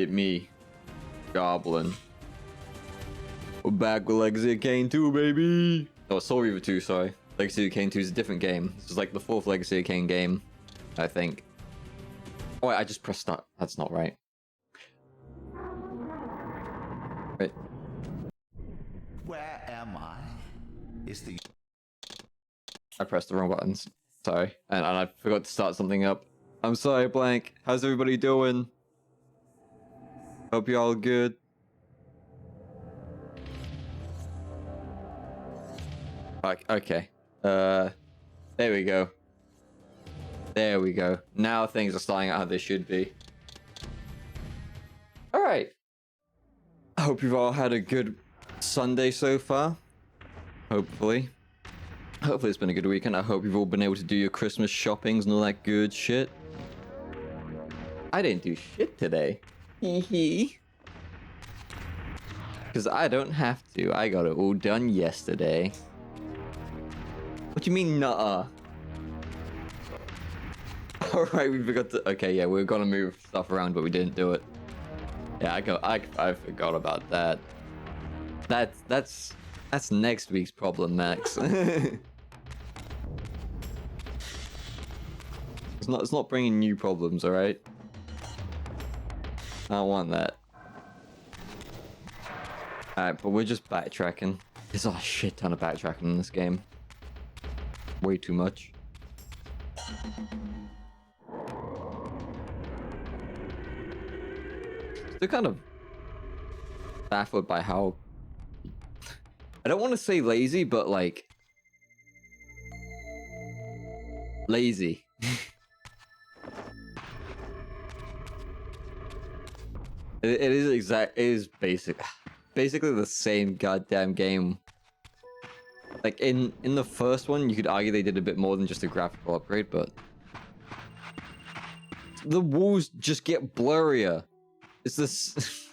Hit me, Goblin. We're back with Legacy of Kain 2, baby! Oh, Soul Reaver 2, sorry. Legacy of Kain 2 is a different game. This is like the 4th Legacy of Kain game, I think. Oh, wait, I just pressed start. That's not right. Wait. Where am I? Is the... I pressed the wrong buttons. Sorry. And I forgot to start something up. I'm sorry, Blank. How's everybody doing? Hope you're all good. Okay. There we go. There we go. Now things are starting out how they should be. Alright. I hope you've all had a good Sunday so far. Hopefully. Hopefully it's been a good weekend. I hope you've all been able to do your Christmas shoppings and all that good shit. I didn't do shit today. Hee. Because I don't have to. I got it all done yesterday. What do you mean, nuh-uh? Alright, we forgot to... Okay, yeah, we were gonna move stuff around, but we didn't do it. Yeah, I forgot about that. That's next week's problem, Max. It's not bringing new problems, alright? I don't want that. Alright, but we're just backtracking. There's a shit ton of backtracking in this game. Way too much. Still kind of baffled by how... I don't want to say lazy, but like... lazy. It is basically the same goddamn game. Like in the first one, you could argue they did a bit more than just a graphical upgrade, but the walls just get blurrier. It's this.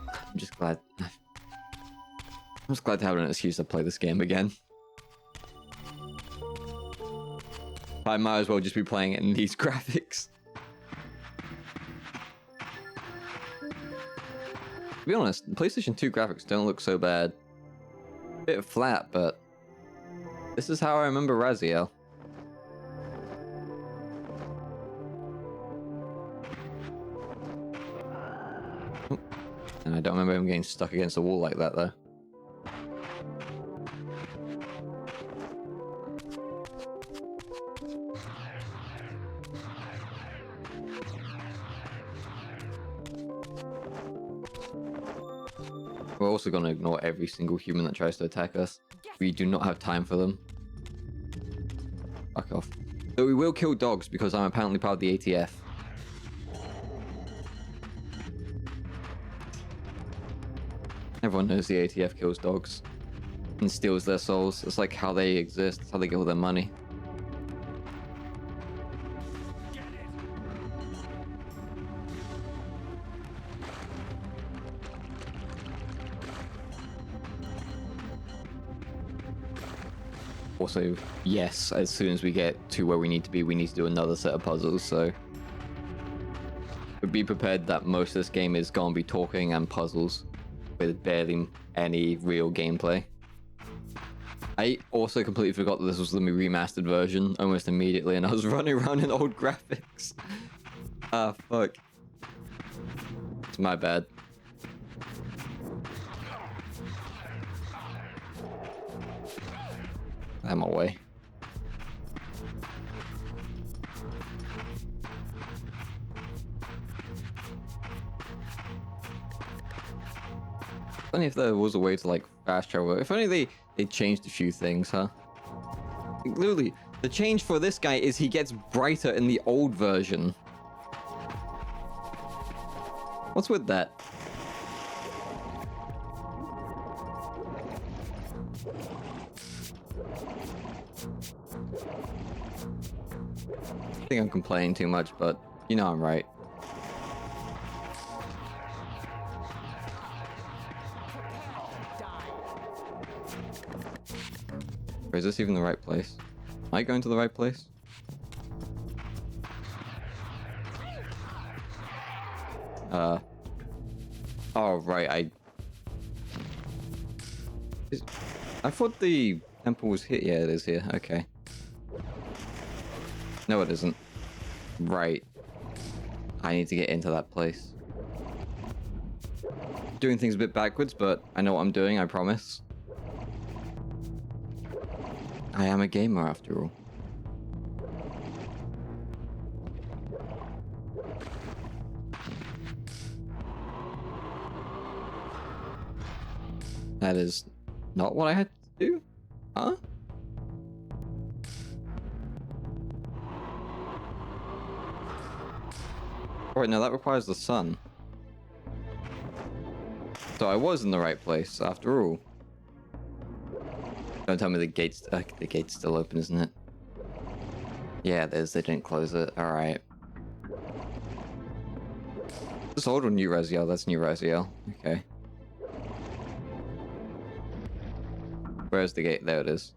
I'm just glad to have an excuse to play this game again. I might as well just be playing it in these graphics. To be honest, PlayStation 2 graphics don't look so bad. Bit flat, but this is how I remember Raziel. And I don't remember him getting stuck against a wall like that, though. We're also going to ignore every single human that tries to attack us. We do not have time for them. Fuck off. Though we will kill dogs because I'm apparently part of the ATF. Everyone knows the ATF kills dogs and steals their souls. It's like how they exist. It's how they get all their money. Also, yes, as soon as we get to where we need to be, we need to do another set of puzzles, so... be prepared that most of this game is gonna be talking and puzzles, with barely any real gameplay. I also completely forgot that this was the remastered version almost immediately, and I was running around in old graphics. Ah, fuck. It's my bad. I'm away. Funny if there was a way to like fast travel. If only they changed a few things, huh? Literally, the change for this guy is he gets brighter in the old version. What's with that? I think I'm complaining too much, but you know I'm right. Or is this even the right place? Am I going to the right place? Oh, right, I thought the temple was here. Yeah, it is here. Okay. No, it isn't. Right. I need to get into that place. Doing things a bit backwards, but I know what I'm doing, I promise. I am a gamer after all. That is not what I had to do? Huh? Alright, now that requires the sun. So I was in the right place, after all. Don't tell me the gate's still open, isn't it? Yeah, it is. They didn't close it. Alright. This old or new Raziel? That's new Raziel. Okay. Where's the gate? There it is.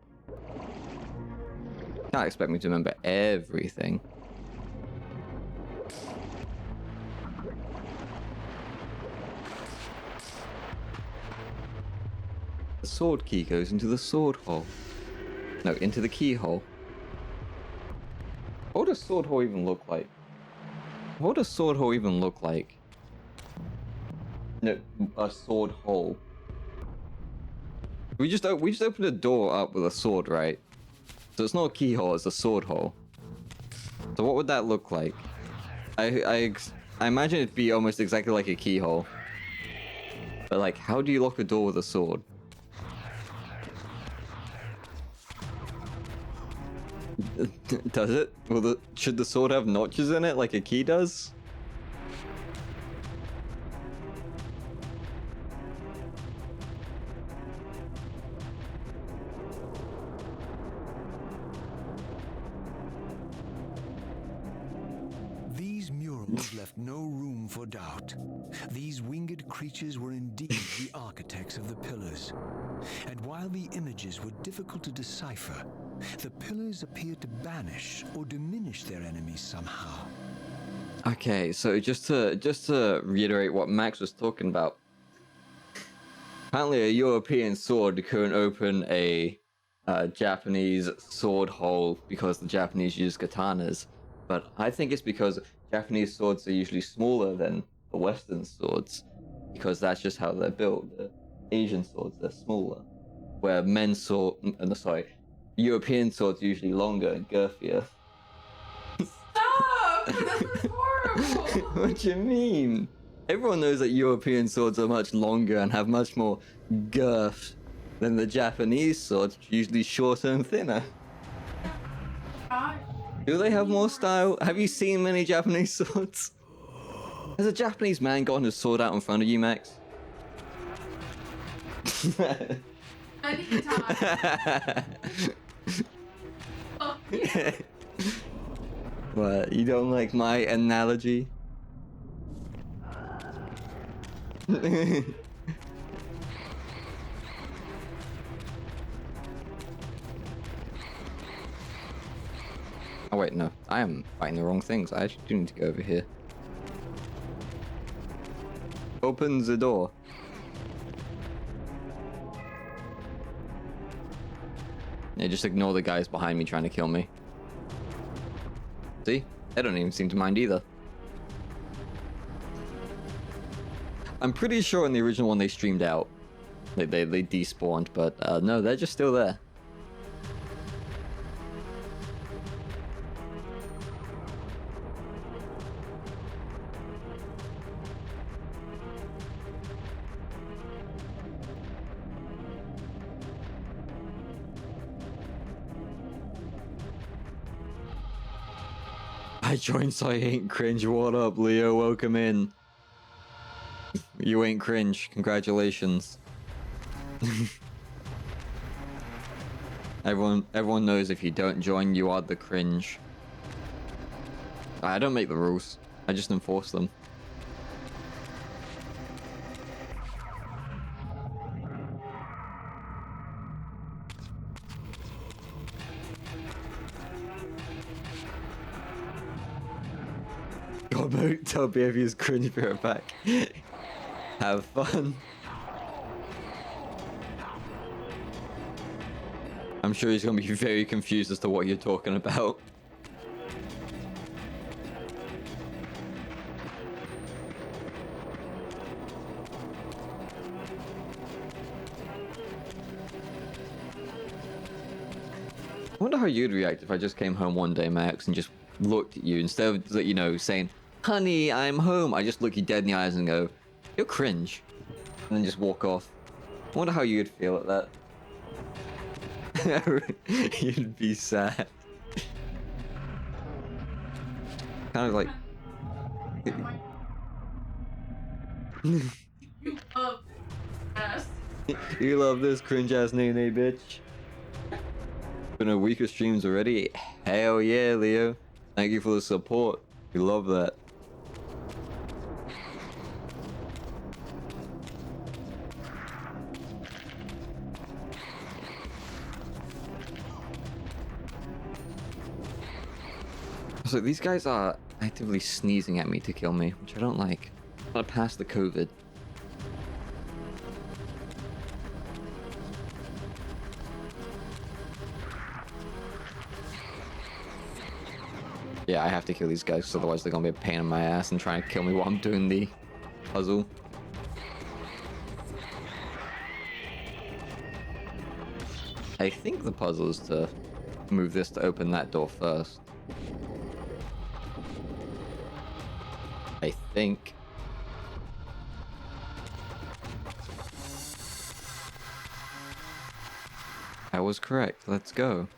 Can't expect me to remember everything. The sword key goes into the sword hole. No, into the keyhole. What would a sword hole even look like? What would a sword hole even look like? No, a sword hole. We just opened a door up with a sword, right? So it's not a keyhole, it's a sword hole. So what would that look like? I imagine it'd be almost exactly like a keyhole. But like, how do you lock a door with a sword? Does it? Should the sword have notches in it like a key does? These murals left no room for doubt. These winged creatures were indeed the architects of the pillars. And while the images were difficult to decipher, the pillars appeared to banish or diminish their enemies somehow. Okay, so just to reiterate what Max was talking about. Apparently a European sword couldn't open a Japanese sword hole because the Japanese use katanas. But I think it's because Japanese swords are usually smaller than the Western swords. Because that's just how they're built. The Asian swords, they're smaller. Where European swords are usually longer and girthier. Stop! This is horrible! What do you mean? Everyone knows that European swords are much longer and have much more girth than the Japanese swords, which are usually shorter and thinner. Do they have more style? Have you seen many Japanese swords? Has a Japanese man gotten his sword out in front of you, Max? Anytime. Oh, yeah. What, you don't like my analogy? Oh wait, no. I am fighting the wrong things. I actually do need to go over here. Open the door. Yeah, just ignore the guys behind me trying to kill me. See? They don't even seem to mind either. I'm pretty sure in the original one they streamed out. They despawned, but no, they're just still there. I joined so I ain't cringe. What up, Leo? Welcome in. You ain't cringe. Congratulations. Everyone knows if you don't join, you are the cringe. I don't make the rules. I just enforce them. God, Promote tell behaviors cringe beer back. Have fun. I'm sure he's gonna be very confused as to what you're talking about. I wonder how you'd react if I just came home one day, Max, and just looked at you instead of, you know, saying, "Honey, I'm home." I just look you dead in the eyes and go, "You're cringe," and then just walk off. I wonder how you'd feel at that. You'd be sad. Kind of like. You love ass. You love this cringe ass nene, bitch. Been a week of streams already? Hell yeah, Leo. Thank you for the support. We love that. So these guys are actively sneezing at me to kill me, which I don't like. I'm gonna pass the COVID. Yeah, I have to kill these guys, because otherwise they're gonna be a pain in my ass and try and kill me while I'm doing the puzzle. I think the puzzle is to move this to open that door first. I think. I was correct. Let's go.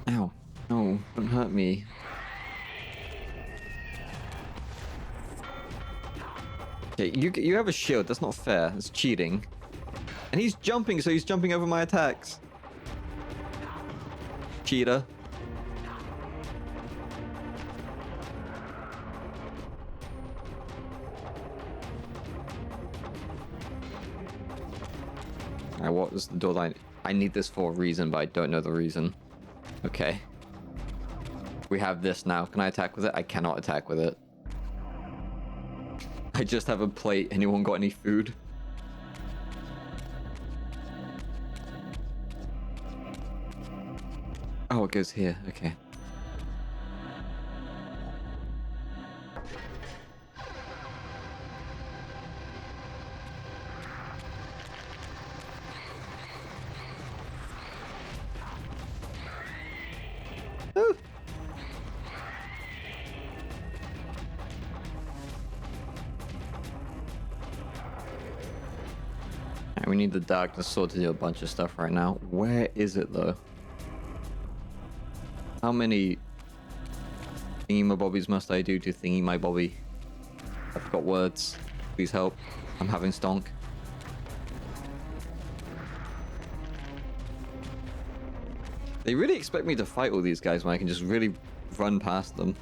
Ow. No, don't hurt me. Okay, you have a shield. That's not fair. That's cheating. And he's jumping, so he's jumping over my attacks. Cheater. Alright, what was the door line? I need this for a reason, but I don't know the reason. Okay. We have this now. Can I attack with it? I cannot attack with it. I just have a plate. Anyone got any food? Oh, it goes here. Okay. Ooh. Alright, we need the darkness sword to do a bunch of stuff right now. Where is it though? How many thingy my bobbies must I do to thingy my bobby? I've got words. Please help. I'm having stonk. They really expect me to fight all these guys when I can just really run past them.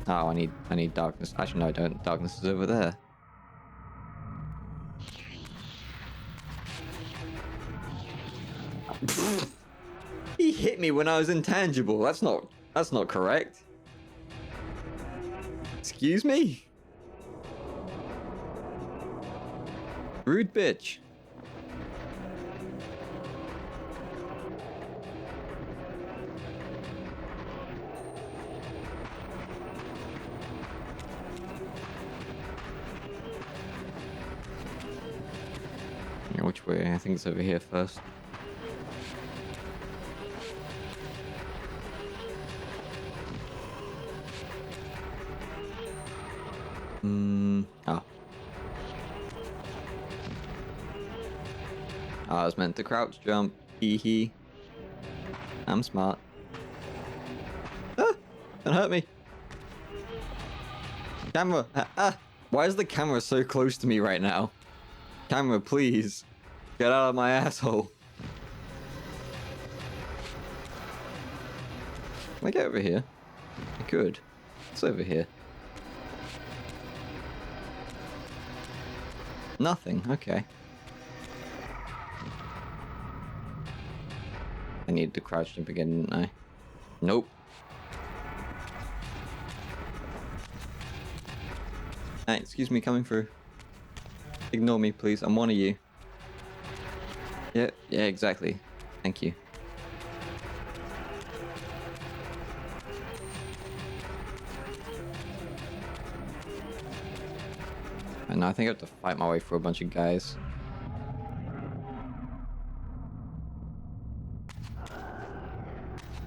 Oh, I need darkness. Actually, no, I don't. Darkness is over there. He hit me when I was intangible. That's not correct. Excuse me? Rude bitch. Yeah, which way? I think it's over here first. Oh. I was meant to crouch jump. Hee hee. I'm smart. Ah! Don't hurt me. Camera! Ah! Why is the camera so close to me right now? Camera, please. Get out of my asshole. Can I get over here? I could. It's over here. Nothing. Okay. I needed to crouch jump again, didn't I? Nope. Hey, excuse me, coming through. Ignore me, please. I'm one of you. Yeah, exactly. Thank you. And now I think I have to fight my way through a bunch of guys.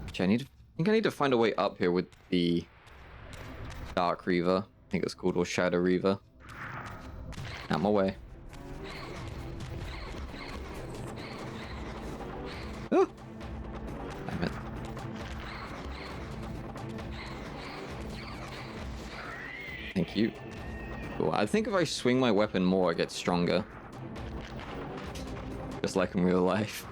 Actually, I think I need to find a way up here with the Dark Reaver. I think it's called, or Shadow Reaver. Out my way. Oh! Damn it. Thank you. Cool. I think if I swing my weapon more, I get stronger. Just like in real life.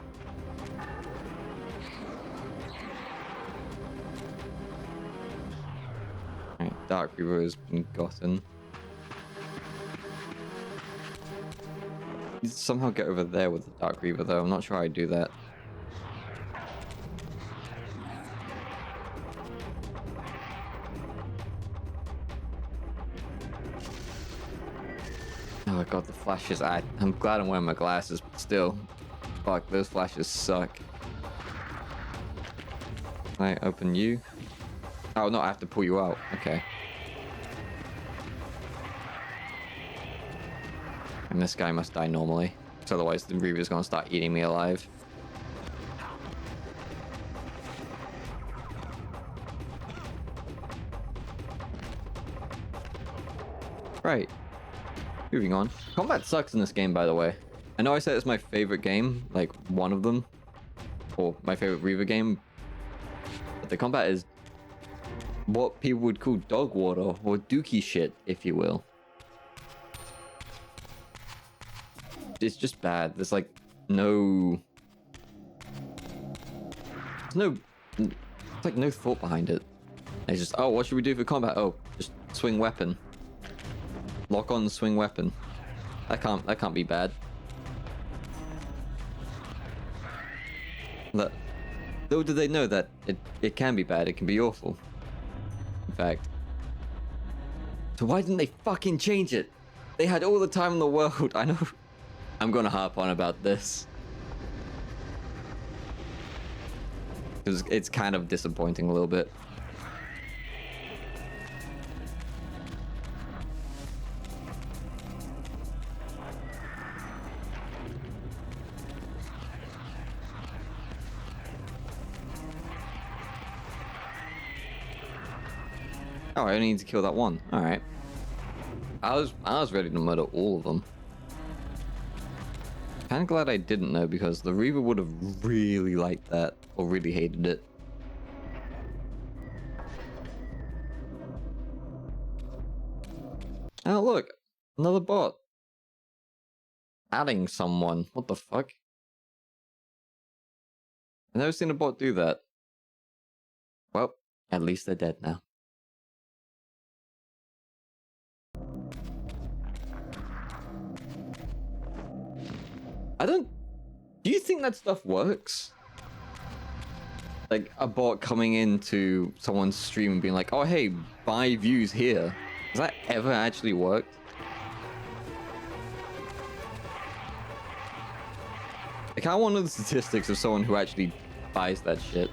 Alright, Dark Reaver has been gotten. You somehow get over there with the Dark Reaver though. I'm not sure how I do that. Oh god, the flashes. I'm glad I'm wearing my glasses, but still. Fuck, those flashes suck. Can I open you? Oh no, I have to pull you out. Okay. And this guy must die normally. Because otherwise the Reaver's gonna start eating me alive. Right. Moving on. Combat sucks in this game, by the way. I know I said it's my favorite game, like one of them, or my favorite Reaver game, but the combat is what people would call dog water, or dookie shit, if you will. It's just bad. There's like no... There's like no thought behind it. It's just, oh, what should we do for combat? Oh, just swing weapon. Lock on swing weapon. That can't be bad. Little do they know that it can be bad, it can be awful. In fact. So why didn't they fucking change it? They had all the time in the world. I know. I'm gonna harp on about this. Because it's kind of disappointing a little bit. Oh, I only need to kill that one. All right. I was ready to murder all of them. Kind of glad I didn't know, because the Reaver would have really liked that, or really hated it. Oh look, another bot. Adding someone. What the fuck? I've never seen a bot do that. Well, at least they're dead now. Do you think that stuff works? Like a bot coming into someone's stream and being like, oh hey, buy views here. Has that ever actually worked? Like, I want to know the statistics of someone who actually buys that shit.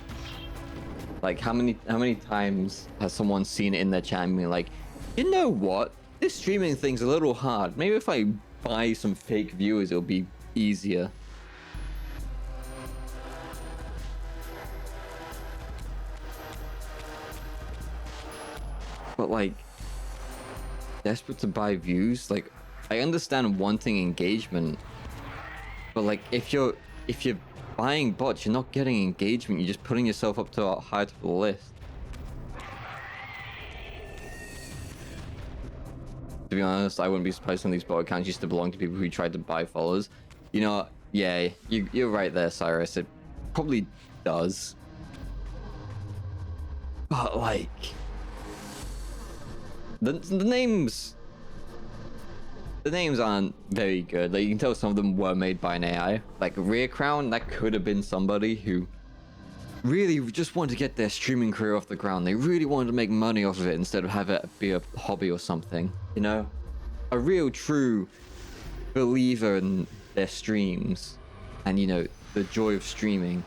Like, how many times has someone seen it in their chat and been like, you know what? This streaming thing's a little hard. Maybe if I buy some fake viewers, it'll be easier. But like, desperate to buy views. Like, I understand wanting engagement, but like, if you're buying bots, you're not getting engagement. You're just putting yourself up to a higher top of the list. To be honest, I wouldn't be surprised some of these bot accounts used to belong to people who tried to buy followers. You know, yeah, you're right there, Cyrus. It probably does. But like, the names The names aren't very good. Like, you can tell some of them were made by an AI. Like Rear Crown, that could have been somebody who really just wanted to get their streaming career off the ground. They really wanted to make money off of it instead of have it be a hobby or something. You know, a real true believer in their streams and, you know, the joy of streaming.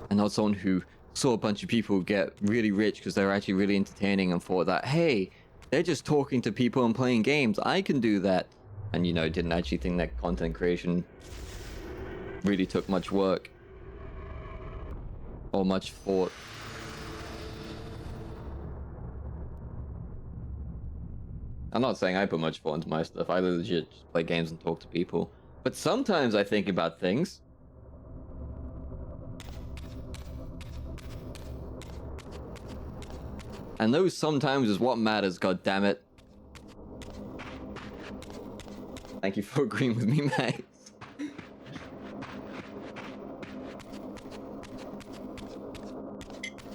And not someone who saw a bunch of people get really rich because they're actually really entertaining and thought that, hey, they're just talking to people and playing games, I can do that. And, you know, didn't actually think that content creation really took much work or much thought. I'm not saying I put much thought into my stuff. I legit just play games and talk to people. But sometimes I think about things. And those sometimes is what matters, goddammit. Thank you for agreeing with me, Max.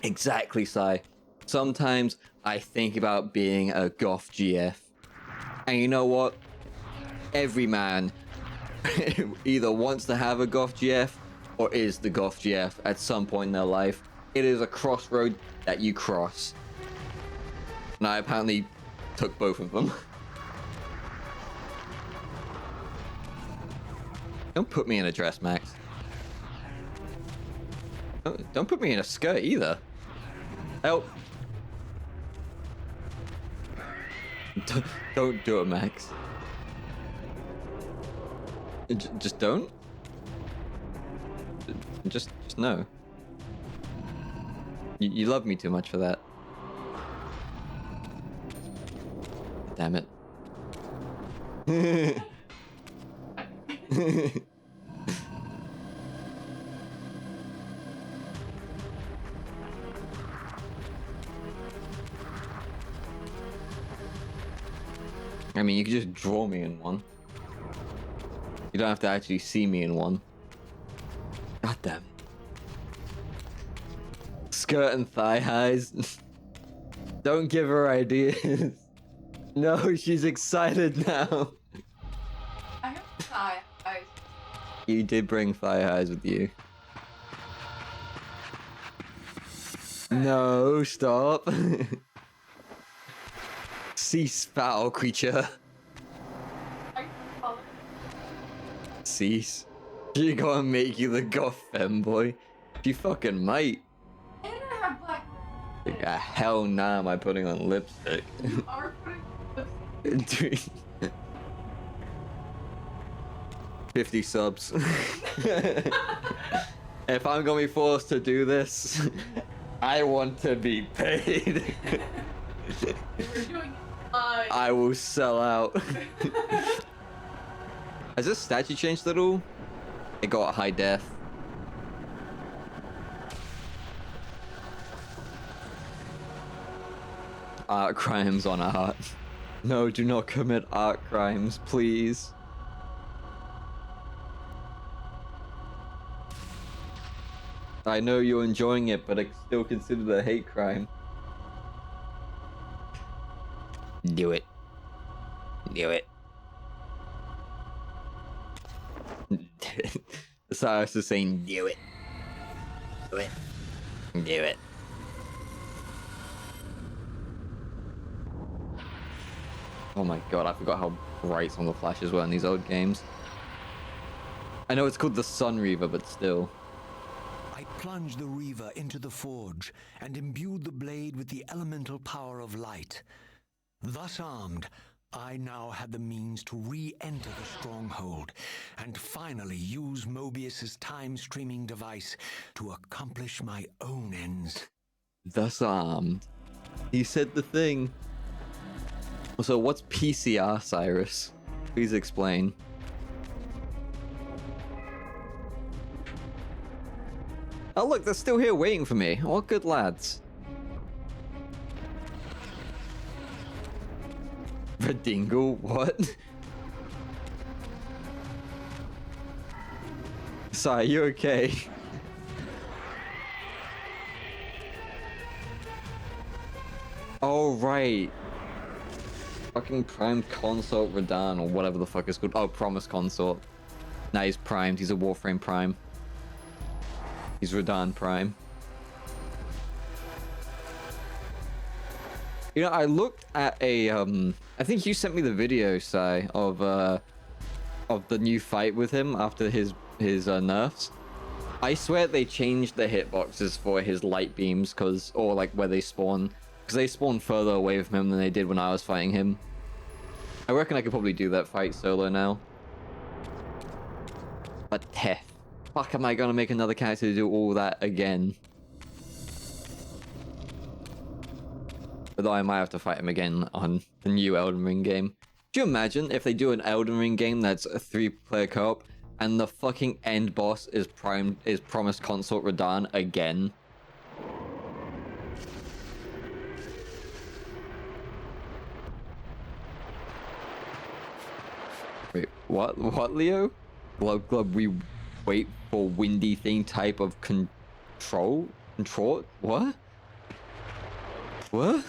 Exactly, Sai. Sometimes I think about being a goth GF. And you know what? Every man either wants to have a goth GF or is the goth GF at some point in their life. It is a crossroad that you cross. And I apparently took both of them. Don't put me in a dress, Max. Don't put me in a skirt either. Help. Don't do it, Max. Just don't. Just no. You love me too much for that. Damn it. I mean, you could just draw me in one. You don't have to actually see me in one. God damn it. Skirt and thigh highs. Don't give her ideas. No, she's excited now. I have thigh eyes. You did bring thigh highs with you. No, stop. Cease, foul creature. I call it. Cease. She gonna make you the goth femboy. She fucking might. And I have black. Yeah, hell nah am I putting on lipstick. You are putting lipstick. 50 subs. If I'm gonna be forced to do this, I want to be paid. We're doing it. I will sell out. Has this statue changed at all? It got high def. Art crimes on art. No, do not commit art crimes, please. I know you're enjoying it, but it's still considered a hate crime. Do it. Do it. Cyrus is saying, do it. Do it. Do it. Oh my god, I forgot how bright some of the flashes were in these old games. I know it's called the Sun Reaver, but still. I plunged the Reaver into the forge and imbued the blade with the elemental power of light. Thus armed, I now had the means to re-enter the stronghold and finally use Mobius's time-streaming device to accomplish my own ends. Thus armed. He said the thing. So what's PCR, Cyrus? Please explain. Oh look, they're still here waiting for me. What good lads. Redingle? What? Sorry, you okay? Oh, right. Fucking Prime Consort Radahn, or whatever the fuck it's called. Oh, Promise Consort. Now he's primed. He's a Warframe Prime. He's Radahn Prime. You know, I looked at a, I think you sent me the video, Sai, of the new fight with him after his nerfs. I swear they changed the hitboxes for his light beams, or like where they spawn, because they spawn further away from him than they did when I was fighting him. I reckon I could probably do that fight solo now. But fuck, am I gonna make another character to do all that again? Although I might have to fight him again on the new Elden Ring game. Do you imagine if they do an Elden Ring game that's a 3-player co-op and the fucking end boss is Promised Consort Radahn again? Wait, what? What, Leo? Glub, we wait for windy thing type of control? What? What?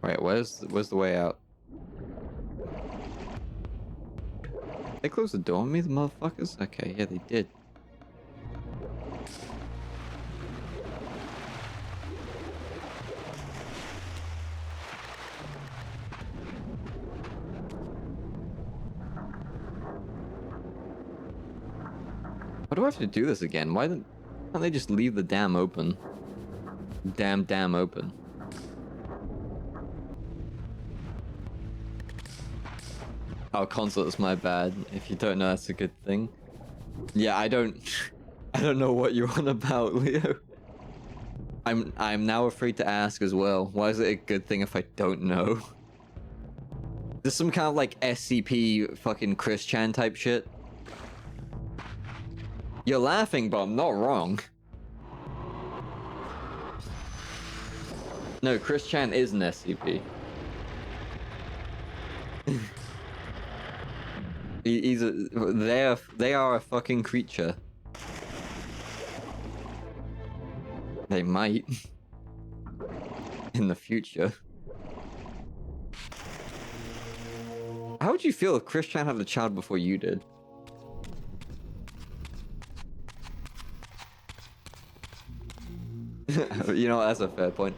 Wait, where's the way out? They closed the door on me, the motherfuckers? Okay, yeah, they did. Why do I have to do this again? Why can't they just leave the dam open? Dam open. Oh, console is my bad. If you don't know, that's a good thing. Yeah, I don't know what you're on about, Leo. I'm now afraid to ask as well. Why is it a good thing if I don't know? There's some kind of like SCP fucking Chris Chan type shit. You're laughing, but I'm not wrong. No, Chris Chan is an SCP. They are a fucking creature. They might. In the future. How would you feel if Chris Chan had a child before you did? You know, that's a fair point.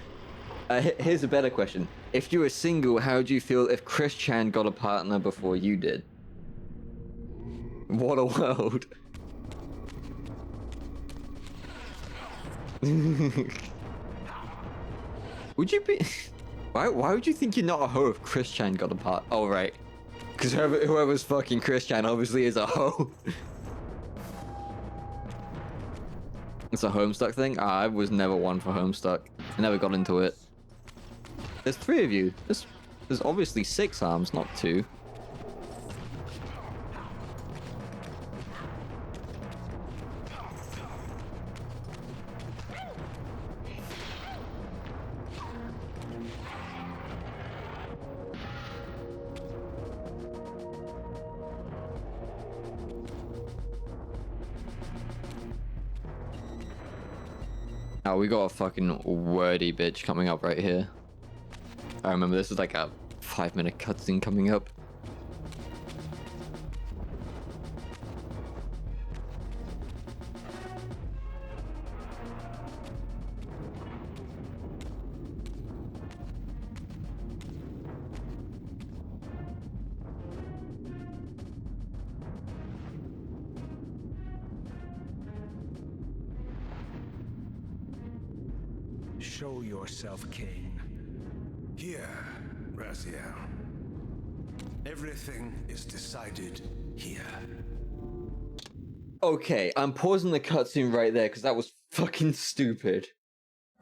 Here's a better question. If you were single, how would you feel if Chris Chan got a partner before you did? What a world. Would you be... Why would you think you're not a hoe if Chris Chan got a part? Oh, right. Because whoever's fucking Chris Chan obviously is a hoe. It's a Homestuck thing? I was never one for Homestuck. I never got into it. There's 3 of you. There's obviously 6 arms, not 2. Oh, we got a fucking wordy bitch coming up right here. I remember this is like a 5-minute cutscene coming up. Show yourself, Kain. Here, Raziel. Everything is decided here. Okay, I'm pausing the cutscene right there because that was fucking stupid.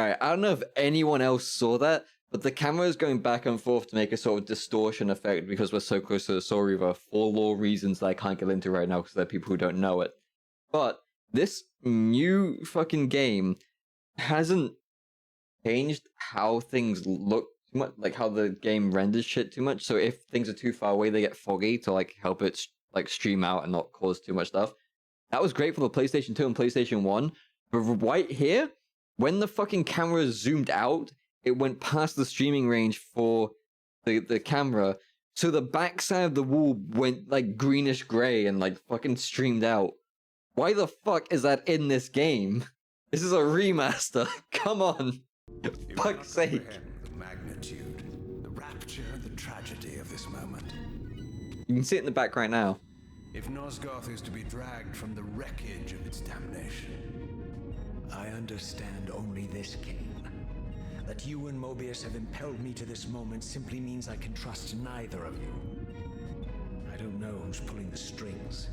Alright, I don't know if anyone else saw that, but the camera is going back and forth to make a sort of distortion effect because we're so close to the Soul Reaver for lore reasons that I can't get into right now because there are people who don't know it. But this new fucking game hasn't changed how things look too much, like how the game renders shit too much. So if things are too far away, they get foggy to like help it like stream out and not cause too much stuff. That was great for the PlayStation 2 and PlayStation 1. But right here, when the fucking camera zoomed out, it went past the streaming range for the camera. So the backside of the wall went like greenish gray and like fucking streamed out. Why the fuck is that in this game? This is a remaster. Come on. You Fuck's cannot sake. comprehend the magnitude, the rapture, and the tragedy of this moment. You can see it in the back right now. If Nosgoth is to be dragged from the wreckage of its damnation, I understand only this, Kain. That you and Mobius have impelled me to this moment simply means I can trust neither of you. I don't know who's pulling the strings,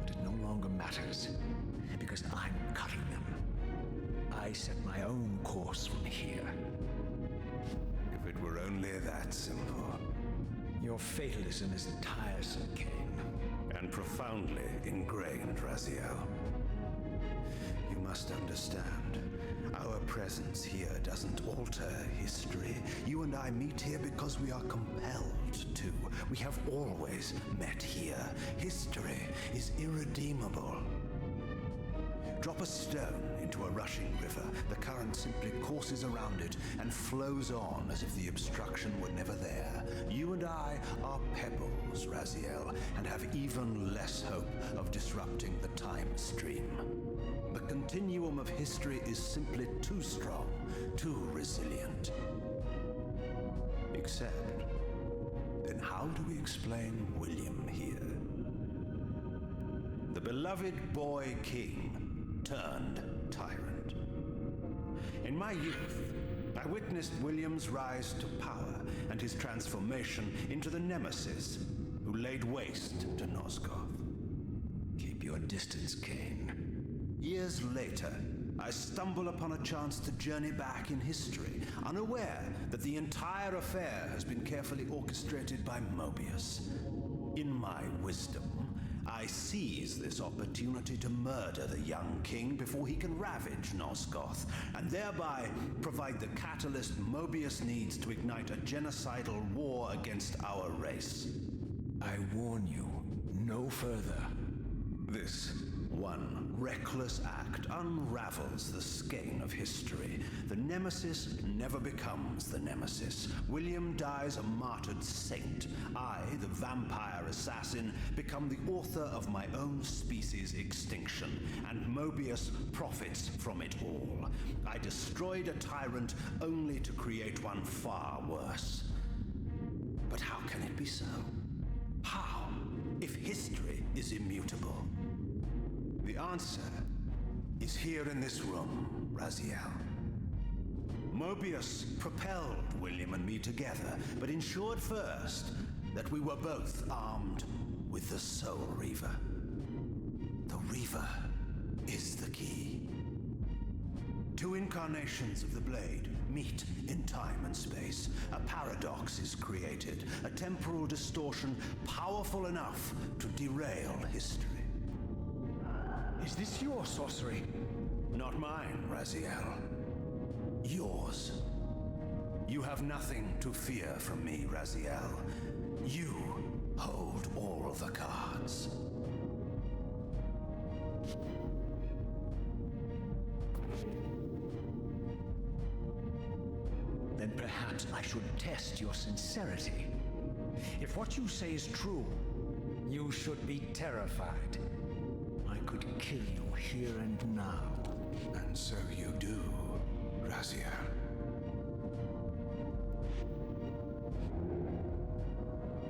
but it no longer matters, because I'm cutting them. I set my own course from here. if it were only that simple, Your fatalism is tiresome, Kain. and profoundly ingrained, Raziel. You must understand, our presence here doesn't alter history. You and I meet here because we are compelled to. We have always met here. History is irredeemable. Drop a stone into a rushing river. The current simply courses around it and flows on as if the obstruction were never there. You and I are pebbles, Raziel, and have even less hope of disrupting the time stream. The continuum of history is simply too strong, too resilient. Except, then how do we explain William here? The beloved boy king turned tyrant. In my youth, I witnessed William's rise to power and his transformation into the nemesis who laid waste to Nosgoth. Keep your distance, Kain. Years later, I stumble upon a chance to journey back in history, unaware that the entire affair has been carefully orchestrated by Mobius. In my wisdom, I seize this opportunity to murder the young king before he can ravage Nosgoth, and thereby provide the catalyst Mobius needs to ignite a genocidal war against our race. I warn you, no further. This one reckless act unravels the skein of history. The nemesis never becomes the nemesis. William dies a martyred saint. I, the vampire assassin, become the author of my own species' extinction, and Mobius profits from it all. I destroyed a tyrant only to create one far worse. But how can it be so? How, if history is immutable? The answer is here in this room, Raziel. Mobius propelled William and me together, but ensured first that we were both armed with the Soul Reaver. The Reaver is the key. Two incarnations of the blade meet in time and space. A paradox is created, a temporal distortion powerful enough to derail history. Is this your sorcery? Not mine, Raziel. Yours. You have nothing to fear from me, Raziel. You hold all the cards. Then perhaps I should test your sincerity. If what you say is true, you should be terrified. I could kill you here and now. And so you do, Raziel.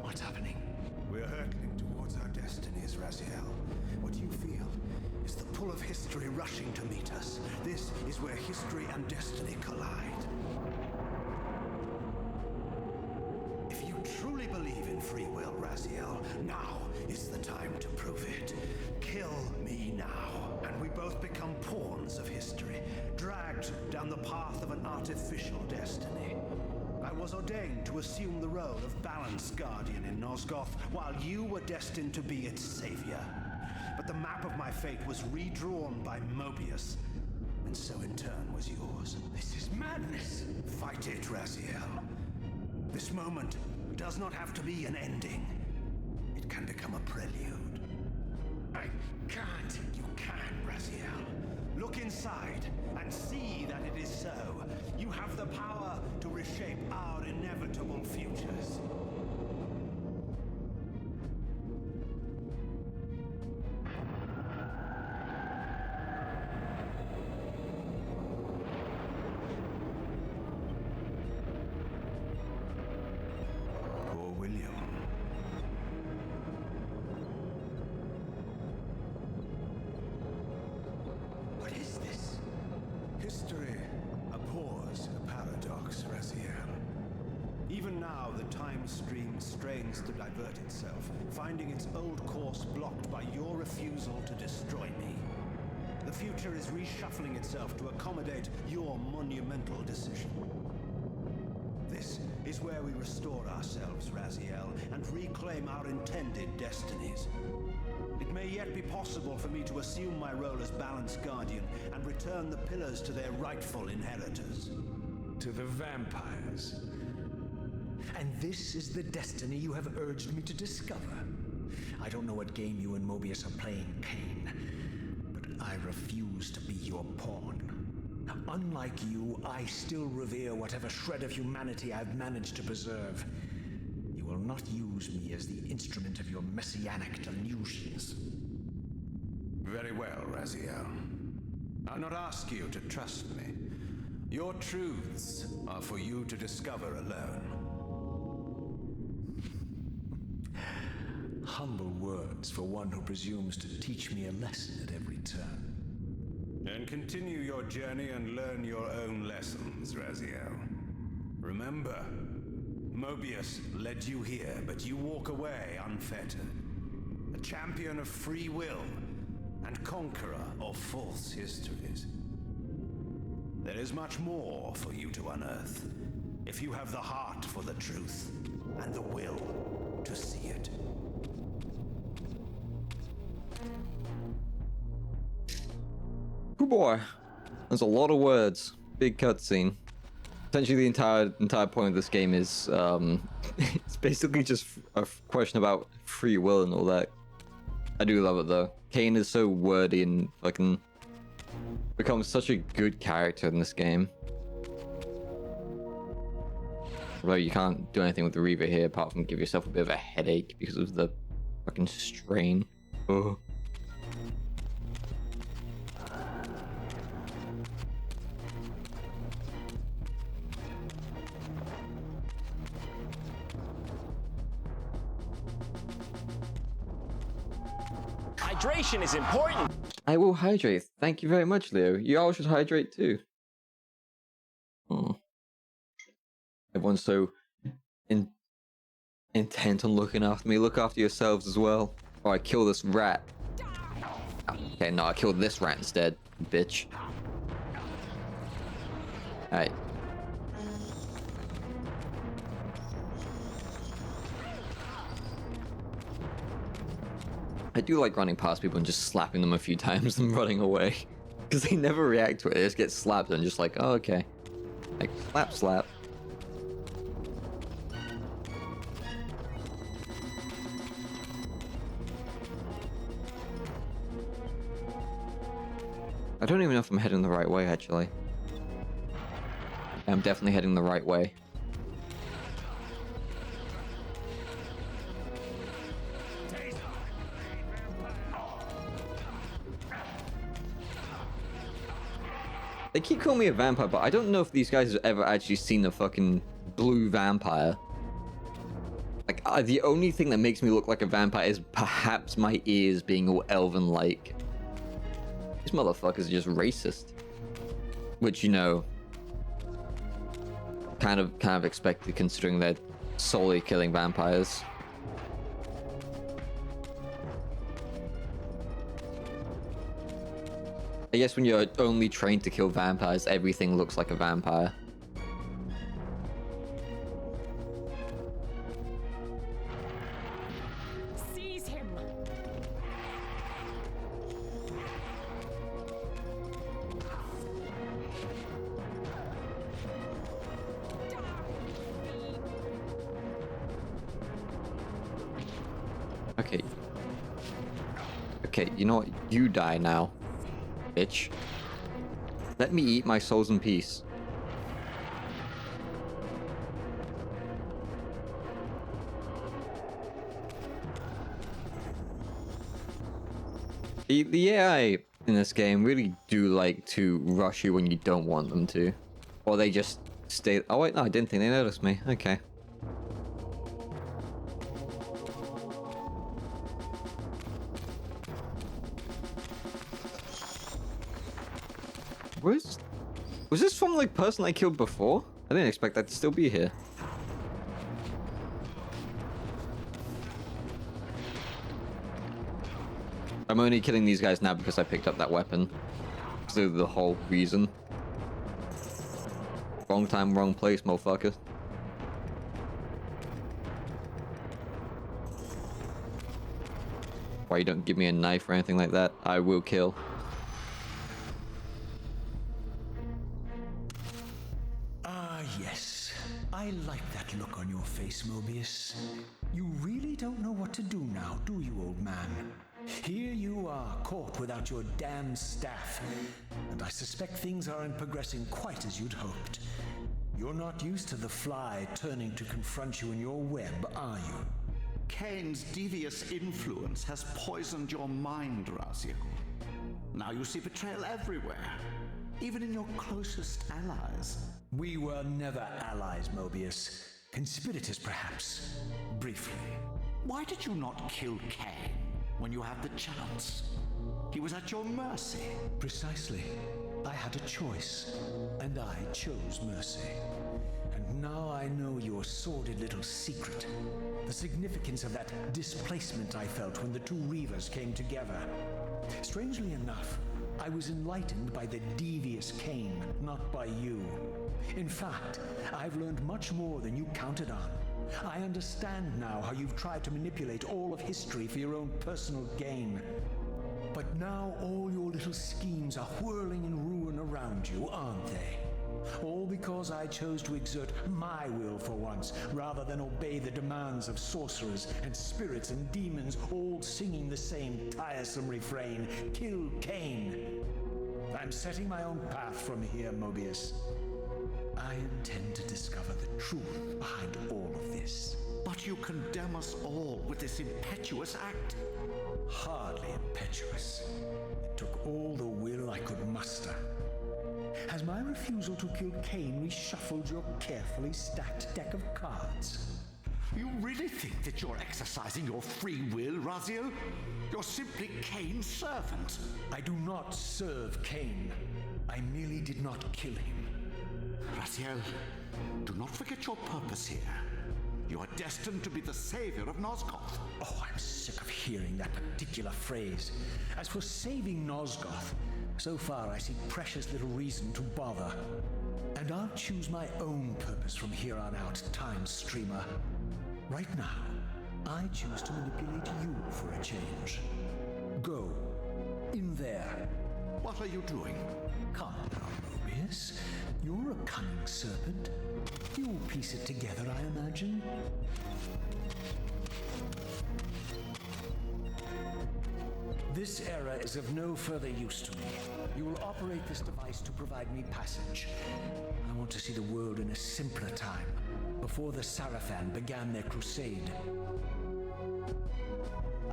What's happening? We're hurtling towards our destinies, Raziel. What you feel is the pull of history rushing to meet us. This is where history and destiny collide. If you truly believe in free will, Raziel, now is the time to prove it. Kill me now, and we both become pawns of history, dragged down the path of an artificial destiny. I was ordained to assume the role of balanced guardian in Nosgoth, while you were destined to be its savior. But the map of my fate was redrawn by Mobius, and and so in turn was yours. This is madness. Fight it, Raziel. This moment does not have to be an ending. It can become a prelude. I can't. You can, Raziel. Look inside and see that it is so. You have the power to reshape our inevitable futures. Poor William. What is this? History abhors a paradox, Raziel. Even now, the time stream strains to divert itself, finding its old course blocked by your refusal to destroy me. The future is reshuffling itself to accommodate your monumental decision. This is where we restore ourselves, Raziel, and reclaim our intended destinies. It may yet be possible for me to assume my role as Balance Guardian and return the pillars to their rightful inheritors. To the vampires. And this is the destiny you have urged me to discover. I don't know what game you and Mobius are playing, Kain, but I refuse to be your pawn. Unlike you, I still revere whatever shred of humanity I've managed to preserve. You will not use me as the instrument of your messianic delusions. Very well, Raziel. I'll not ask you to trust me. Your truths are for you to discover alone. Humble words for one who presumes to teach me a lesson at every turn. Then continue your journey and learn your own lessons, Raziel. Remember, Mobius led you here, but you walk away unfettered. A champion of free will and conqueror of false histories. There is much more for you to unearth, if you have the heart for the truth and the will to see it. Oh boy, there's a lot of words. Big cutscene. Essentially, the entire point of this game is it's basically just a question about free will and all that. I do love it though. Kain is so wordy and fucking becomes such a good character in this game. Although you can't do anything with the Reaver here apart from give yourself a bit of a headache because of the fucking strain. Oh. Hydration is important. I will hydrate. Thank you very much, Leo. You all should hydrate too. Everyone's so intent on looking after me. Look after yourselves as well. Or I kill this rat. Okay, no, I killed this rat instead, bitch. Alright. I do like running past people and just slapping them a few times and running away. Because they never react to it. They just get slapped and just like, oh, okay. Like, slap, slap. I don't even know if I'm heading the right way, actually. I'm definitely heading the right way. They keep calling me a vampire, but I don't know if these guys have ever actually seen a fucking blue vampire. Like, the only thing that makes me look like a vampire is perhaps my ears being all elven-like. These motherfuckers are just racist. Which, you know, kind of expected considering they're solely killing vampires. I guess when you're only trained to kill vampires, everything looks like a vampire. Seize him. Okay. Okay, you know what? You die now, bitch. Let me eat my souls in peace. The AI in this game really do like to rush you when you don't want them to. Or they just stay... Oh wait, no, I didn't think they noticed me. Okay. Was this from like person I killed before? I didn't expect that to still be here. I'm only killing these guys now because I picked up that weapon. So the whole reason. Wrong time, wrong place, motherfucker. Why you don't give me a knife or anything like that? I will kill. Ah, yes. I like that look on your face, Mobius. You really don't know what to do now, do you, old man? Here you are, caught without your damn staff. And I suspect things aren't progressing quite as you'd hoped. You're not used to the fly turning to confront you in your web, are you? Kain's devious influence has poisoned your mind, Raziel. Now you see betrayal everywhere, even in your closest allies. We were never allies, Mobius. Conspirators, perhaps. Briefly. Why did you not kill Kain when you had the chance? He was at your mercy. Precisely. I had a choice, and I chose mercy. And now I know your sordid little secret. The significance of that displacement I felt when the two Reavers came together. Strangely enough, I was enlightened by the devious Kain, not by you. In fact, I've learned much more than you counted on. I understand now how you've tried to manipulate all of history for your own personal gain. But now all your little schemes are whirling in ruin around you, aren't they? All because I chose to exert my will for once, rather than obey the demands of sorcerers and spirits and demons, all singing the same tiresome refrain, "Kill Kain." I'm setting my own path from here, Mobius. I intend to discover the truth behind all of this. But you condemn us all with this impetuous act. Hardly impetuous. It took all the will I could muster. Has my refusal to kill Kain reshuffled your carefully stacked deck of cards? You really think that you're exercising your free will, Raziel? You're simply Kain's servant. I do not serve Kain. I merely did not kill him. Raziel, do not forget your purpose here. You are destined to be the savior of Nosgoth. Oh, I'm sick of hearing that particular phrase. As for saving Nosgoth, so far I see precious little reason to bother. And I'll choose my own purpose from here on out, Time Streamer. Right now, I choose to manipulate you for a change. Go. In there. What are you doing? Come now, Mobius. You're a cunning serpent. You'll piece it together, I imagine. This era is of no further use to me. You will operate this device to provide me passage. I want to see the world in a simpler time, before the Sarafan began their crusade.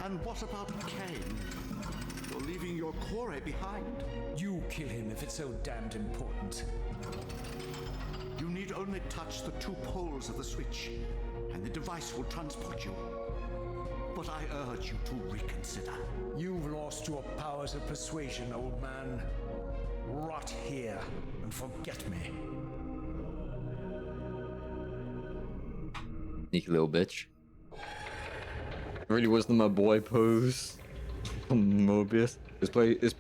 And what about Kain? You're leaving your quarry behind. You kill him if it's so damned important. You need only touch the two poles of the switch, and the device will transport you. But I urge you to reconsider. You've lost your powers of persuasion, old man. Rot here and forget me. Sneaky little bitch. Really wasn't my boy pose. Mobius. This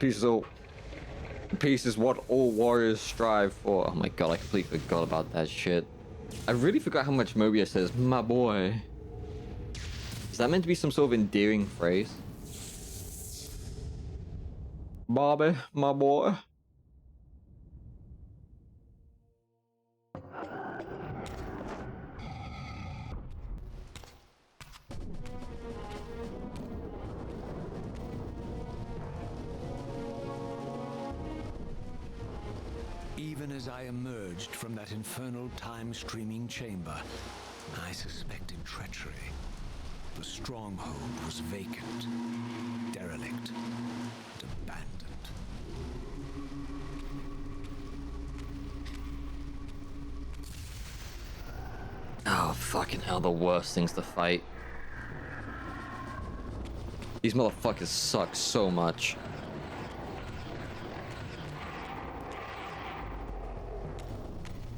piece is what all warriors strive for. Oh my god, I completely forgot about that shit. I really forgot how much Mobius says, my boy. Is that meant to be some sort of endearing phrase? Bobby, my boy. Even as I emerged from that infernal time-streaming chamber, I suspected treachery. The stronghold was vacant, derelict, and abandoned. Oh, fucking hell, the worst things to fight. These motherfuckers suck so much.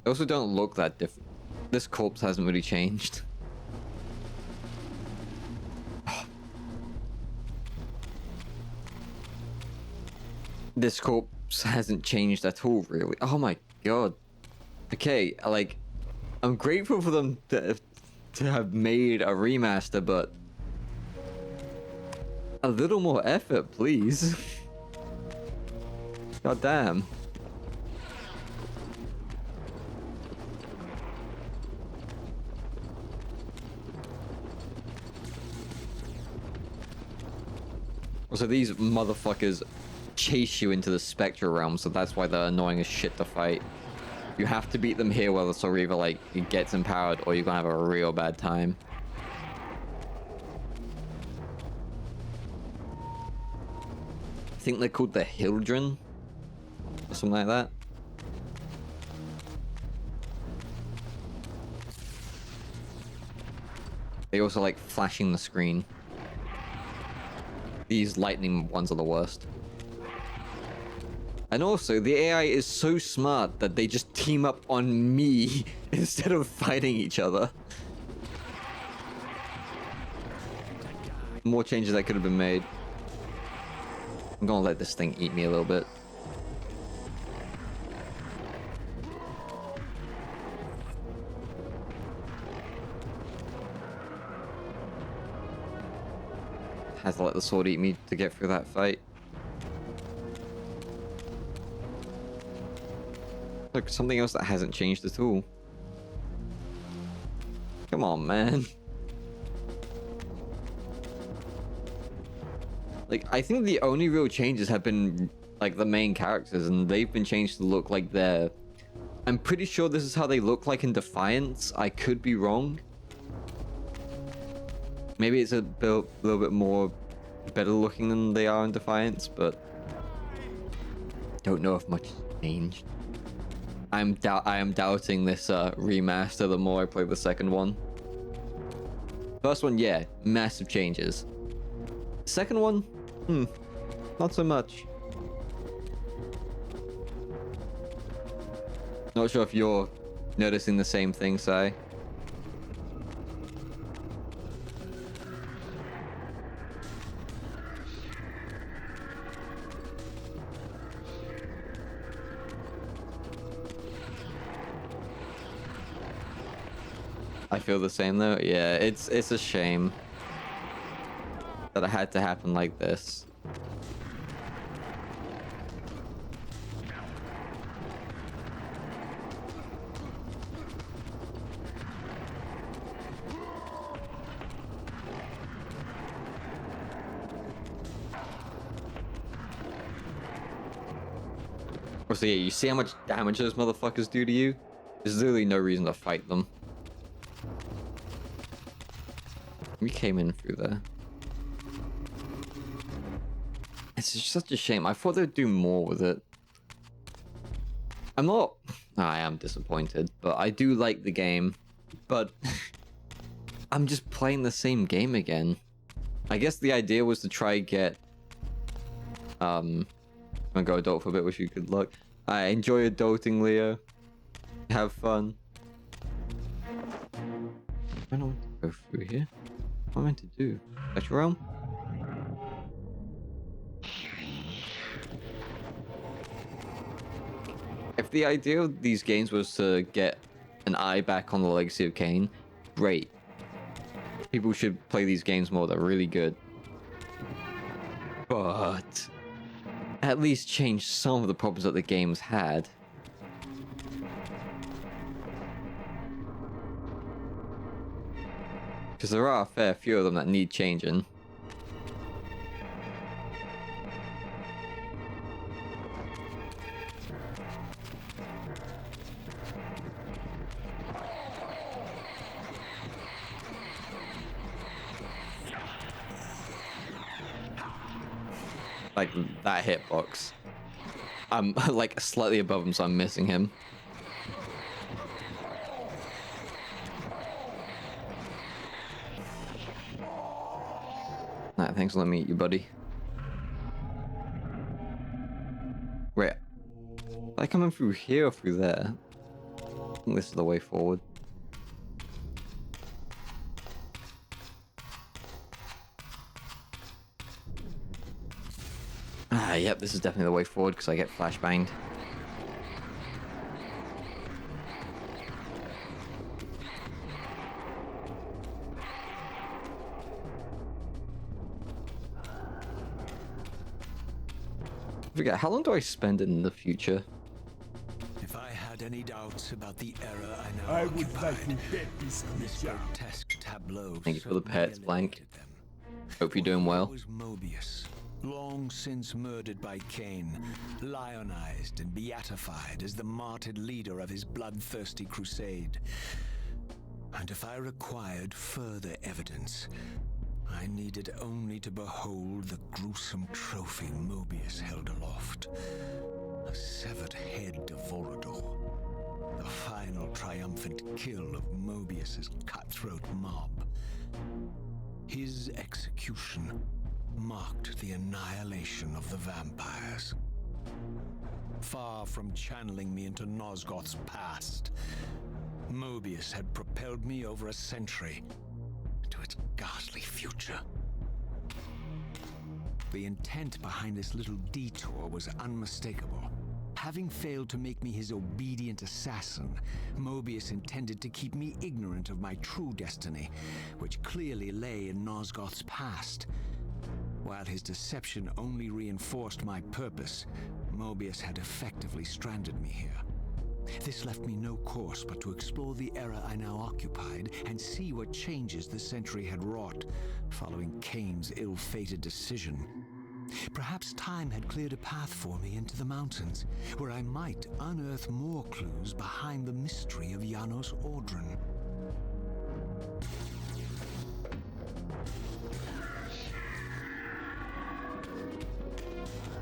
They also don't look that different. This corpse hasn't really changed. This corpse hasn't changed at all, really. Oh my god. Okay, like, I'm grateful for them to have made a remaster, but a little more effort, please. God damn. So these motherfuckers chase you into the Spectre realm, so that's why they're annoying as shit to fight. You have to beat them here while the Reaver, like, gets empowered, or you're gonna have a real bad time. I think they're called the Hildren, or something like that. They also like flashing the screen. These lightning ones are the worst. And also, the AI is so smart that they just team up on me instead of fighting each other. More changes that could have been made. I'm gonna let this thing eat me a little bit. Has to let the sword eat me to get through that fight. Look, something else that hasn't changed at all. Come on, man. Like, I think the only real changes have been, like, the main characters, and they've been changed to look like they're... I'm pretty sure this is how they look like in Defiance. I could be wrong. Maybe it's a little bit more better looking than they are in Defiance, but... don't know if much changed. I am doubting this remaster the more I play the second one. First one, yeah, massive changes. Second one, not so much. Not sure if you're noticing the same thing, Sai. I feel the same though. Yeah, it's a shame that it had to happen like this. So yeah, you see how much damage those motherfuckers do to you? There's literally no reason to fight them. We came in through there. It's just such a shame. I thought they'd do more with it. I am disappointed, but I do like the game. But I'm just playing the same game again. I guess the idea was to try get... I'm gonna go adult for a bit, wish you good luck. I enjoy adulting, Leo. Have fun. I don't want to go through here. What am I meant to do? Touch realm? If the idea of these games was to get an eye back on the legacy of Kain, great. People should play these games more, they're really good. But at least change some of the problems that the games had. Because there are a fair few of them that need changing. Like that hitbox. I'm like slightly above him, so I'm missing him. Alright, thanks for letting me eat you, buddy. Wait, am I coming through here or through there? I think this is the way forward. Ah, yep, this is definitely the way forward because I get flashbanged. I forget, how long do I spend in the future? If I had any doubts about the era I now I would occupied, like to bet this this job. grotesque tableau Thank you for the certainly pets, Blank. eliminated them. Hope you're doing well. It was Mobius, long since murdered by Kain, lionized and beatified as the martyred leader of his bloodthirsty crusade. And if I required further evidence, I needed only to behold the gruesome trophy Mobius held aloft. A severed head of Vorador. The final triumphant kill of Mobius's cutthroat mob. His execution marked the annihilation of the vampires. Far from channeling me into Nosgoth's past, Mobius had propelled me over a century to its ghastly future. The intent behind this little detour was unmistakable. Having failed to make me his obedient assassin, Mobius intended to keep me ignorant of my true destiny, which clearly lay in Nosgoth's past. While his deception only reinforced my purpose, Mobius had effectively stranded me here. This left me no course but to explore the era I now occupied and see what changes the century had wrought following Kain's ill-fated decision. Perhaps time had cleared a path for me into the mountains, where I might unearth more clues behind the mystery of Janos Audron.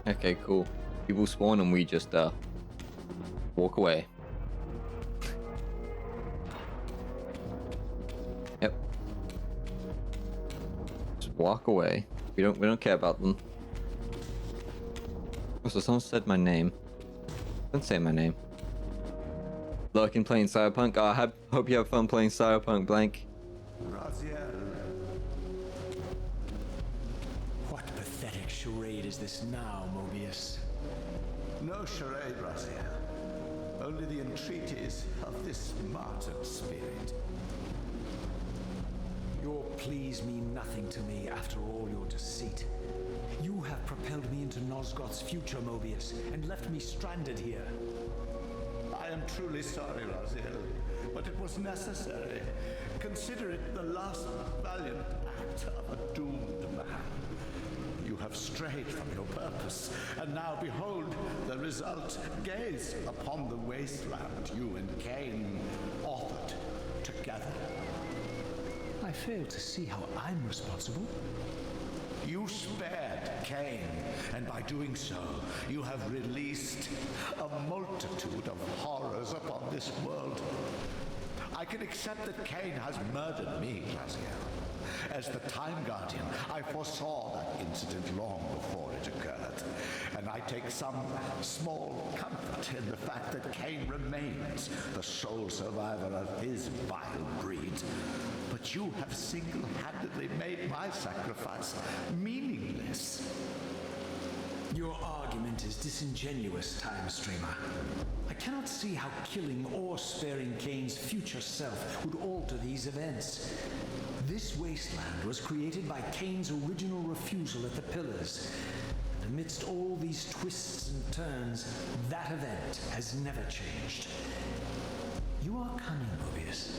Okay, cool. People spawn and we just walk away. Yep. Just walk away. We don't care about them. Also, someone said my name. Don't say my name. Lurking playing Cyberpunk. Oh, I hope you have fun playing Cyberpunk, Blank. Raziel. What pathetic charade is this now, Mobius? No charade, Raziel. Only the entreaties of this martyred spirit. Your pleas mean nothing to me after all your deceit. You have propelled me into Nosgoth's future, Mobius, and left me stranded here. I am truly sorry, Raziel, but it was necessary. Consider it the last valiant act of a doomed man. You have strayed from your purpose, and now behold the result. Gaze upon the wasteland you and Kain authored together. I fail to see how I'm responsible. You spared Kain, and by doing so, you have released a multitude of horrors upon this world. I can accept that Kain has murdered me, Raziel. As the Time Guardian, I foresaw that incident long before it occurred, and I take some small comfort in the fact that Kain remains the sole survivor of his vile breed. But you have single-handedly made my sacrifice meaningless. Your argument is disingenuous, Time Streamer. I cannot see how killing or sparing Kain's future self would alter these events. This wasteland was created by Kain's original refusal at the Pillars. And amidst all these twists and turns, that event has never changed. You are cunning, Mobius,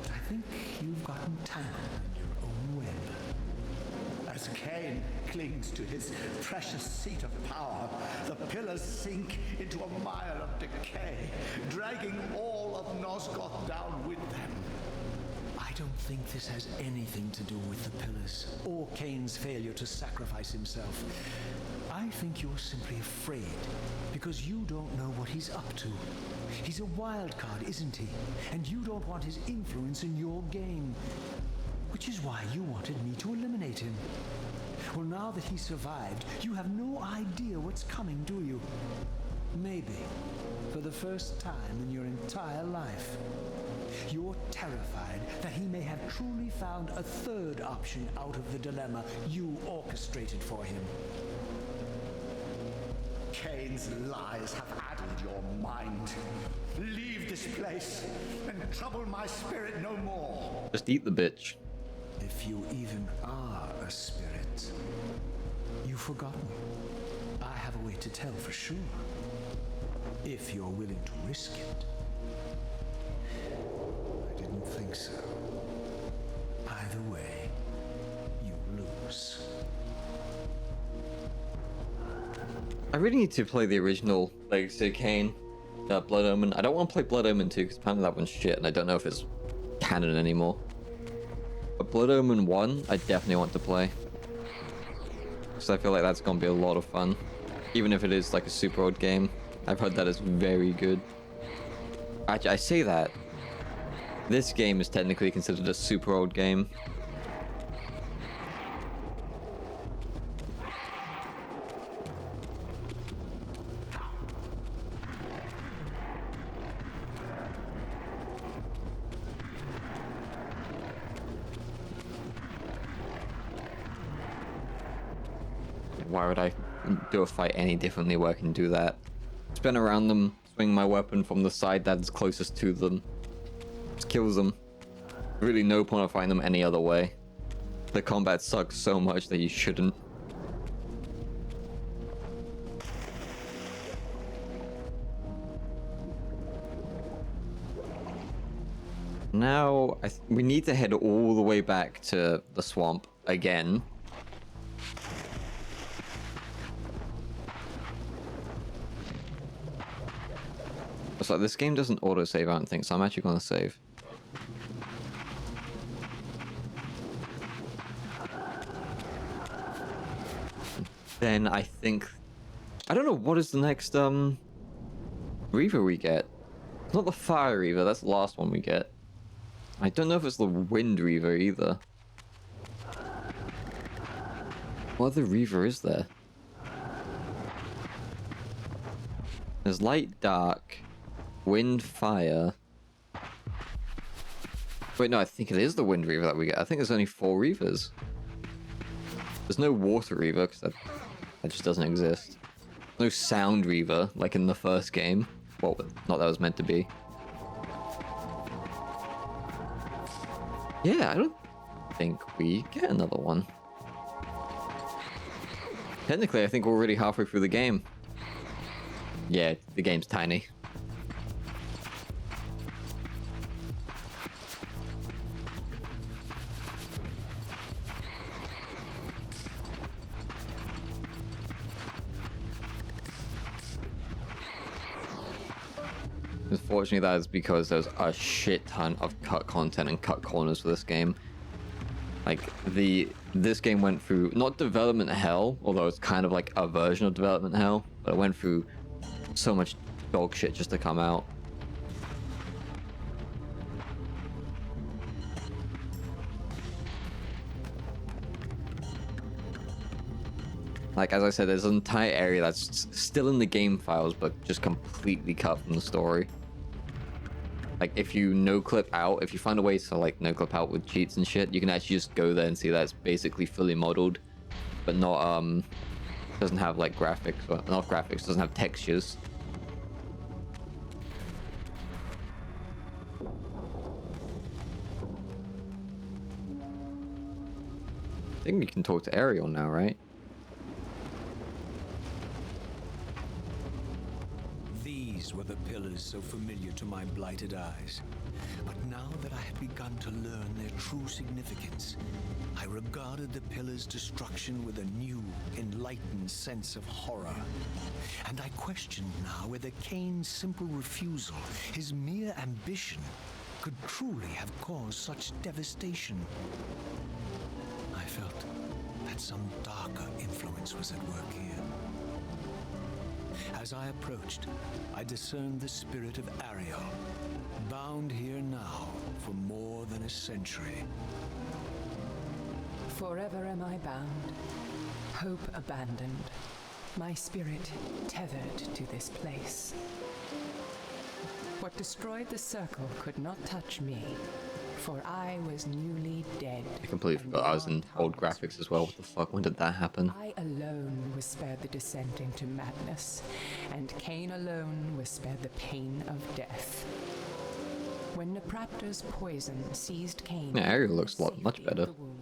but I think you've gotten tangled in your own web. As Kain clings to his precious seat of power, the pillars sink into a mire of decay, dragging all of Nosgoth down with them. I don't think this has anything to do with the Pillars, or Kain's failure to sacrifice himself. I think you're simply afraid because you don't know what he's up to. He's a wild card, isn't he? And you don't want his influence in your game. Which is why you wanted me to eliminate him. Well, now that he survived, you have no idea what's coming, do you? Maybe, for the first time in your entire life, you're terrified that he may have truly found a third option out of the dilemma you orchestrated for him. Kain's lies have addled your mind. Leave this place and trouble my spirit no more. Just eat the bitch. If you even are a spirit, you've forgotten. I have a way to tell for sure. If you're willing to risk it. I didn't think so. Either way, you lose. I really need to play the original Legacy of Kain, Blood Omen. I don't want to play Blood Omen 2 because apparently that one's shit and I don't know if it's canon anymore. But Blood Omen 1, I definitely want to play. Because I feel like that's going to be a lot of fun. Even if it is like a super old game. I've heard that is very good. Actually, I say that. This game is technically considered a super old game. Why would I do a fight any differently where I can do that? Spin around them, swing my weapon from the side that is closest to them. Just kills them. Really no point of fighting them any other way. The combat sucks so much that you shouldn't. Now, we need to head all the way back to the swamp again. So this game doesn't autosave, I don't think, so I'm actually going to save. Then I think... I don't know, what is the next, Reaver we get? It's not the Fire Reaver, that's the last one we get. I don't know if it's the Wind Reaver either. What other Reaver is there? There's Light, Dark... Wind, Fire. Wait, no, I think it is the Wind Reaver that we get. I think there's only 4 Reavers. There's no Water Reaver, because that just doesn't exist. No Sound Reaver, like in the first game. Well, not that it was meant to be. Yeah, I don't think we get another one. Technically, I think we're already halfway through the game. Yeah, the game's tiny. Unfortunately, that is because there's a shit ton of cut content and cut corners for this game. Like, this game went through, not development hell, although it's kind of like a version of development hell, but it went through so much dog shit just to come out. Like, as I said, there's an entire area that's still in the game files, but just completely cut from the story. Like, if you no-clip out, if you find a way to, like, no-clip out with cheats and shit, you can actually just go there and see that it's basically fully modeled, but not, doesn't have, like, graphics, or not graphics, doesn't have textures. I think we can talk to Ariel now, right? These were the pillars so familiar to my blighted eyes. But now that I had begun to learn their true significance, I regarded the pillars' destruction with a new, enlightened sense of horror. And I questioned now whether Kain's simple refusal, his mere ambition, could truly have caused such devastation. I felt that some darker influence was at work here. As I approached, I discerned the spirit of Ariel, bound here now for more than a century. Forever am I bound, hope abandoned, my spirit tethered to this place. What destroyed the circle could not touch me, for I was newly dead. I completely forgot I was in old graphics as well. What the fuck? When did that happen? I alone was spared the descent into madness, and Kain alone was spared the pain of death. When Nepraptor's poison seized Kain, Yeah, Ariel looks much safely better. of the womb,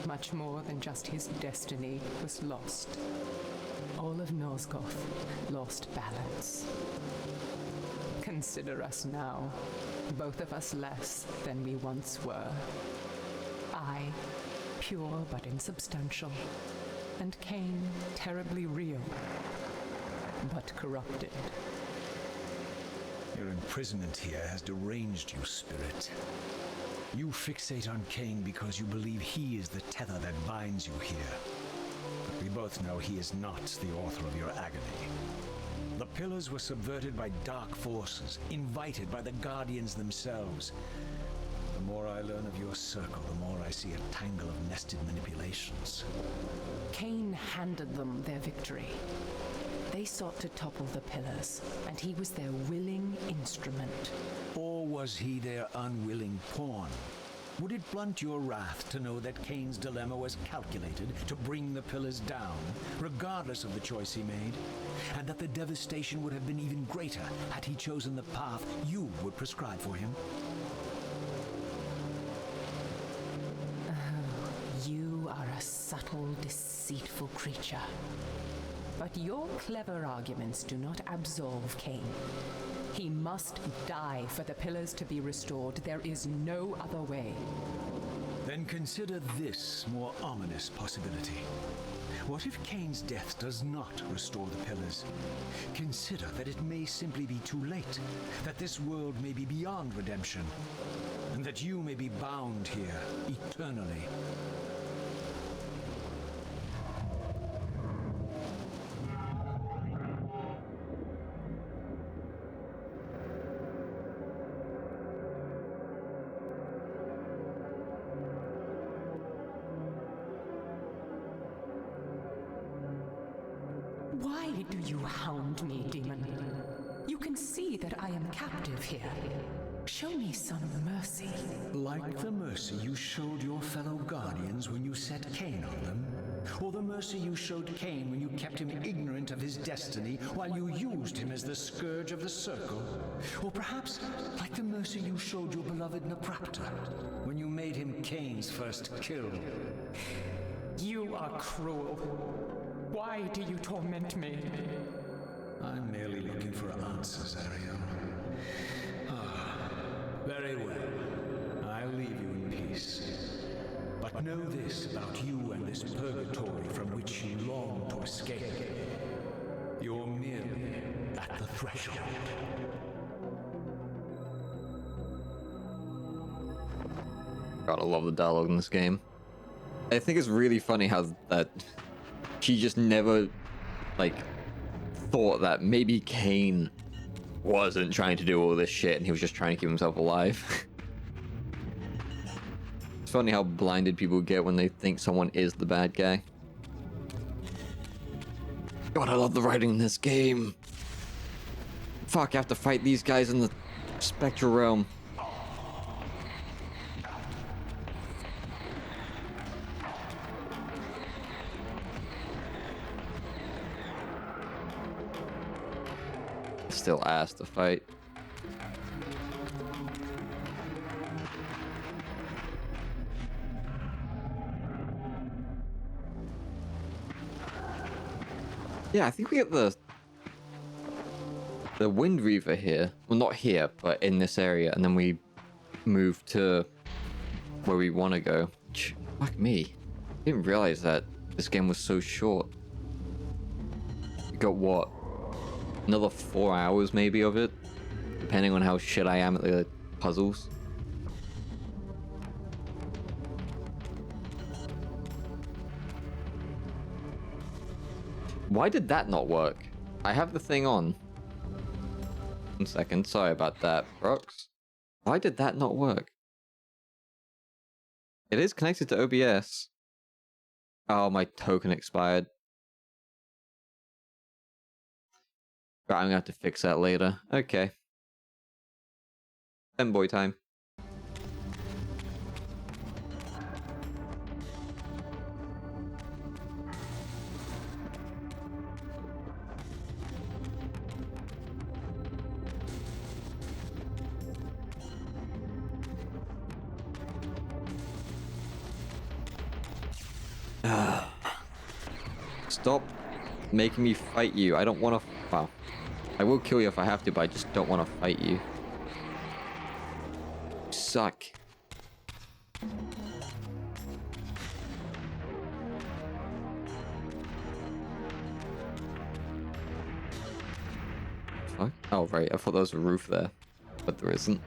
much more than just his destiny was lost. All of Nosgoth lost balance. Consider us now, both of us less than we once were. I, pure but insubstantial, and Kain, terribly real, but corrupted. Your imprisonment here has deranged you, spirit. You fixate on Kain because you believe he is the tether that binds you here. But we both know he is not the author of your agony. The pillars were subverted by dark forces, invited by the Guardians themselves. The more I learn of your circle, the more I see a tangle of nested manipulations. Kain handed them their victory. They sought to topple the pillars, and he was their willing instrument. Or was he their unwilling pawn? Would it blunt your wrath to know that Kain's dilemma was calculated to bring the pillars down, regardless of the choice he made? And that the devastation would have been even greater had he chosen the path you would prescribe for him? Oh, you are a subtle, deceitful creature. But your clever arguments do not absolve Kain. He must die for the pillars to be restored. There is no other way. Then consider this more ominous possibility. What if Kain's death does not restore the pillars? Consider that it may simply be too late, that this world may be beyond redemption, and that you may be bound here eternally. Why do you hound me, demon? You can see that I am captive here. Show me some mercy. Like the mercy you showed your fellow Guardians when you set Kain on them? Or the mercy you showed Kain when you kept him ignorant of his destiny while you used him as the scourge of the circle? Or perhaps like the mercy you showed your beloved Nepraptor when you made him Kain's first kill? You are cruel. Why do you torment me? I'm merely looking for answers, Ariel. Very well. I'll leave you in peace. But know this about you and this purgatory from which you long to escape. You're merely at the threshold. God, I love the dialogue in this game. I think it's really funny how that she just never, like, thought that maybe Kain wasn't trying to do all this shit and he was just trying to keep himself alive. It's funny how blinded people get when they think someone is the bad guy. God, I love the writing in this game. Fuck, I have to fight these guys in the Spectral Realm. Still ass to fight. Yeah, I think we get the Wind Reaver here. Well, not here, but in this area, and then we move to where we want to go. Fuck me. I didn't realize that this game was so short. We got what? Another 4 hours maybe of it, depending on how shit I am at the puzzles. Why did that not work? I have the thing on. 1 second, sorry about that, Brooks. Why did that not work? It is connected to OBS. Oh, my token expired. Right, I'm gonna have to fix that later. Okay. Boy time. Stop making me fight you. I don't want to. Well, I will kill you if I have to, but I just don't want to fight you. You suck. Fuck. Oh, right. I thought there was a roof there, but there isn't.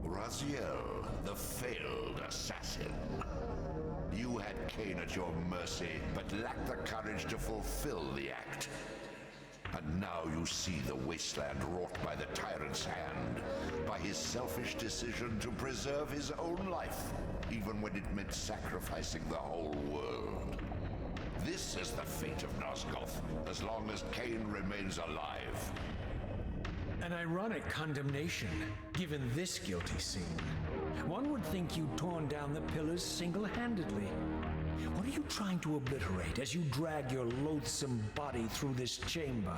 Raziel, the failed assassin. You had Kain at your mercy, but lacked the courage to fulfill the act. And now you see the wasteland wrought by the tyrant's hand, by his selfish decision to preserve his own life, even when it meant sacrificing the whole world. This is the fate of Nosgoth, as long as Kain remains alive. An ironic condemnation, given this guilty scene. One would think you'd torn down the pillars single-handedly. What are you trying to obliterate as you drag your loathsome body through this chamber?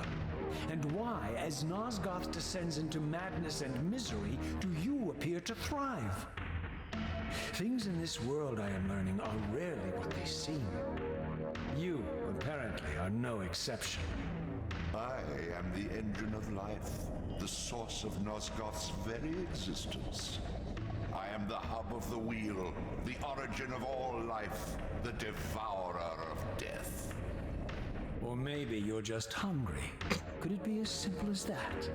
And why, as Nosgoth descends into madness and misery, do you appear to thrive? Things in this world, I am learning, are rarely what they seem. You, apparently, are no exception. I am the engine of life, the source of Nosgoth's very existence. I am the hub of the wheel, the origin of all life, the devourer of death. Or maybe you're just hungry. Could it be as simple as that?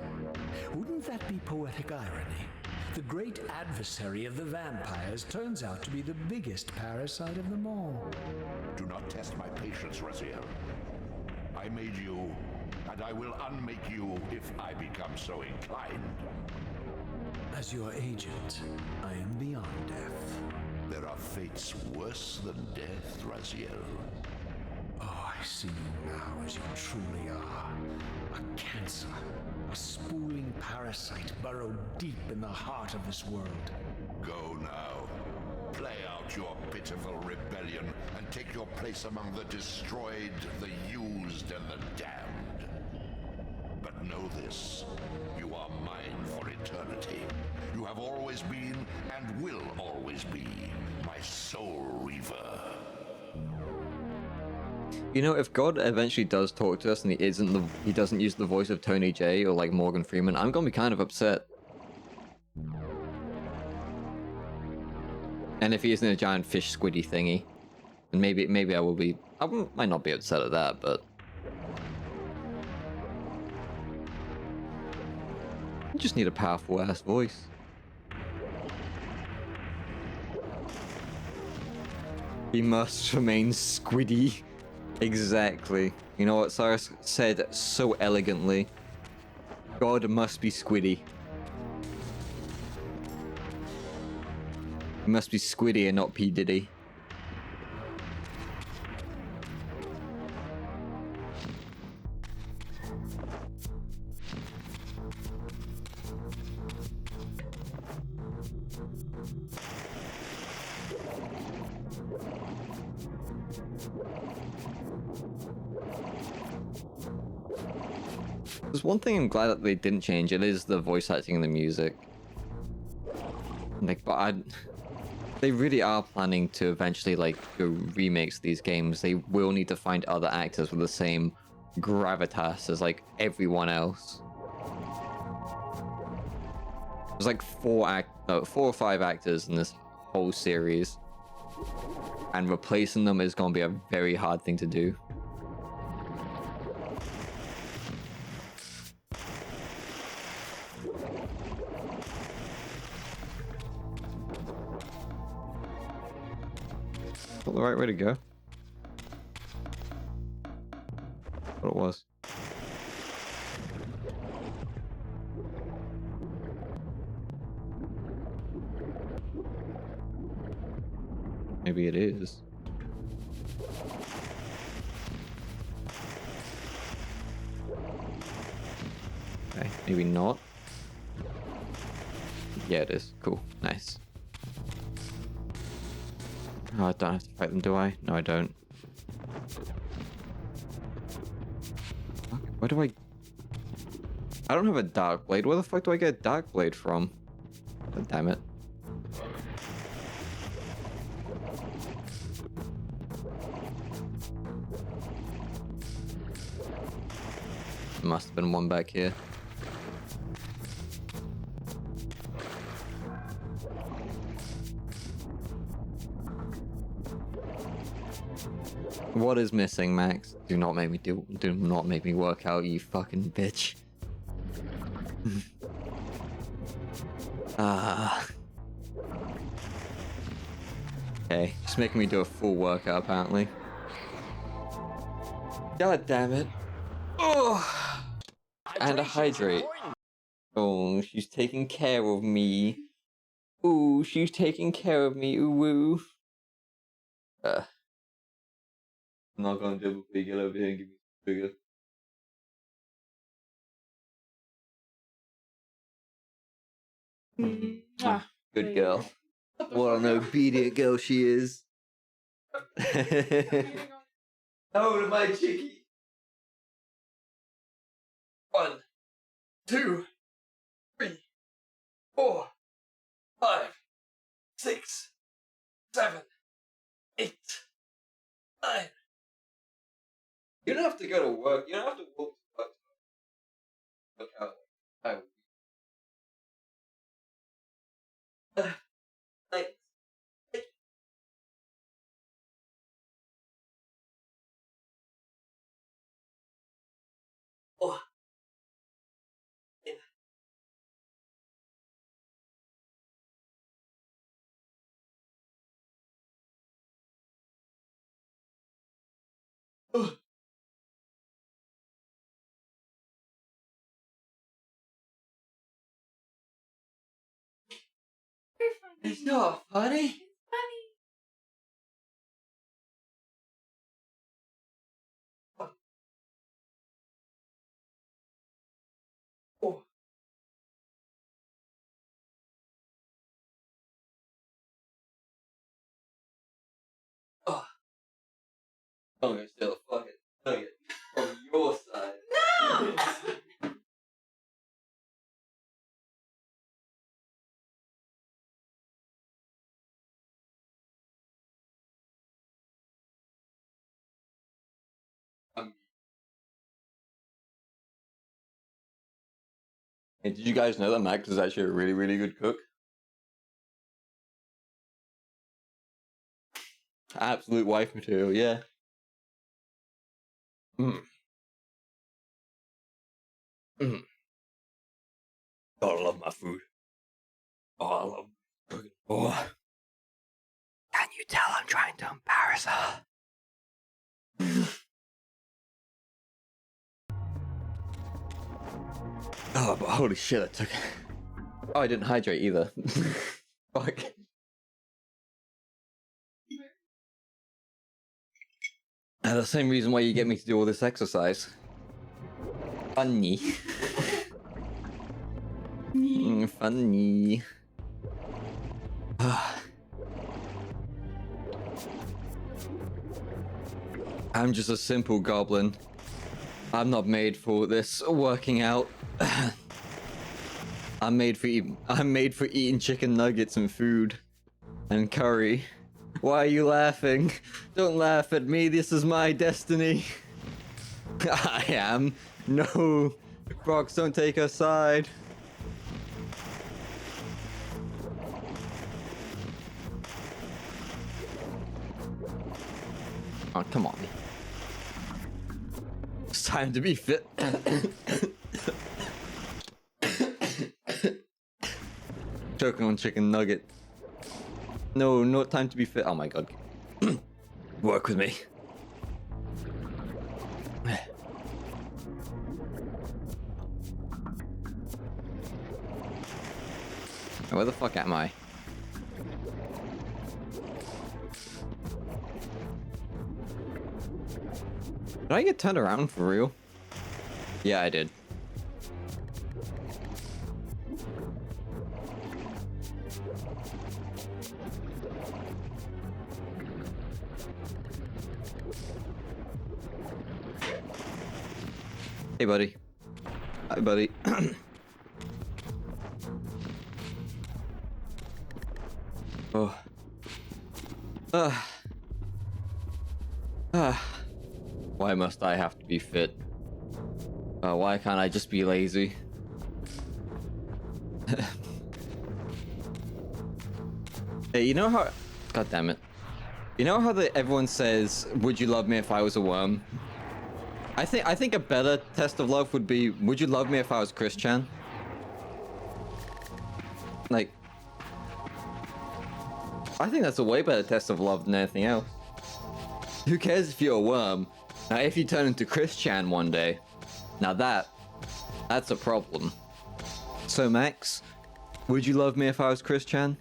Wouldn't that be poetic irony? The great adversary of the vampires turns out to be the biggest parasite of them all. Do not test my patience, Raziel. I made you, and I will unmake you if I become so inclined. As your agent, I am beyond death. There are fates worse than death, Raziel. Oh, I see you now as you truly are. A cancer, a spooling parasite burrowed deep in the heart of this world. Go now. Play out your pitiful rebellion and take your place among the destroyed, the used, and the damned. But know this, you are mine for eternity. You have always been, and will always be, my soul Reaver. You know, if God eventually does talk to us and he doesn't use the voice of Tony J or like Morgan Freeman, I'm gonna be kind of upset. And if he isn't a giant fish squiddy thingy, and maybe I will be. Might not be upset at that, but I just need a powerful ass voice. He must remain squiddy. Exactly. You know what Cyrus said so elegantly? God must be squiddy. He must be squiddy and not P. Diddy. There's one thing I'm glad that they didn't change. It is the voice acting and the music. Like, but they really are planning to eventually like do remakes of these games, they will need to find other actors with the same gravitas as like everyone else. There's like 4 or 5 actors in this whole series, and replacing them is going to be a very hard thing to do. Not the right way to go. What it was. Maybe it is. Okay, maybe not. Yeah, it is. Cool. Nice. Oh, I don't have to fight them, do I? No, I don't. Where do I don't have a dark blade. Where the fuck do I get a dark blade from? God damn it. Must have been one back here. What is missing, Max? Do not make me work out, you fucking bitch. Okay, just making me do a full workout apparently. God damn it. Oh, and a hydrate. Oh, she's taking care of me. Ooh, she's taking care of me. Ooh, woo. I'm not gonna double big over here and give me bigger. Good girl. What an obedient girl she is. Oh, my chickie. 1, 2, 3, 4, 5, 6, 7, 8, 9. You don't have to go to work. You don't have to walk to work. Look out. Thanks. Oh. Yeah. Oh. You're funny. It's not funny. It's funny. Oh. Oh. I'm gonna steal a fucking nugget from your side. No! Hey, did you guys know that Max is actually a really, really good cook? Absolute wife material, yeah. Mm. Mm. God, I love my food. Oh, I love cooking. Oh. Can you tell I'm trying to embarrass her? Oh, but holy shit, I took. Oh, I didn't hydrate either. Fuck. The same reason why you get me to do all this exercise. Funny. Funny. I'm just a simple goblin. I'm not made for this working out. I'm made for eating chicken nuggets and food. And Curry, why are you laughing? Don't laugh at me, this is my destiny. I am. No. Brox, don't take her side. Oh, come on. It's time to be fit. Choking on chicken nugget. No, no time to be fit. Oh my god. Work with me. Where the fuck am I? Did I get turned around for real? Yeah, I did. Hey, buddy. Hi, buddy. Oh. Why must I have to be fit? Why can't I just be lazy? Hey, you know how... God damn it. You know how everyone says, would you love me if I was a worm? I think a better test of love would be, would you love me if I was Christian? Like... I think that's a way better test of love than anything else. Who cares if you're a worm? Now, if you turn into Christian one day, now that's a problem. So, Max, would you love me if I was Christian?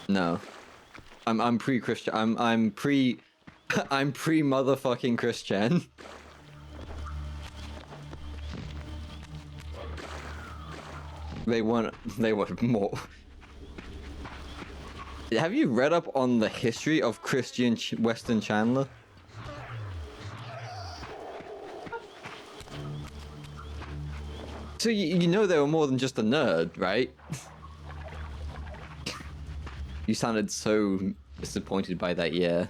No. I'm pre-Christian. I'm pre-motherfucking Christian. They want more. Have you read up on the history of Christian Weston Chandler? So you know they were more than just a nerd, right? You sounded so disappointed by that, yeah.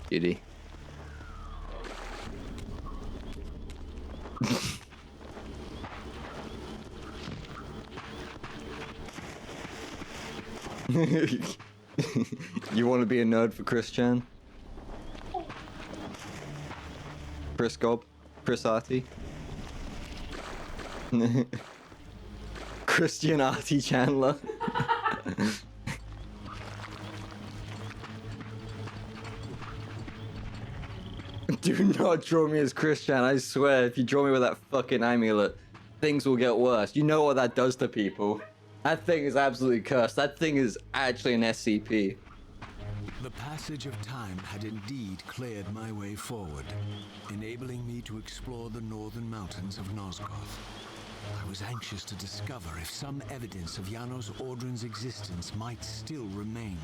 Cutie. You want to be a nerd for Christian? Chris Gob? Chris Artie? Christian Artie Chandler? Do not draw me as Christian, I swear. If you draw me with that fucking amulet, things will get worse. You know what that does to people. That thing is absolutely cursed. That thing is actually an SCP. The passage of time had indeed cleared my way forward, enabling me to explore the northern mountains of Nosgoth. I was anxious to discover if some evidence of Janos Audron's existence might still remain.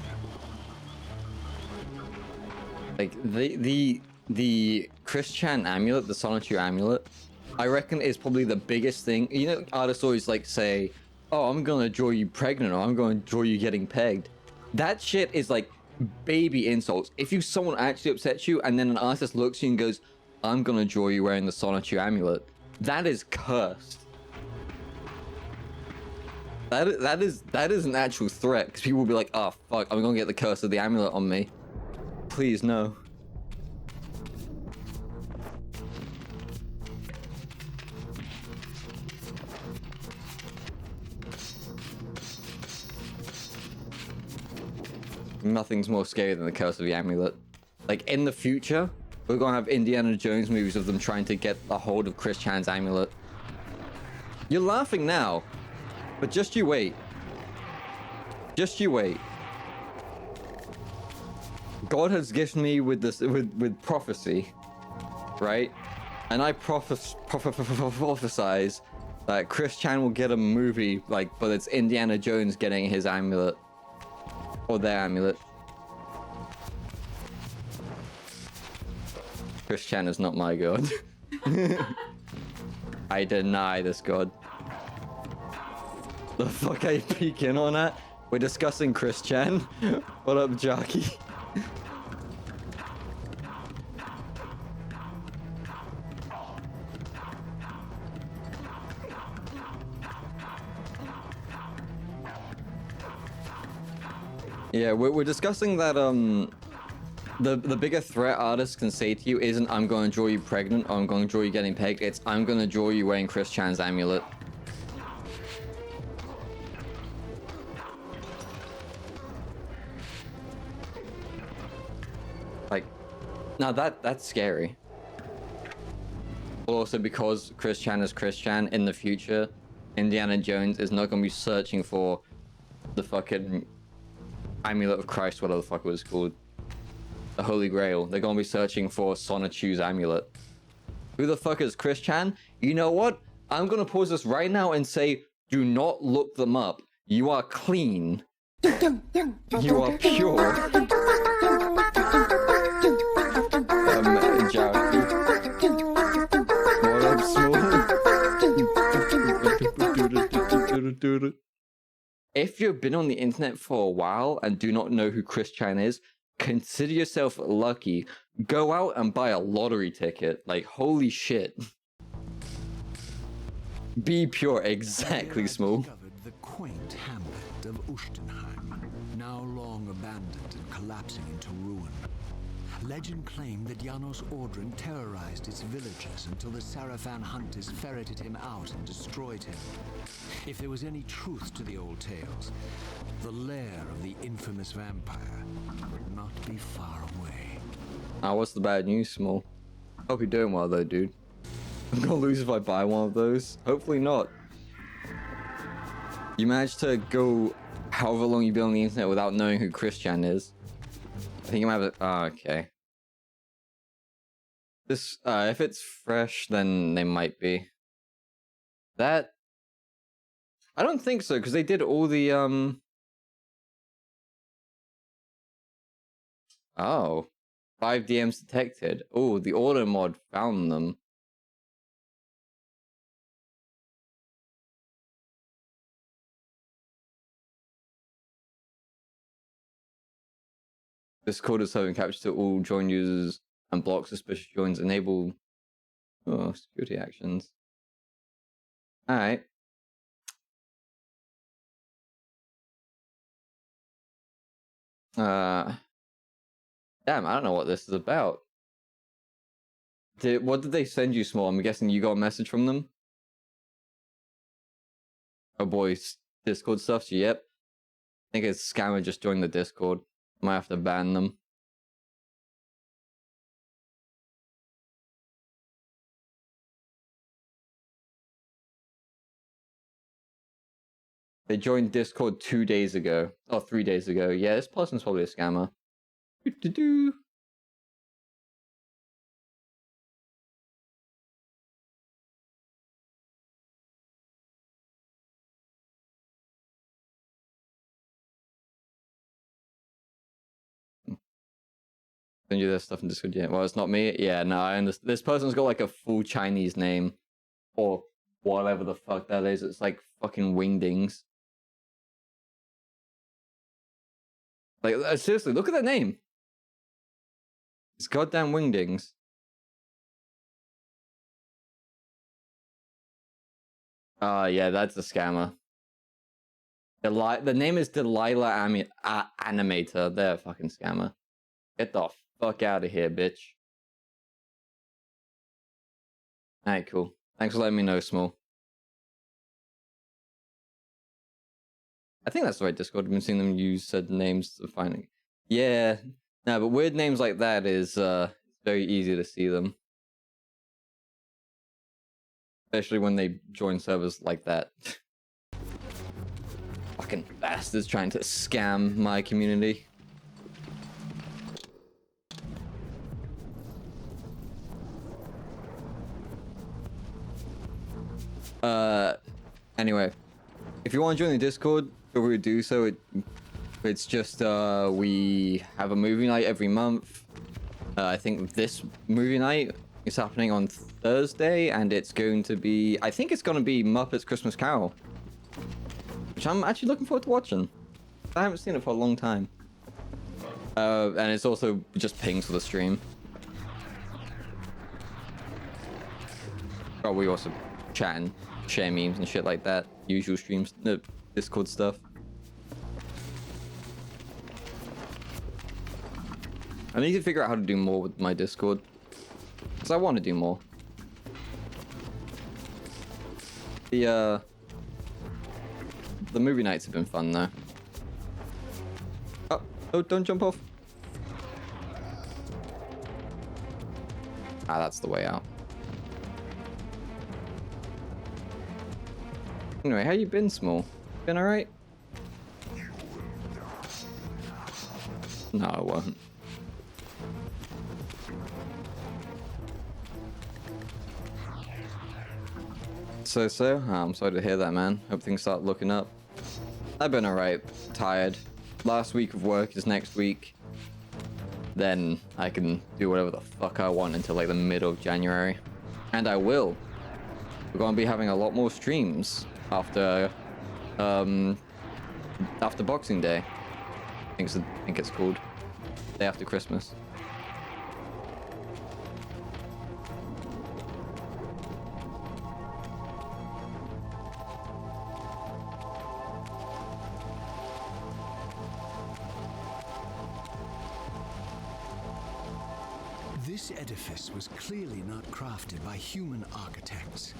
Like, the Christian amulet, the Solitude amulet, I reckon is probably the biggest thing. You know, artists always like say, oh, I'm gonna draw you pregnant, or I'm gonna draw you getting pegged. That shit is like baby insults. If someone actually upsets you and then an artist looks at you and goes, I'm gonna draw you wearing the Solitude amulet, that is cursed. That is an actual threat, because people will be like, oh fuck, I'm gonna get the curse of the amulet on me. Please no. Nothing's more scary than the curse of the amulet. Like, in the future, we're gonna have Indiana Jones movies of them trying to get a hold of Christian's amulet. You're laughing now, but just you wait. Just you wait. God has gifted me with this, with prophecy, right? And I prophesize that Christian will get a movie, like, but it's Indiana Jones getting his amulet. Or their amulet. Christian is not my god. I deny this god. The fuck are you peeking on at? We're discussing Chris Chan. What up, Jockey? Yeah, we're discussing that the bigger threat artists can say to you isn't I'm gonna draw you pregnant or I'm gonna draw you getting pegged, it's I'm gonna draw you wearing Chris Chan's amulet. Like, now that's scary. But also because Chris Chan is Chris Chan, in the future, Indiana Jones is not gonna be searching for the fucking Amulet of Christ, whatever the fuck it was called. The Holy Grail. They're gonna be searching for Sonichu's amulet. Who the fuck is Chris Chan? You know what? I'm gonna pause this right now and say, do not look them up. You are clean. You are pure. Jockey. What up, Smooth? If you've been on the internet for a while and do not know who Chris Chan is, consider yourself lucky. Go out and buy a lottery ticket. Like, holy shit. Be pure, exactly, Small. Discovered the quaint hamlet of Ustenheim, now long abandoned and collapsing into ruin. Legend claimed that Janos Ordren terrorized its villagers until the Sarafan hunters ferreted him out and destroyed him. If there was any truth to the old tales, the lair of the infamous vampire would not be far away. What's the bad news, Small? Hope you're doing well, though, dude. I'm gonna lose if I buy one of those. Hopefully not. You managed to go however long you've been on the internet without knowing who Chris Chan is. I think you might have okay. This, if it's fresh, then they might be. That... I don't think so, because they did all the, Oh. 5 DMs detected. Oh, the auto mod found them. Discord is serving capture to all join users and block suspicious joins. Enable security actions. Alright. Damn, I don't know what this is about. What did they send you, Small? I'm guessing you got a message from them? Oh boy, Discord stuff? So, yep. I think it's Scammer just joined the Discord. Might have to ban them. They joined Discord 2 days ago. Oh, 3 days ago. Yeah, this person's probably a scammer. Do-do-do. Send you this stuff in Discord. Yeah, well, it's not me. Yeah, no, I understand. This person's got like a full Chinese name, or whatever the fuck that is. It's like fucking Wingdings. Like, seriously, look at that name. It's goddamn Wingdings. Yeah, that's a scammer. The name is Delilah Animator. They're a fucking scammer. Get the fuck out of here, bitch. Alright, cool. Thanks for letting me know, Small. I think that's the right Discord. I've been seeing them use said names to find it. Yeah. No, but weird names like that is very easy to see them. Especially when they join servers like that. Fucking bastards trying to scam my community. Anyway, if you want to join the Discord, feel free to do so. It's just we have a movie night every month. I think this movie night It's happening on Thursday, and it's going to be... I think it's going to be Muppets Christmas Carol. Which I'm actually looking forward to watching. I haven't seen it for a long time. And it's also just pings for the stream. Oh, we also chat and share memes and shit like that. Usual streams, Discord stuff. I need to figure out how to do more with my Discord. Because I want to do more. The movie nights have been fun though. Oh, don't jump off. Ah, that's the way out. Anyway, how you been, Small? Been alright? No, I won't. So, I'm sorry to hear that, man. Hope things start looking up. I've been alright. Tired. Last week of work is next week. Then I can do whatever the fuck I want until like the middle of January. And I will. We're going to be having a lot more streams after Boxing Day. I think it's called. Day after Christmas. This edifice was clearly not crafted by human architects.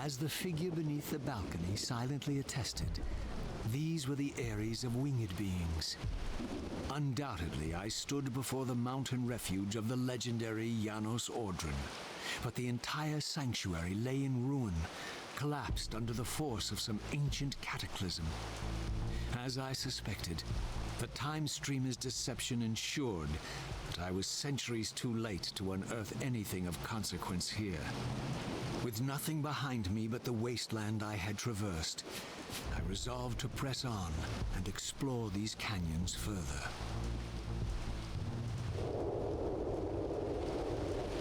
As the figure beneath the balcony silently attested, these were the Ares of winged beings. Undoubtedly, I stood before the mountain refuge of the legendary Janos Ordren, but the entire sanctuary lay in ruin, collapsed under the force of some ancient cataclysm. As I suspected, the time streamer's deception ensured that I was centuries too late to unearth anything of consequence here. With nothing behind me but the wasteland I had traversed, I resolved to press on and explore these canyons further.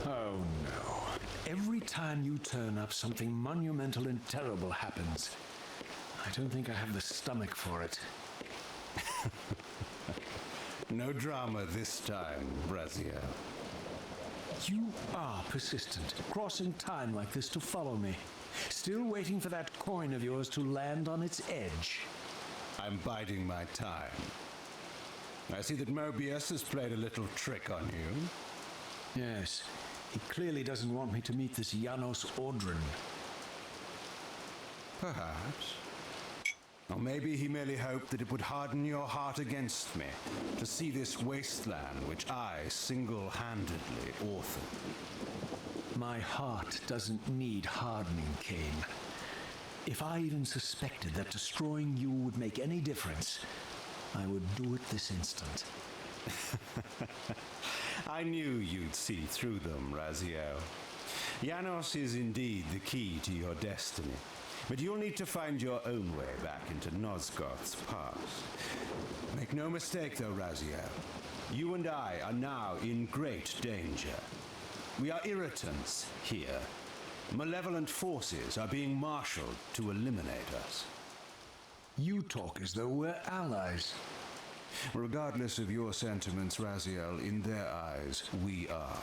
Oh no. Every time you turn up, something monumental and terrible happens. I don't think I have the stomach for it. No drama this time, Braziel. You are persistent, crossing time like this to follow me. Still waiting for that coin of yours to land on its edge. I'm biding my time. I see that Mobius has played a little trick on you. Yes, he clearly doesn't want me to meet this Janos Ordren. Perhaps. Or maybe he merely hoped that it would harden your heart against me, to see this wasteland which I single-handedly authored. My heart doesn't need hardening, Kain. If I even suspected that destroying you would make any difference, I would do it this instant. I knew you'd see through them, Raziel. Janos is indeed the key to your destiny. But you'll need to find your own way back into Nosgoth's past. Make no mistake, though, Raziel. You and I are now in great danger. We are irritants here. Malevolent forces are being marshaled to eliminate us. You talk as though we're allies. Regardless of your sentiments, Raziel, in their eyes, we are.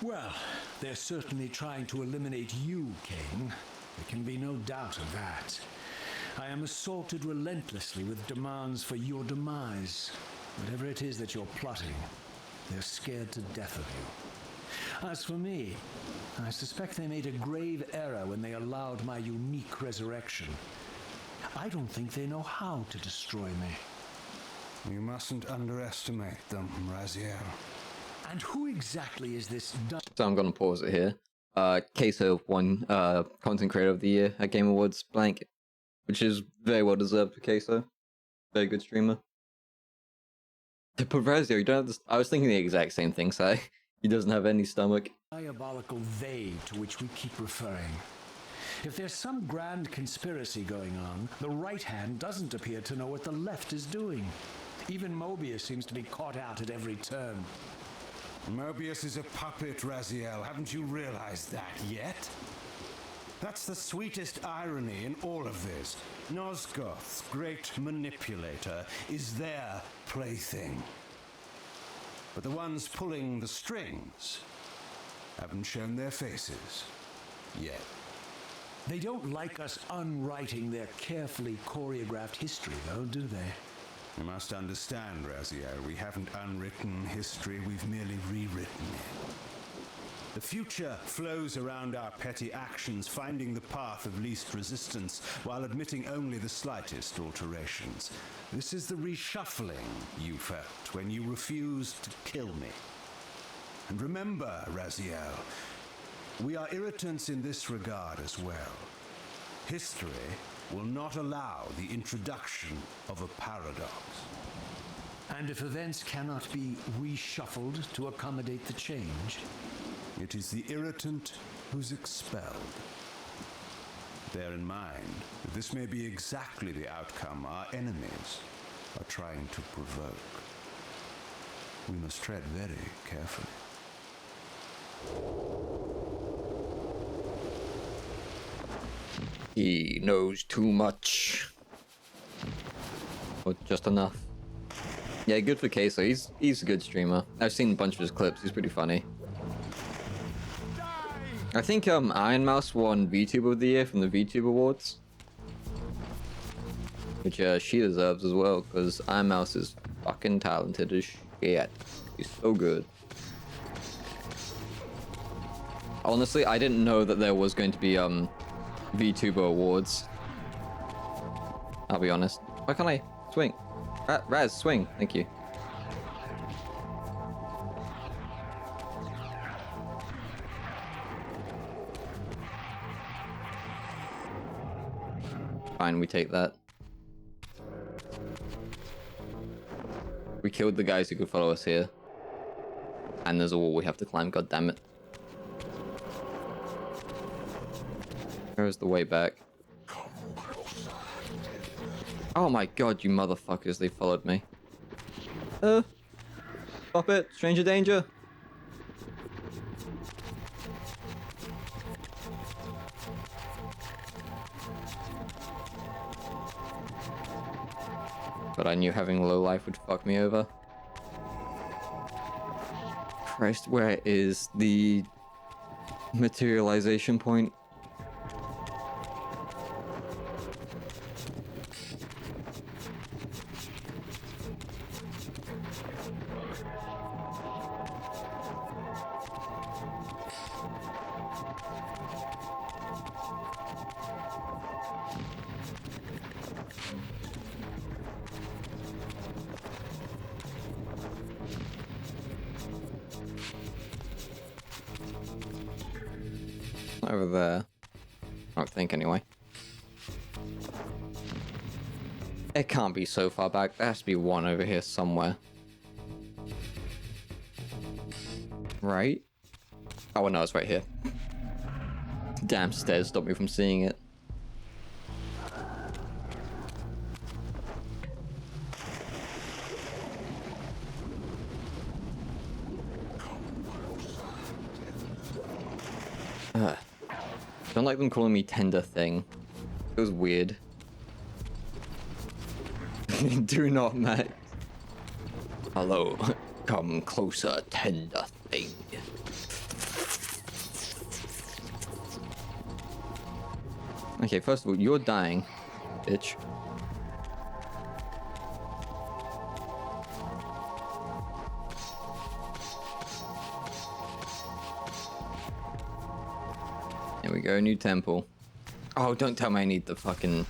Well, they're certainly trying to eliminate you, Kain. There can be no doubt of that. I am assaulted relentlessly with demands for your demise. Whatever it is that you're plotting, they're scared to death of you. As for me, I suspect they made a grave error when they allowed my unique resurrection. I don't think they know how to destroy me. You mustn't underestimate them, Raziel. And who exactly is this So I'm gonna pause it here. Queso won Content Creator of the Year at Game Awards blank, which is very well deserved for Queso. Very good streamer. To Pervezio, you don't have this. I was thinking the exact same thing, Sai. He doesn't have any stomach. diabolical they to which we keep referring? If there's some grand conspiracy going on, the right hand doesn't appear to know what the left is doing. Even Mobius seems to be caught out at every turn. Mobius is a puppet, Raziel. Haven't you realized that yet? That's the sweetest irony in all of this. Nosgoth's great manipulator is their plaything. But the ones pulling the strings haven't shown their faces yet. They don't like us unwriting their carefully choreographed history, though, do they? You must understand, Raziel, we haven't unwritten history, we've merely rewritten it. The future flows around our petty actions, finding the path of least resistance, while admitting only the slightest alterations. This is the reshuffling you felt when you refused to kill me. And remember, Raziel, we are irritants in this regard as well. History will not allow the introduction of a paradox. And if events cannot be reshuffled to accommodate the change? It is the irritant who's expelled. Bear in mind that this may be exactly the outcome our enemies are trying to provoke. We must tread very carefully. He knows too much. Or just enough. Yeah, good for Queso. He's a good streamer. I've seen a bunch of his clips. He's pretty funny. I think Iron Mouse won VTuber of the Year from the VTuber Awards. Which she deserves as well, because Iron Mouse is fucking talented as shit. He's so good. Honestly, I didn't know that there was going to be VTuber Awards. I'll be honest. Why can't I swing? Raz, swing. Thank you. Fine, we take that. We killed the guys who could follow us here. And there's a wall we have to climb, god damn it. Where's the way back? Oh my god, you motherfuckers, they followed me. Stop it, stranger danger. But I knew having low life would fuck me over. Christ, where is the materialization point? Over there. I don't think, anyway. It can't be so far back. There has to be one over here somewhere. Right? Oh, no, it's right here. Damn stairs stopped me from seeing it. I don't like them calling me tender thing. It was weird. Do not, Max. Hello. Come closer, tender thing. Okay, first of all, you're dying, bitch. Here we go, new temple. Oh, don't tell me I need the fucking...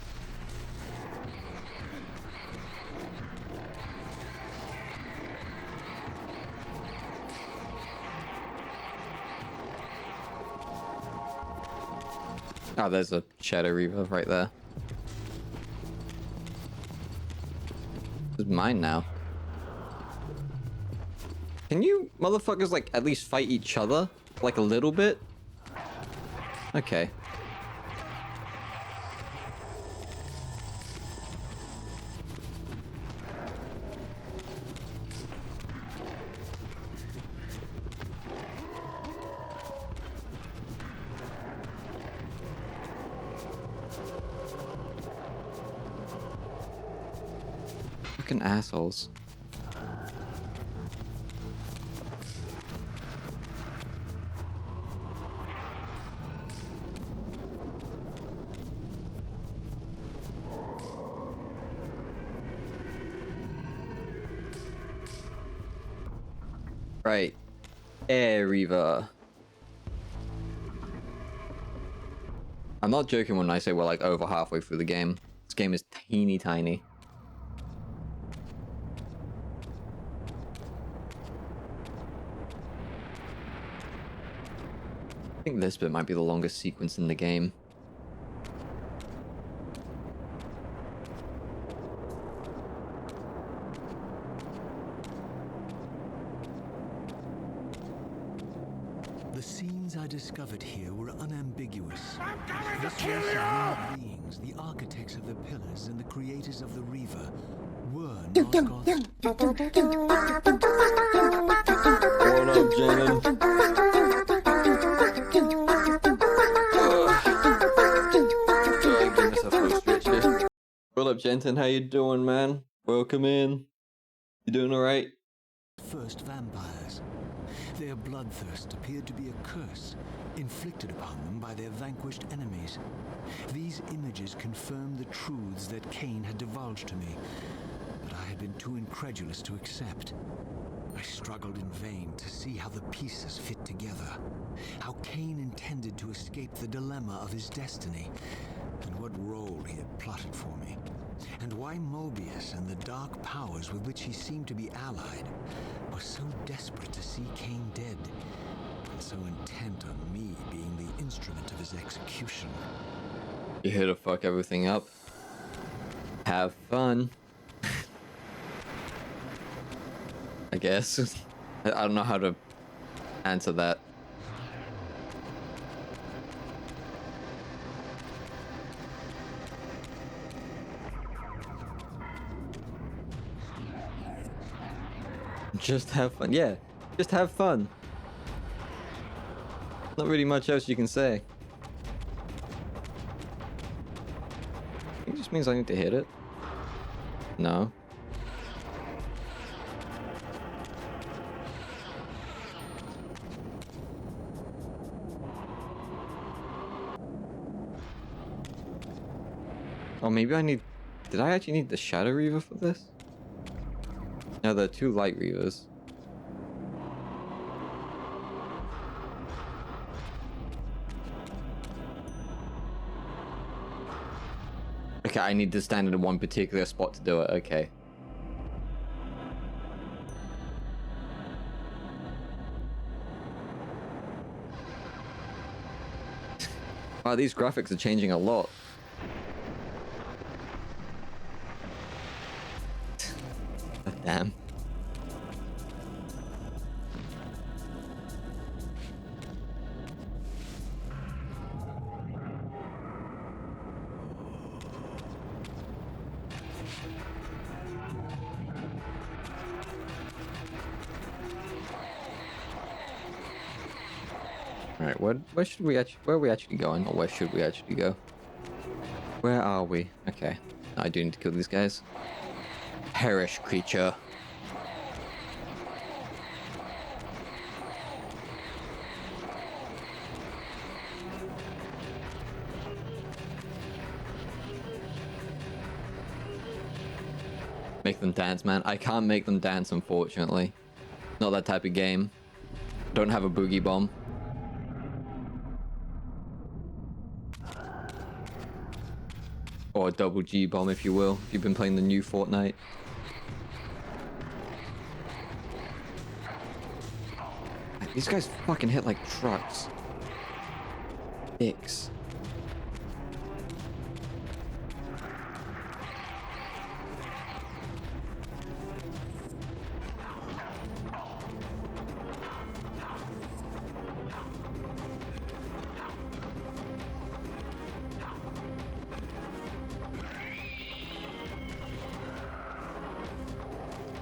Oh, there's a Shadow Reaver right there. This is mine now. Can you motherfuckers, like, at least fight each other? Like, a little bit? Okay. Fucking assholes. Right. Reaver. I'm not joking when I say we're like over halfway through the game. This game is teeny tiny. I think this bit might be the longest sequence in the game. The scenes I discovered here were unambiguous. This race of winged beings, the architects of the pillars and the creators of the Reaver, were Nosgoth's... What up, Janet? What up, Jensen? How you doing, man? Welcome in. You doing alright? first vampires. Their bloodthirst appeared to be a curse, inflicted upon them by their vanquished enemies. These images confirmed the truths that Kain had divulged to me, but I had been too incredulous to accept. I struggled in vain to see how the pieces fit together, how Kain intended to escape the dilemma of his destiny, and what role he had plotted for me, and why Mobius and the dark powers with which he seemed to be allied were so desperate to see Kain dead, and so intent on me being the instrument of his execution. You're here to fuck everything up. Have fun. I guess. I don't know how to answer that. Just have fun. Yeah, just have fun. Not really much else you can say. It just means I need to hit it. No. Oh, maybe I need... Did I actually need the Shadow Reaver for this? No, there are two Light Reavers. Okay, I need to stand in one particular spot to do it. Okay. Wow, these graphics are changing a lot. Damn. All right, where should we actually? Where are we actually going, or where should we actually go? Where are we? Okay, I do need to kill these guys. Perish, creature. Make them dance, man. I can't make them dance, unfortunately. Not that type of game. Don't have a boogie bomb. Or a double G bomb, if you will, if you've been playing the new Fortnite. These guys fucking hit like trucks. Dicks.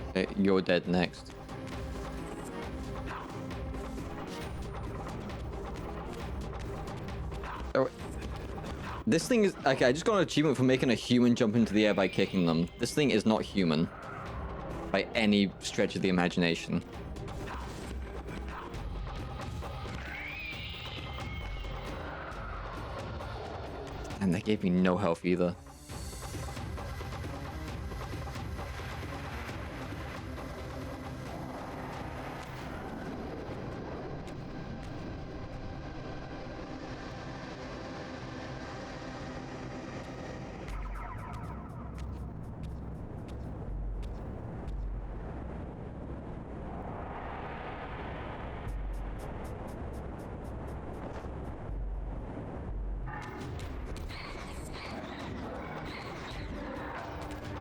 Okay, you're dead next. This thing is... Okay, I just got an achievement for making a human jump into the air by kicking them. This thing is not human. by any stretch of the imagination. And they gave me no health either.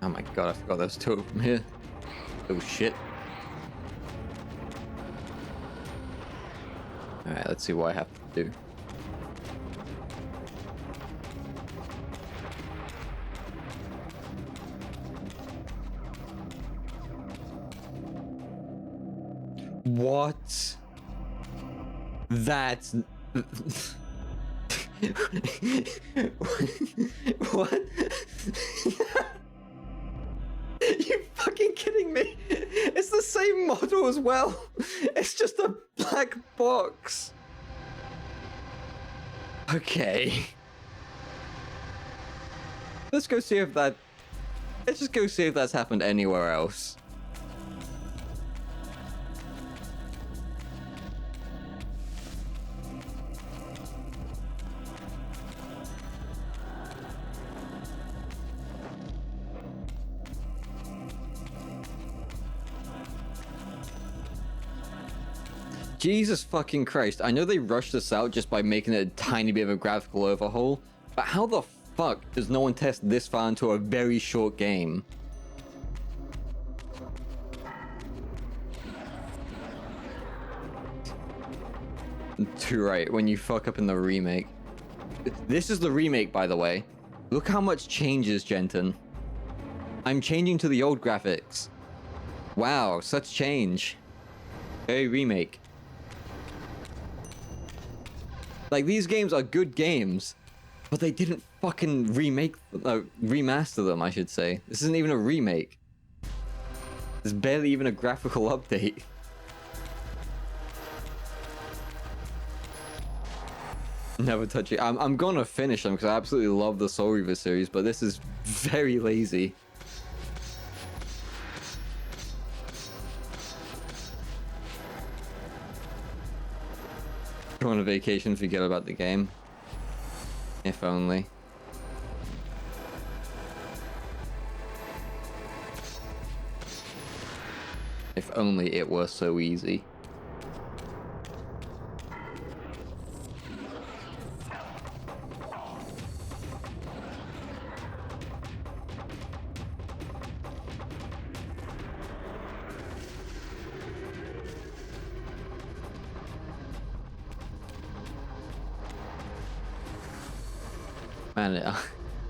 Oh my god, I forgot there's two of them here. Oh shit. Alright, let's see what I have to do. What? That's... What? You fucking kidding me? It's the same model as well. It's just a black box. Okay. Let's go see if that... Let's just go see if that's happened anywhere else. Jesus fucking Christ. I know they rushed this out just by making it a tiny bit of a graphical overhaul, but how the fuck does no one test this far into a very short game? Too right, when you fuck up in the remake. This is the remake, by the way. Look how much changes, Genton. I'm changing to the old graphics. Wow, such change. Very remake. Like, these games are good games, but they didn't fucking remaster them, I should say. This isn't even a remake. There's barely even a graphical update. Never touch it. I'm gonna finish them because I absolutely love the Soul Reaver series, but this is very lazy. Go on a vacation, forget about the game. If only. If only it were so easy. Man,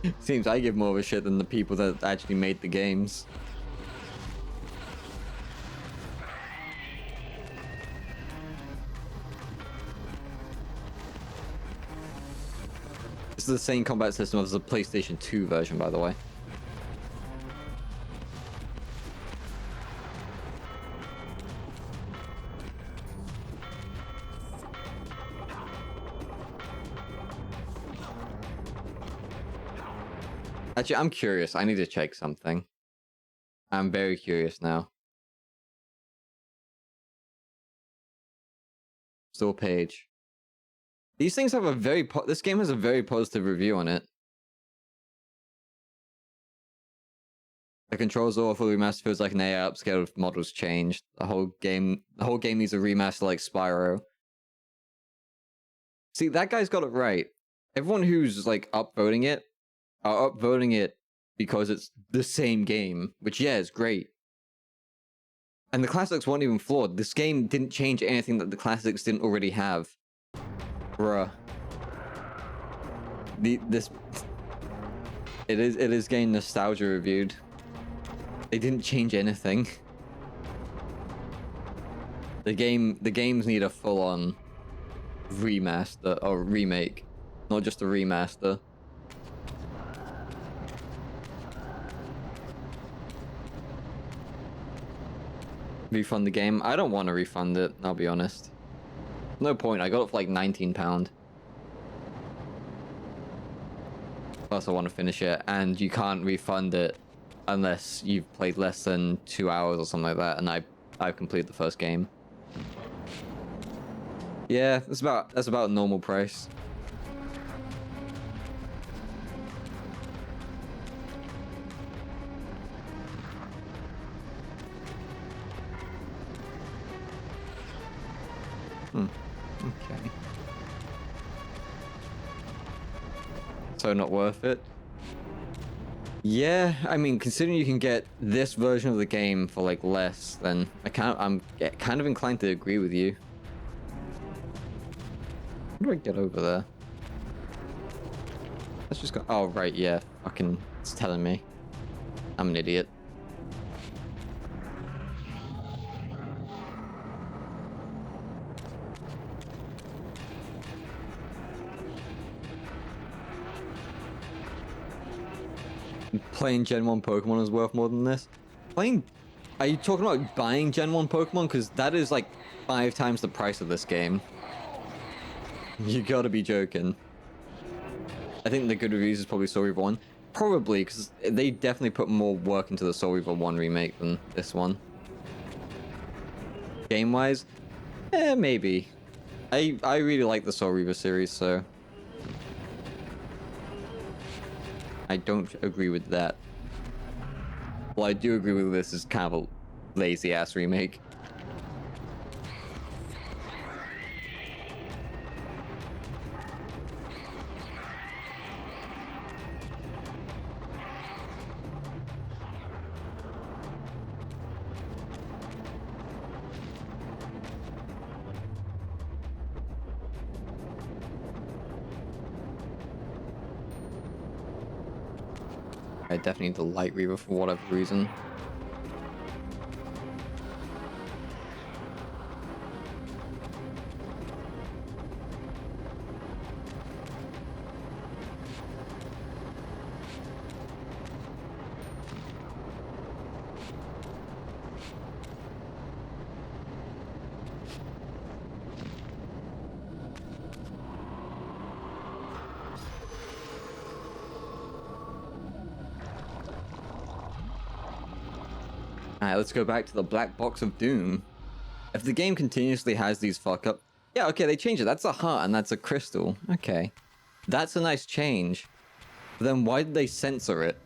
it seems I give more of a shit than the people that actually made the games. This is the same combat system as the PlayStation 2 version, by the way. Actually, I'm curious. I need to check something. I'm very curious now. Store page. These things have a very... This game has a very positive review on it. The controls are awful. Remastered feels like an AI upscale with models changed. The whole game needs a remaster like Spyro. See, that guy's got it right. Everyone who's like upvoting it are upvoting it because it's the same game, which, yeah, is great. And the classics weren't even flawed. This game didn't change anything that the classics didn't already have. Bruh. It is getting nostalgia reviewed. They didn't change anything. The games need a full-on remaster or remake, not just a remaster. Refund the game? I don't want to refund it, I'll be honest. No point, I got it for like £19. Plus I want to finish it, and you can't refund it unless you've played less than 2 hours or something like that, and I've completed the first game. Yeah, that's about normal price. Okay. So not worth it? Yeah, I mean, considering you can get this version of the game for like less, then I'm kind of inclined to agree with you. How do I get over there? Let's just go. Oh right, yeah. Fucking, it's telling me. I'm an idiot. Playing Gen 1 Pokemon is worth more than this? Are you talking about buying Gen 1 Pokemon? Because that is like 5 times the price of this game. You gotta be joking. I think the good reviews is probably Soul Reaver 1. Probably, because they definitely put more work into the Soul Reaver 1 remake than this one. Game-wise? Maybe. I really like the Soul Reaver series, so... I don't agree with that. Well, I do agree with this is kind of a lazy-ass remake. I definitely need the Light Reaver for whatever reason. Alright, let's go back to the black box of doom. If the game continuously has these fuck up... Yeah, okay, they changed it. That's a heart and that's a crystal. Okay. That's a nice change. But then why did they censor it?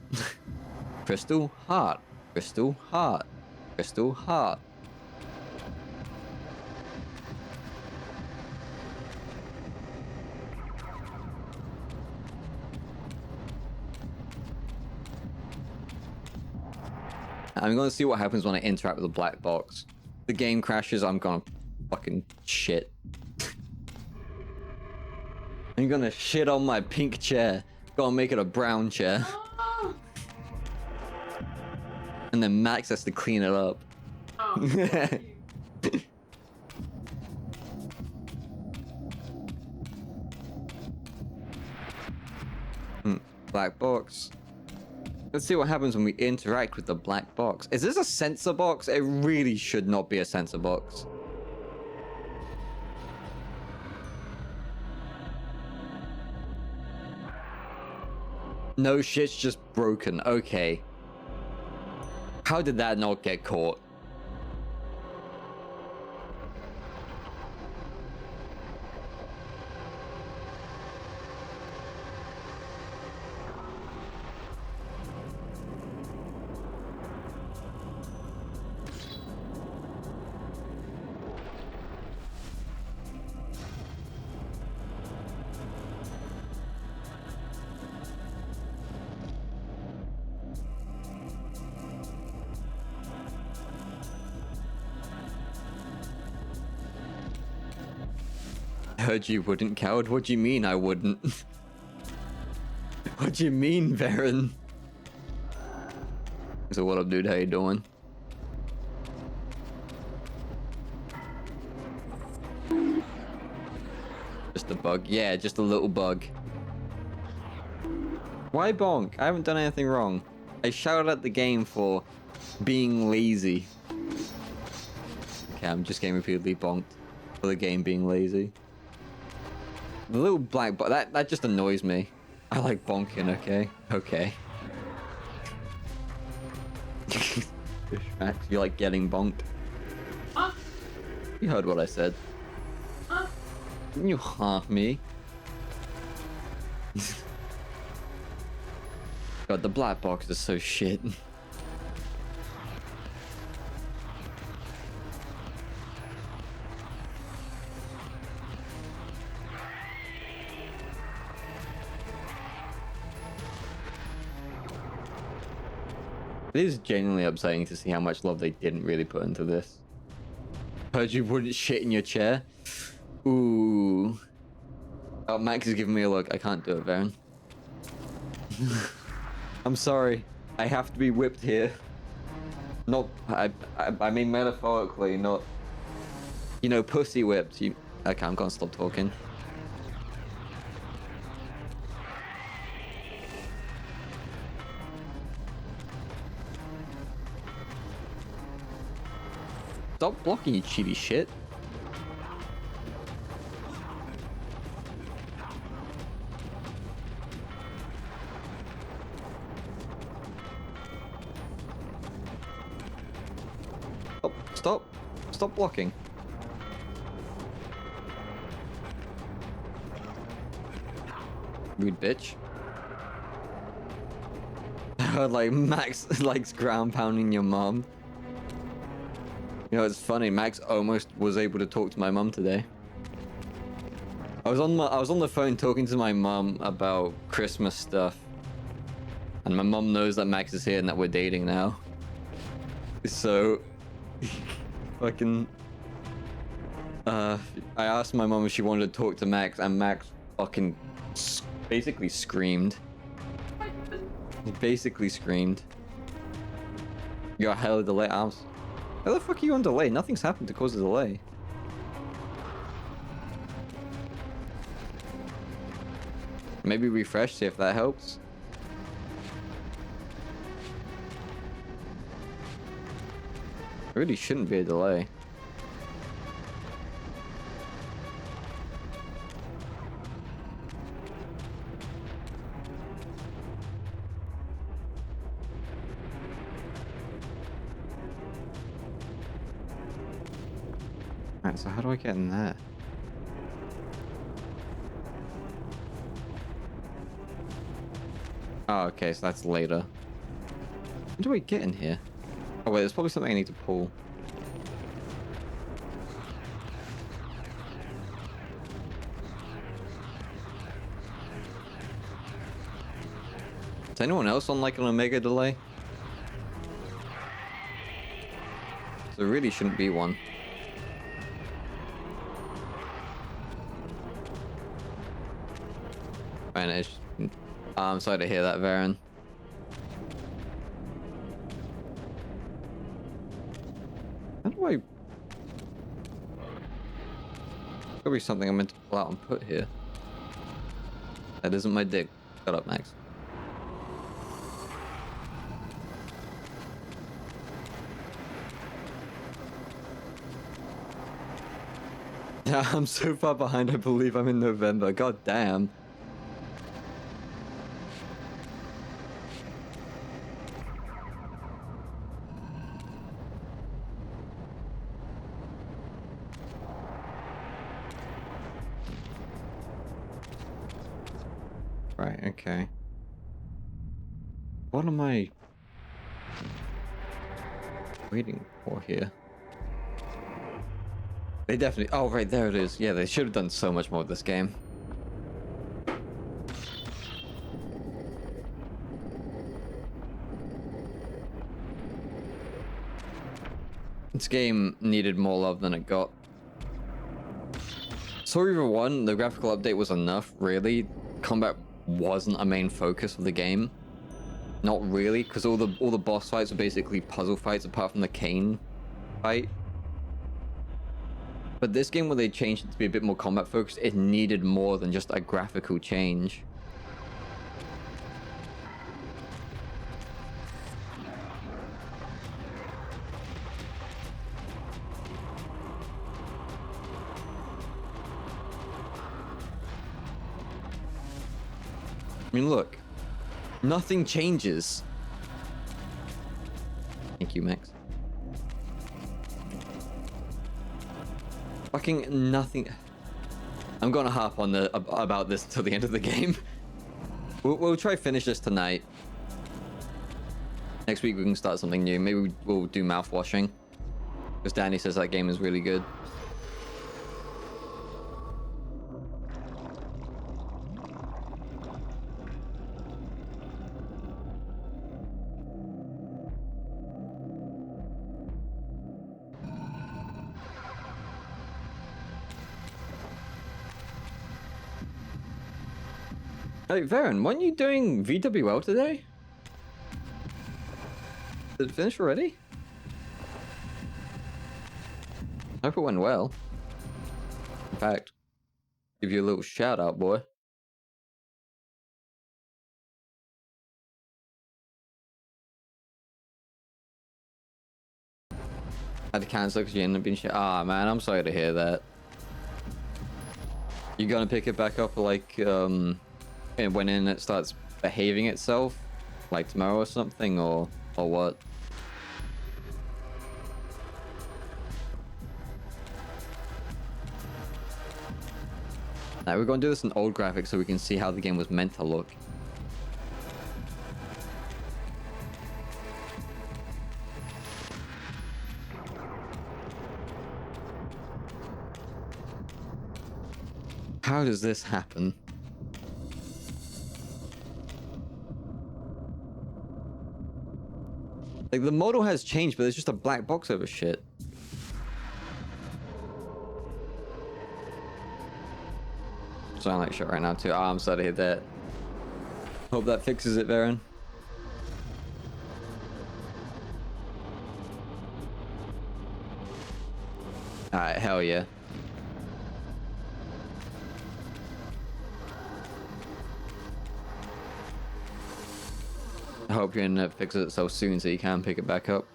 Crystal, heart. Crystal, heart. Crystal, heart. I'm gonna see what happens when I interact with the black box. The game crashes, I'm gonna fucking shit. I'm gonna shit on my pink chair. Gonna make it a brown chair. Oh, And then Max has to clean it up. oh, fuck you. Black box. Let's see what happens when we interact with the black box. Is this a sensor box? It really should not be a sensor box. No, shit's just broken. Okay. How did that not get caught? I heard you wouldn't, coward. What do you mean I wouldn't? What do you mean, Baron? So what up, dude? How you doing? Just a bug? Yeah, just a little bug. Why bonk? I haven't done anything wrong. I shouted at the game for being lazy. okay, I'm just getting repeatedly bonked for the game being lazy. The little black that just annoys me. I like bonking, okay? Okay. Max, you like getting bonked? Huh? You heard what I said. Huh? Didn't you haunt me? God, the black box is so shit. It is genuinely upsetting to see how much love they didn't really put into this. Heard you wouldn't shit in your chair. Ooh. Oh, Max is giving me a look. I can't do it, Varen. I'm sorry. I have to be whipped here. Not, I mean metaphorically, not, you know, pussy whipped. Okay, I'm gonna stop talking. Stop blocking, you cheaty shit. Oh, stop. Stop blocking. Rude bitch. Like, Max likes ground pounding your mom. You know, it's funny, Max almost was able to talk to my mum today. I was on the phone talking to my mum about Christmas stuff. And my mum knows that Max is here and that we're dating now. So fucking I asked my mum if she wanted to talk to Max, and Max fucking basically screamed. He basically screamed. You got hella delay arms. How the fuck are you on delay? Nothing's happened to cause a delay. Maybe refresh, see if that helps. There really shouldn't be a delay. Alright, so how do I get in there? Oh, okay, so that's later. How do I get in here? Oh wait, there's probably something I need to pull. Is anyone else on like an Omega delay? There really shouldn't be one. Managed. I'm sorry to hear that, Varen. How do I... Could be something I'm meant to pull out and put here. That isn't my dick. Shut up, Max. I'm so far behind, I believe I'm in November. God damn. Right, okay. What am I waiting for here? They definitely... Oh, right, there it is. Yeah, they should have done so much more with this game. This game needed more love than it got. Reaver 1, the graphical update was enough, really. Combat wasn't a main focus of the game. Not really, because all the boss fights were basically puzzle fights apart from the Kain fight. But this game, where they changed it to be a bit more combat focused, it needed more than just a graphical change. mean, look. Nothing changes. Thank you, Max. Fucking nothing. I'm gonna harp on about this till the end of the game. We'll try finish this tonight. Next week we can start something new. Maybe we'll do mouth washing. Because Danny says that game is really good. Hey, Varen, weren't you doing VWL today? Did it finish already? I hope it went well. In fact, give you a little shout out, boy. Had to cancel because you ended up being shit. Ah, man, I'm sorry to hear that. You gonna pick it back up like, when it starts behaving itself, like tomorrow or something, or what? Now we're going to do this in old graphics so we can see how the game was meant to look. How does this happen? Like, the model has changed, but there's just a black box over shit. Sound like shit right now too. I'm sorry to hear that. Hope that fixes it, Varen. Alright, hell yeah. I hope your internet fixes it so soon so you can pick it back up.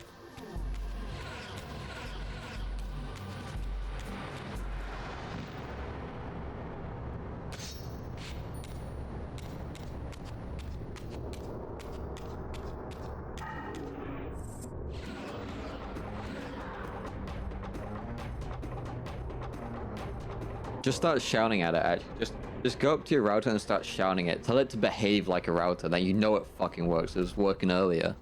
Just start shouting at it, actually. Just go up to your router and start shouting it. Tell it to behave like a router. That you know it fucking works. It was working earlier.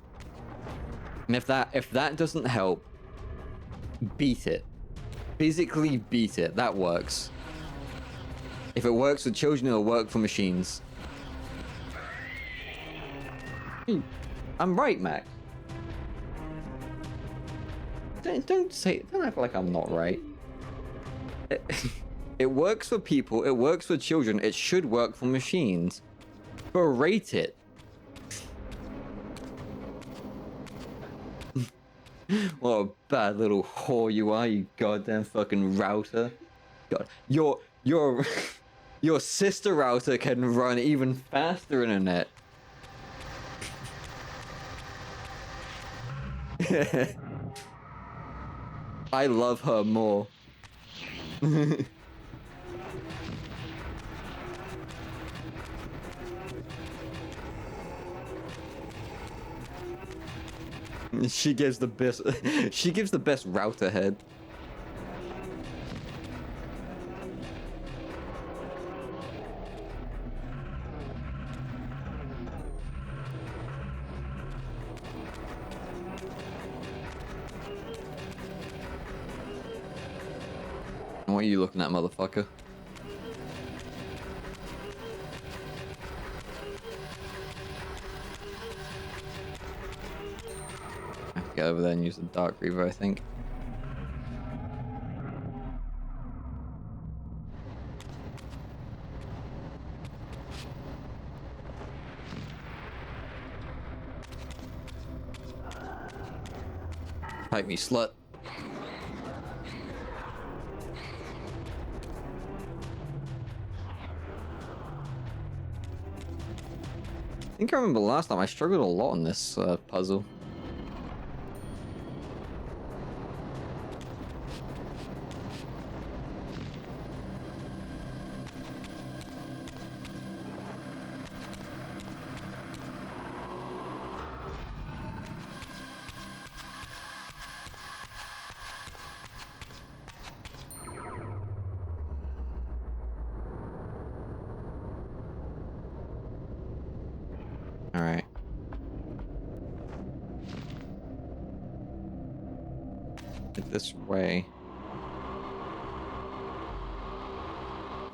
And if that doesn't help, beat it. Physically beat it. That works. If it works for children, it'll work for machines. I'm right, Max. Don't act like I'm not right. It works for people, it works for children, it should work for machines. Berate it. What a bad little whore you are, you goddamn fucking router. God, your sister router can run even faster internet. I love her more. She gives the best. She gives the best router head. What are you looking at, motherfucker? Get over there and use the Dark Reaver, I think. Fight me, slut. I think I remember last time I struggled a lot on this puzzle. Alright. This way.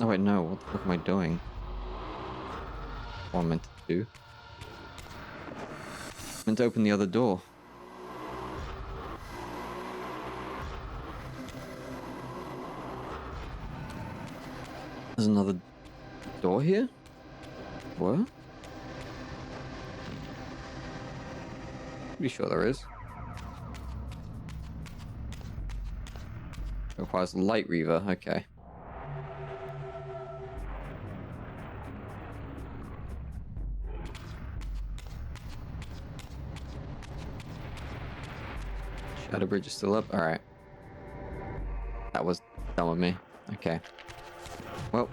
Oh wait, no, what the fuck am I doing? What am I meant to do? I'm meant to open the other door. There's another door here? What? Pretty sure there is. Requires light Reaver, okay. Shadow Bridge is still up? Alright. That was done with me. Okay. Well.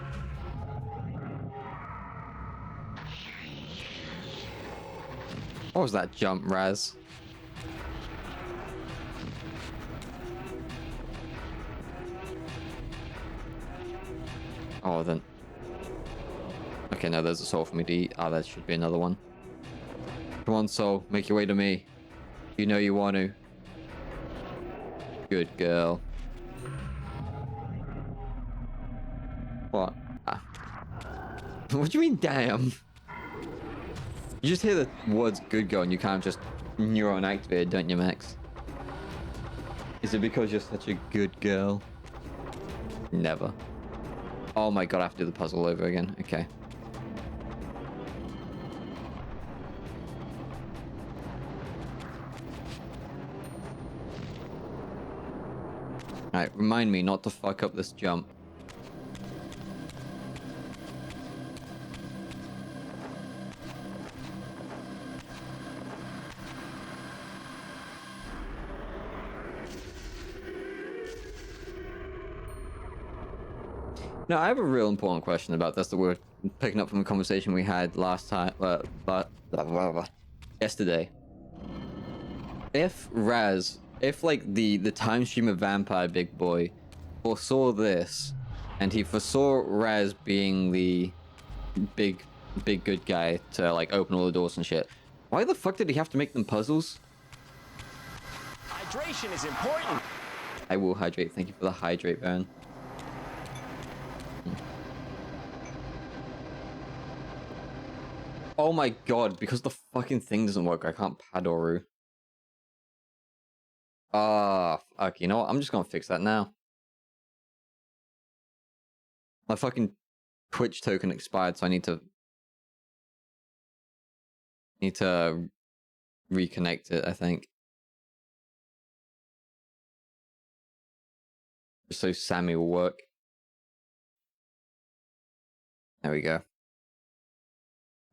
What was that jump, Raz? Oh, then. Okay, no, there's a soul for me to eat. Ah, there should be another one. Come on, soul. Make your way to me. You know you want to. Good girl. What? Ah. What do you mean, damn? You just hear the words good girl and you can't just neuron activate, don't you, Max? Is it because you're such a good girl? Never. Oh my god, I have to do the puzzle over again. Okay. Alright, remind me not to fuck up this jump. Now, I have a real important question about this that we're picking up from a conversation we had last time, yesterday. If Raz, if like the time streamer vampire big boy foresaw this, and he foresaw Raz being the big good guy to like open all the doors and shit, why the fuck did he have to make them puzzles? Hydration is important. I will hydrate. Thank you for the hydrate, Baron. Oh my god, because the fucking thing doesn't work, I can't Padoru. Ah, fuck, you know what? I'm just gonna fix that now. My fucking Twitch token expired, so I need to reconnect it, I think. Just so Sammy will work. There we go.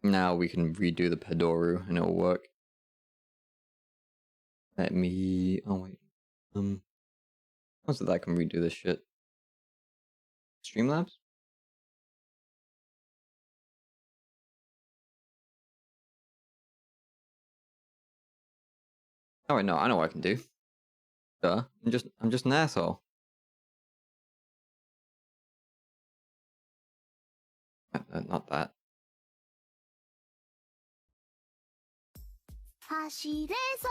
Now we can redo the Padoru and it'll work. Let me... Oh wait. What's it that I can redo this shit? Streamlabs? Oh wait, no, I know what I can do. Duh. I'm just an asshole. Not that. 走れソ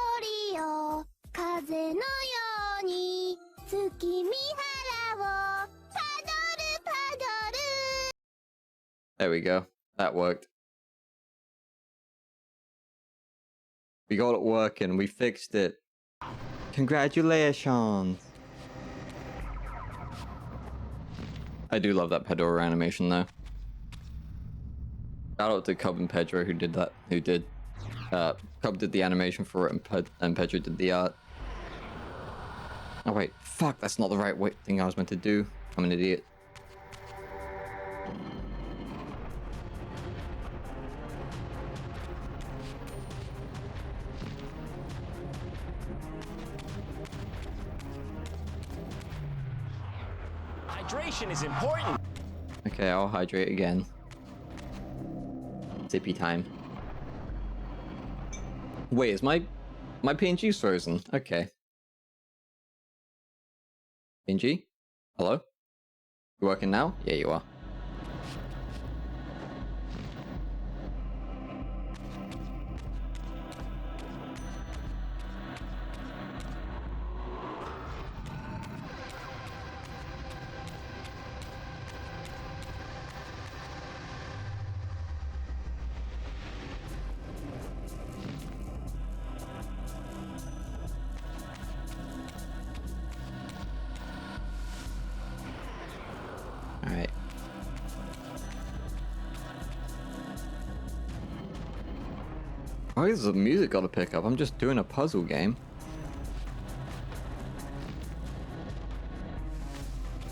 リよ風のように月見原をパドルパドル There we go. That worked. We got it working. We fixed it. Congratulations. I do love that Padoru animation though. Shout out to Cub and Pedro who did that. Cub did the animation for it and Pedro did the art. Oh wait, fuck, that's not the right thing I was meant to do. I'm an idiot. Hydration is important. Okay, I'll hydrate again. Sippy time. Wait, is my PNG frozen? Okay. PNG? Hello? You working now? Yeah, you are. Why is the music gotta pick up? I'm just doing a puzzle game.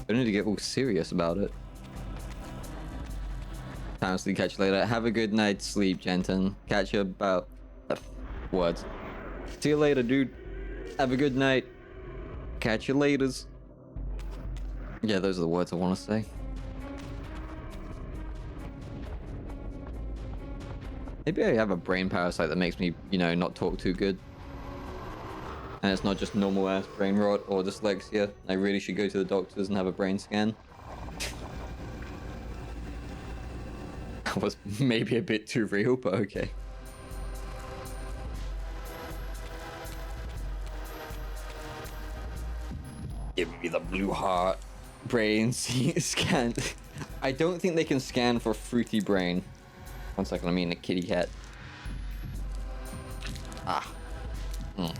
I need to get all serious about it. Honestly, catch you later. Have a good night's sleep, Jenton. Catch you about... words. See you later, dude. Have a good night. Catch you laters. Yeah, those are the words I want to say. Maybe I have a brain parasite that makes me, you know, not talk too good. And it's not just normal ass brain rot or dyslexia. I really should go to the doctors and have a brain scan. That was maybe a bit too real, but okay. Give me the blue heart. Brain scan. I don't think they can scan for fruity brain. One second, I mean a kitty cat. Ah. Mm.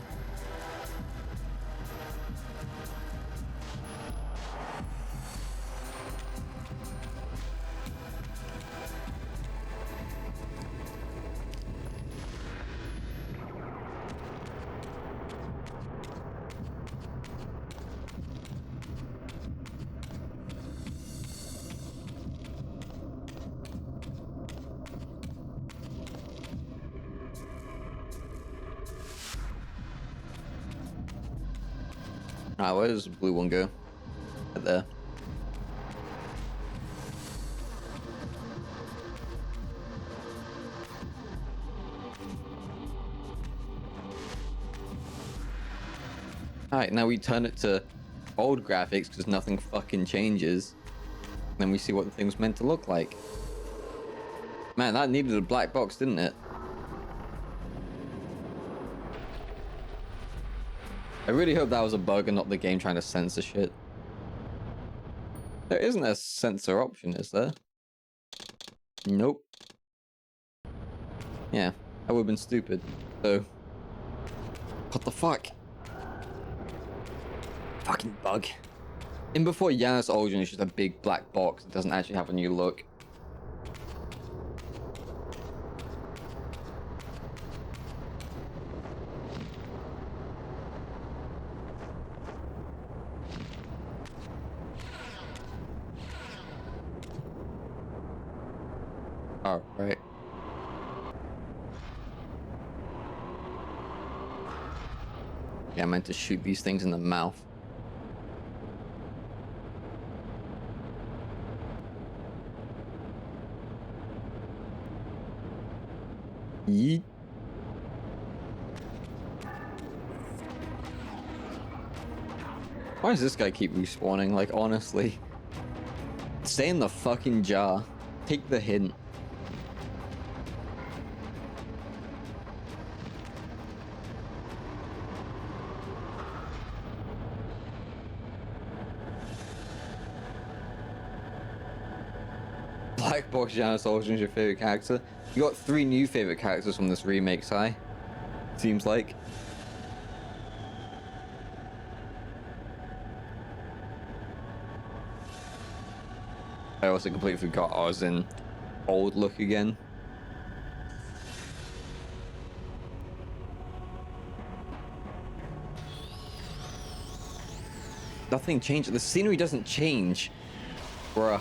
Ah, where does the blue one go? Right there. Alright, now we turn it to old graphics because nothing fucking changes. Then we see what the thing was meant to look like. Man, that needed a black box, didn't it? I really hope that was a bug and not the game trying to censor shit. There isn't a censor option, is there? Nope. Yeah, that would have been stupid. So, what the fuck? Fucking bug. In before Janus Origin is just a big black box. It doesn't actually have a new look. Oh, right. Yeah, I meant to shoot these things in the mouth. Yeet. Why does this guy keep respawning? Like, honestly. Stay in the fucking jar. Take the hint. Black Box Janus Origin is your favorite character. You got 3 new favorite characters from this remake, Sai. Seems like. I also completely forgot I was in old look again. Nothing changed. The scenery doesn't change. Bruh.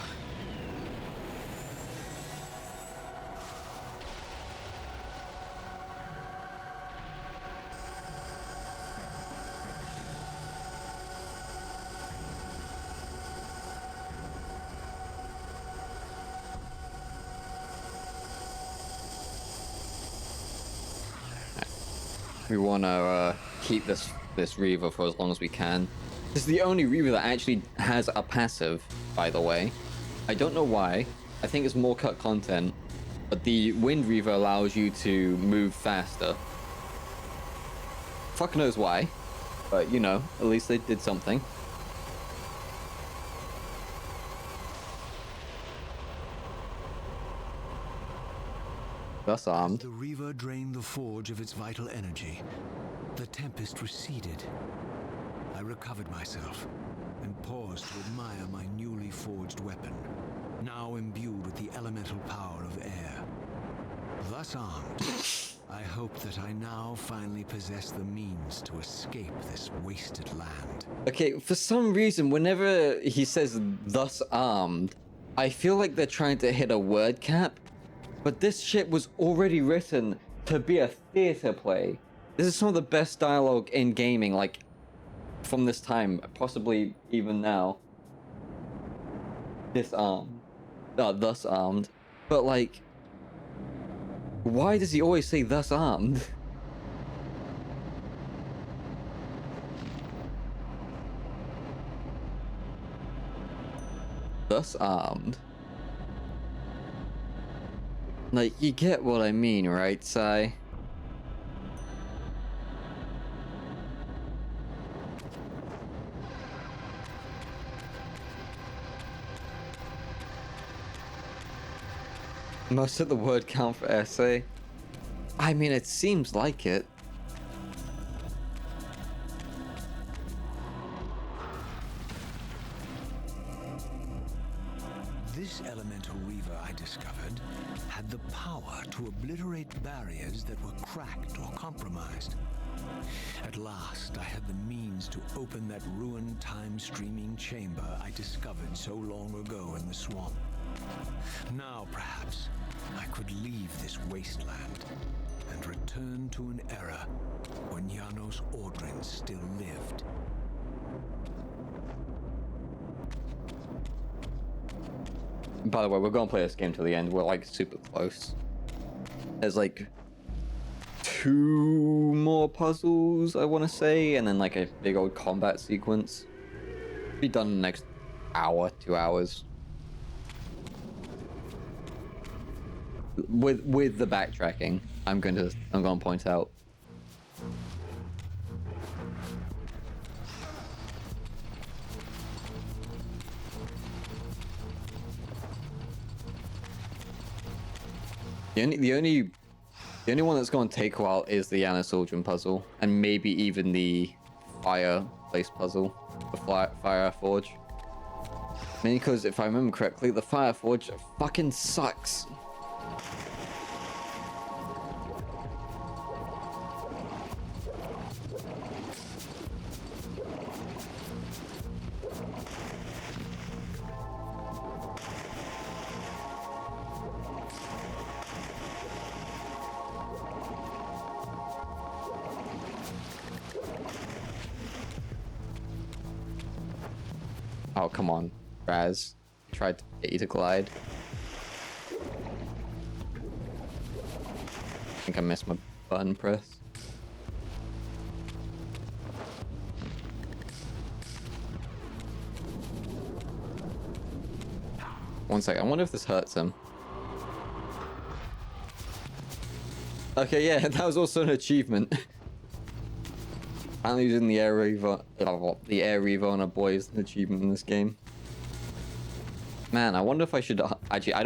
We want to keep this Reaver for as long as we can. This is the only Reaver that actually has a passive, by the way. I don't know why. I think it's more cut content. But the Wind Reaver allows you to move faster. Fuck knows why. But, you know, at least they did something. Thus armed. The Reaver drained the forge of its vital energy. The tempest receded. I recovered myself and paused to admire my newly forged weapon, now imbued with the elemental power of air. Thus armed, I hope that I now finally possess the means to escape this wasted land. Okay, for some reason, whenever he says "thus armed," I feel like they're trying to hit a word cap, but this shit was already written to be a theater play. This is some of the best dialogue in gaming, like, from this time, possibly even now. Disarmed. Thus armed. But, like, why does he always say "thus armed"? Thus armed. Like, you get what I mean, right, Sai? Most of the word count for essay? I mean, it seems like it. This elemental Reaver I discovered had the power to obliterate barriers that were cracked or compromised. At last, I had the means to open that ruined time-streaming chamber I discovered so long ago in the swamp. Now, perhaps, I could leave this wasteland and return to an era when Janos Ordrin still lived. By the way, we're gonna play this game to the end. We're like super close. There's like 2 more puzzles, I want to say, and then like a big old combat sequence. Be done in the next hour, 2 hours. With the backtracking, I'm gonna point out. The only one that's going to take a while is the Anna Soldier puzzle, and maybe even the fireplace puzzle, the fire forge. Mainly because if I remember correctly, the fire forge fucking sucks. Oh, come on, Raz. Tried to get you to glide. I think I missed my button press. One sec, I wonder if this hurts him. Okay, yeah, that was also an achievement. I'm using the Air Reaver on a boy is an achievement in this game. Man, I wonder if I should actually. I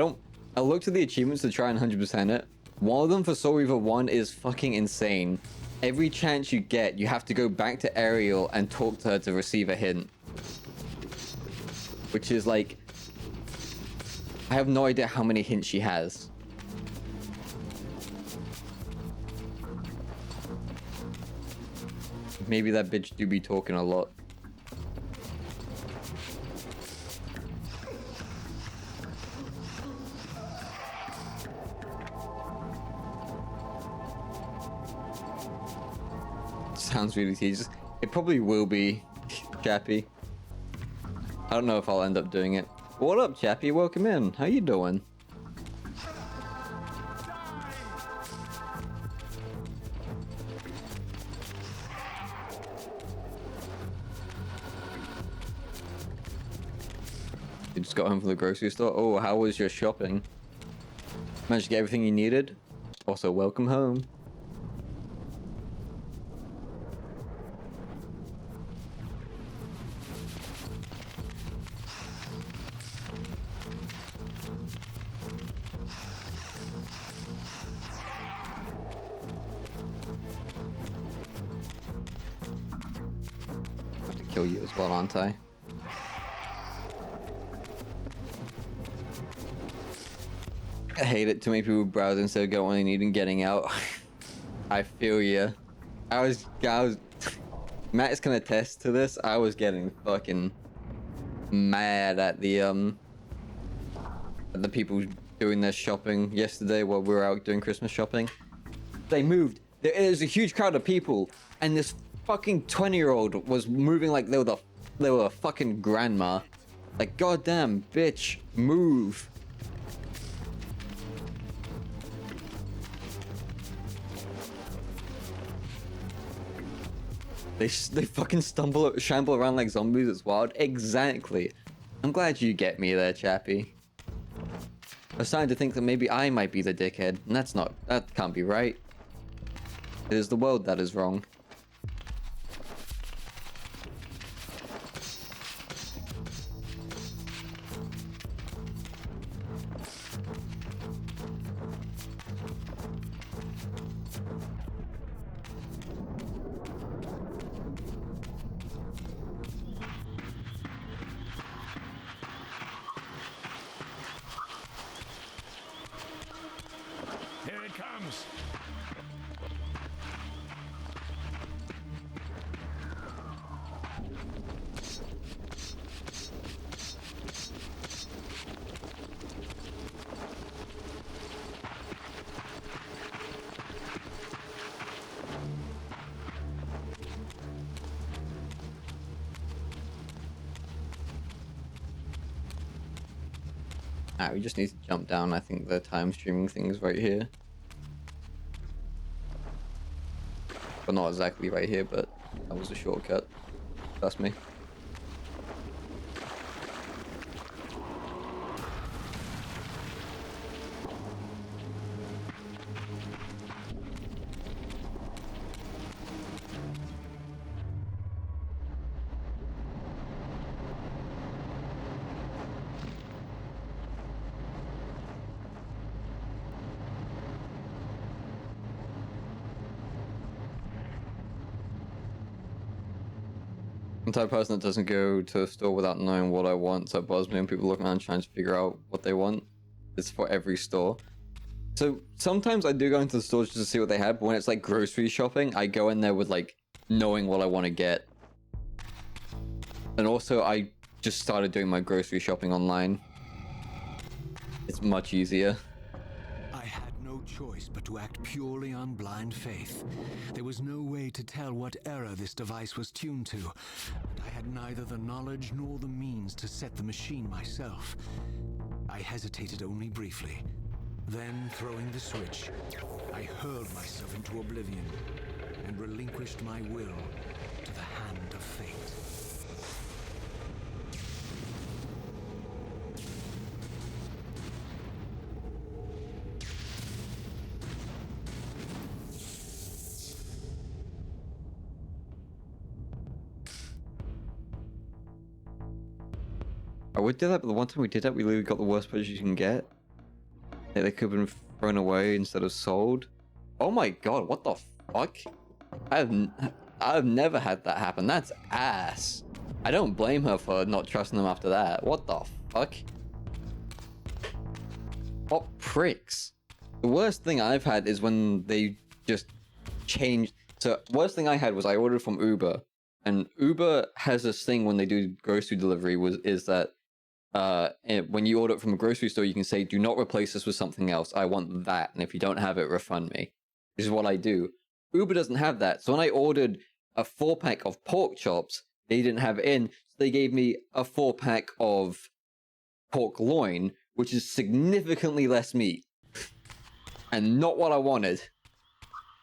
looked at the achievements to try and 100% it. One of them for Soul Reaver 1 is fucking insane. Every chance you get, you have to go back to Ariel and talk to her to receive a hint. Which is like, I have no idea how many hints she has. Maybe that bitch do be talking a lot. Sounds really tedious. It probably will be, Chappie. I don't know if I'll end up doing it. What up, Chappie? Welcome in. How you doing? You just got home from the grocery store? Oh, how was your shopping? Managed to get everything you needed? Also, welcome home. I have to kill you as well, aren't I? I hate it. Too many people browsing instead of going what they need and getting out. I feel you. I was Matt is gonna attest to this. I was getting fucking mad at the people doing their shopping yesterday while we were out doing Christmas shopping. They moved. There is a huge crowd of people, and this fucking 20-year-old was moving like they were a fucking grandma. Like, goddamn, bitch, move. They fucking shamble around like zombies. It's wild. Exactly. I'm glad you get me there, chappy. I was starting to think that maybe I might be the dickhead, and that can't be right. It is the world that is wrong. Here it comes. We just need to jump down. I think the time streaming thing is right here. Well, not exactly right here, but that was a shortcut. Trust me. I'm the type of person that doesn't go to a store without knowing what I want, so it bothers me when people look around trying to figure out what they want. It's for every store. So sometimes I do go into the stores just to see what they have, but when it's like grocery shopping, I go in there with like knowing what I want to get. And also I just started doing my grocery shopping online. It's much easier. I had no choice but to act purely on blind faith. There was no way to tell what error this device was tuned to, and I had neither the knowledge nor the means to set the machine myself. I hesitated only briefly. Then, throwing the switch, I hurled myself into oblivion and relinquished my will to the hand of fate. I would do that, but the one time we did that, we literally got the worst purchase you can get. They could have been thrown away instead of sold. Oh my god, what the fuck? I've never had that happen. That's ass. I don't blame her for not trusting them after that. What the fuck? What pricks? The worst thing I've had is when they just changed. So, worst thing I had was I ordered from Uber. And Uber has this thing when they do grocery delivery is that when you order it from a grocery store, you can say, do not replace this with something else. I want that. And if you don't have it, refund me. This is what I do. Uber doesn't have that. So when I ordered a 4-pack of pork chops, they didn't have it in. So they gave me a 4-pack of pork loin, which is significantly less meat. And not what I wanted.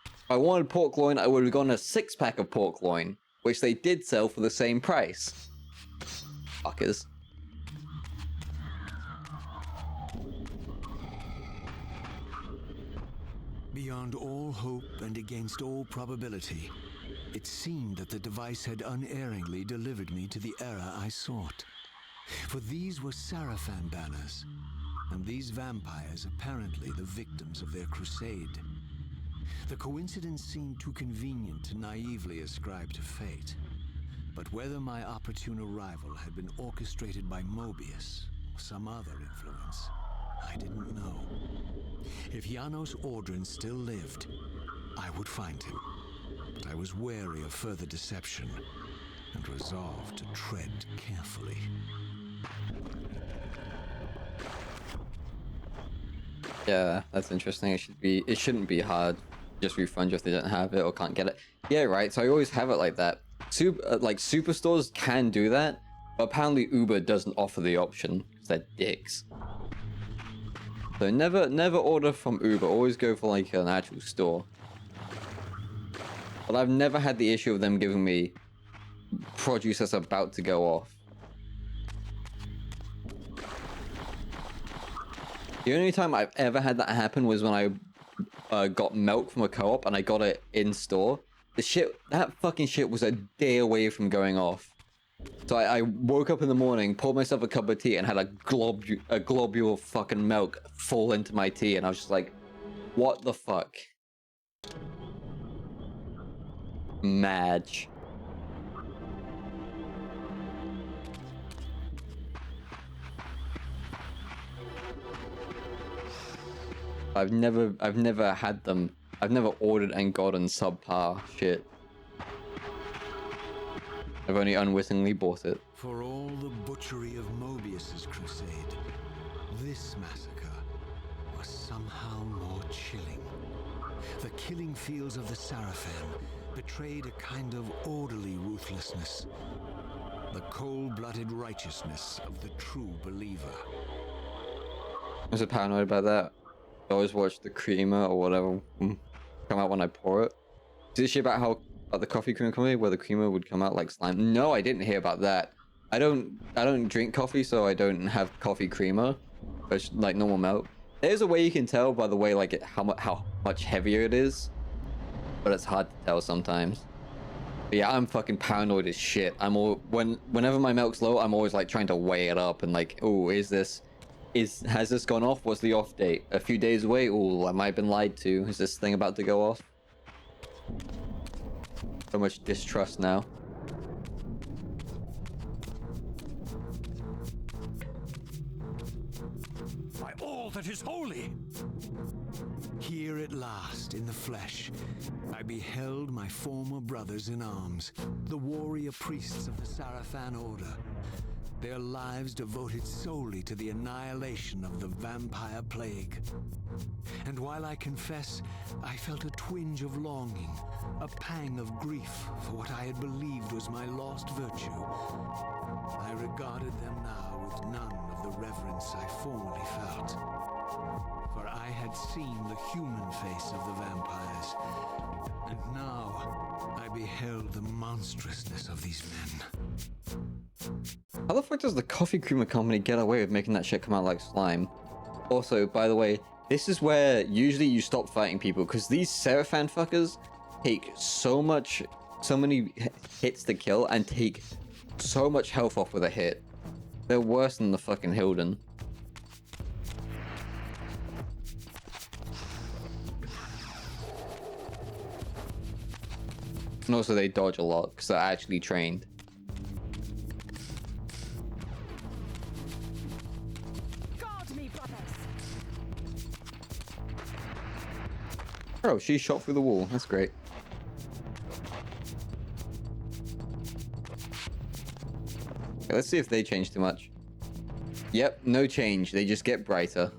If I wanted pork loin, I would have gone a 6-pack of pork loin, which they did sell for the same price. Fuckers. Beyond all hope and against all probability, it seemed that the device had unerringly delivered me to the error I sought. For these were Sarafan banners, and these vampires apparently the victims of their crusade. The coincidence seemed too convenient to naively ascribe to fate. But whether my opportune arrival had been orchestrated by Mobius or some other influence, I didn't know. If Janos Ordrin still lived, I would find him. But I was wary of further deception and resolved to tread carefully. Yeah, that's interesting. It shouldn't be hard. Just refund you if they don't have it or can't get it. Yeah, right. So I always have it like that. Superstores can do that, but apparently Uber doesn't offer the option because they're dicks. So never order from Uber. Always go for like an actual store. But I've never had the issue of them giving me produce that's about to go off. The only time I've ever had that happen was when I got milk from a co-op and I got it in store. That fucking shit was a day away from going off. So I woke up in the morning, poured myself a cup of tea, and had a globule of fucking milk fall into my tea, and I was just like, what the fuck? Madge. I've never had them. I've never ordered and gotten subpar shit. I've only unwittingly bought it. For all the butchery of Mobius's crusade, this massacre was somehow more chilling. The killing fields of the Sarafan betrayed a kind of orderly ruthlessness, the cold-blooded righteousness of the true believer. I'm so paranoid about that. I always watch the creamer or whatever come out when I pour it. Is this shit about the coffee creamer company where the creamer would come out like slime? No, I didn't hear about that. I don't drink coffee, so I don't have coffee creamer. It's like normal milk. There's a way you can tell by the way like how much heavier it is, but it's hard to tell sometimes. But yeah, I'm fucking paranoid as shit. Whenever my milk's low, I'm always like trying to weigh it up and like, oh, has this gone off? What's the off date? A few days away? Oh, I might have been lied to. Is this thing about to go off? So much distrust now. By all that is holy! Here at last, in the flesh, I beheld my former brothers in arms, the warrior priests of the Sarafan Order. Their lives devoted solely to the annihilation of the vampire plague. And while I confess, I felt a twinge of longing, a pang of grief for what I had believed was my lost virtue, I regarded them now with none of the reverence I formerly felt. For I had seen the human face of the vampires, and now I beheld the monstrousness of these men. How the fuck does the coffee creamer company get away with making that shit come out like slime? Also, by the way, this is where usually you stop fighting people, because these Sarafan fuckers take so many hits to kill and take so much health off with a hit. They're worse than the fucking Hilden. And also they dodge a lot because they're actually trained. Guard me, brothers! Oh, she shot through the wall. That's great. Okay, let's see if they change too much. Yep, no change. They just get brighter.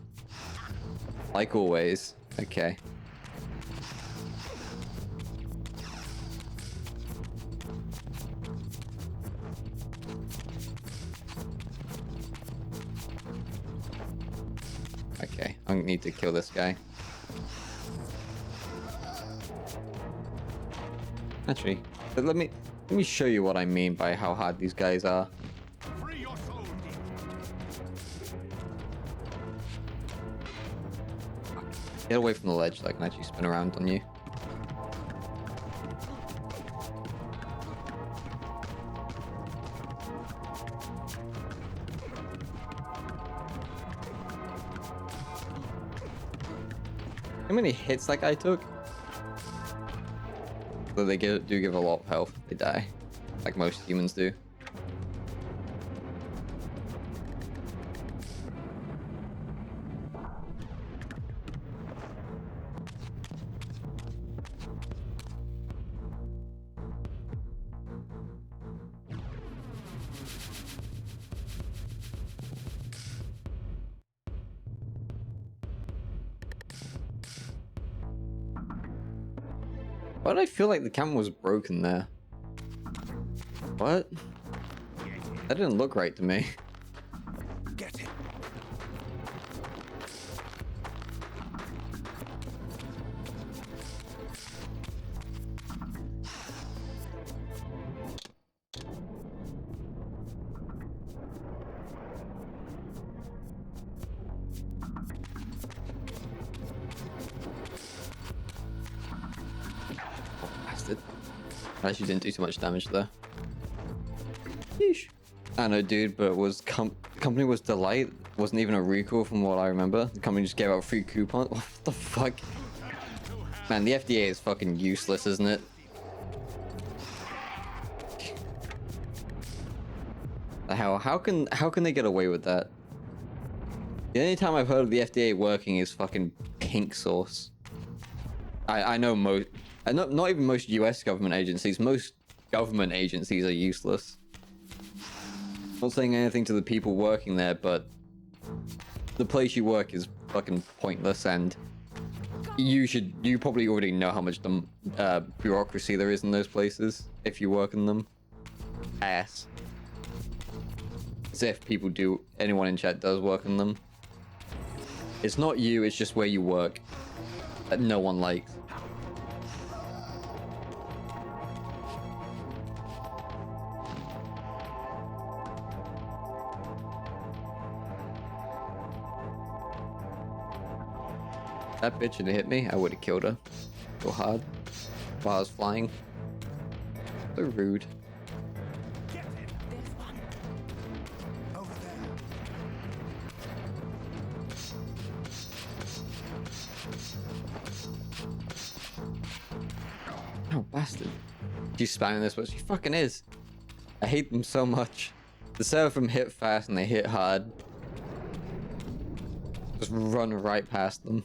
Like always. Okay. Okay, I need to kill this guy. Actually, let me show you what I mean by how hard these guys are. Free your soul. Get away from the ledge so I can actually spin around on you. How many hits that guy took? So they do give a lot of health if they die, like most humans do. Why did I feel like the camera was broken there? What? That didn't look right to me. Get it. Bastard. Actually didn't do too much damage there. Yeesh. I know, dude, but was company was Delight. Wasn't even a recall from what I remember. The company just gave out free coupons. What the fuck? Man, the FDA is fucking useless, isn't it? How can they get away with that? The only time I've heard of the FDA working is fucking pink sauce. I know not even most US government agencies. Most government agencies are useless. Not saying anything to the people working there, but the place you work is fucking pointless, and you probably already know how much bureaucracy there is in those places if you work in them. Ass. As if anyone in chat does work in them. It's not you, it's just where you work that no one likes. That bitch had hit me, I would have killed her. So hard. While I was flying. So rude. Over there. Oh, bastard. She's spamming this, but she fucking is. I hate them so much. The set of them hit fast and they hit hard. Just run right past them.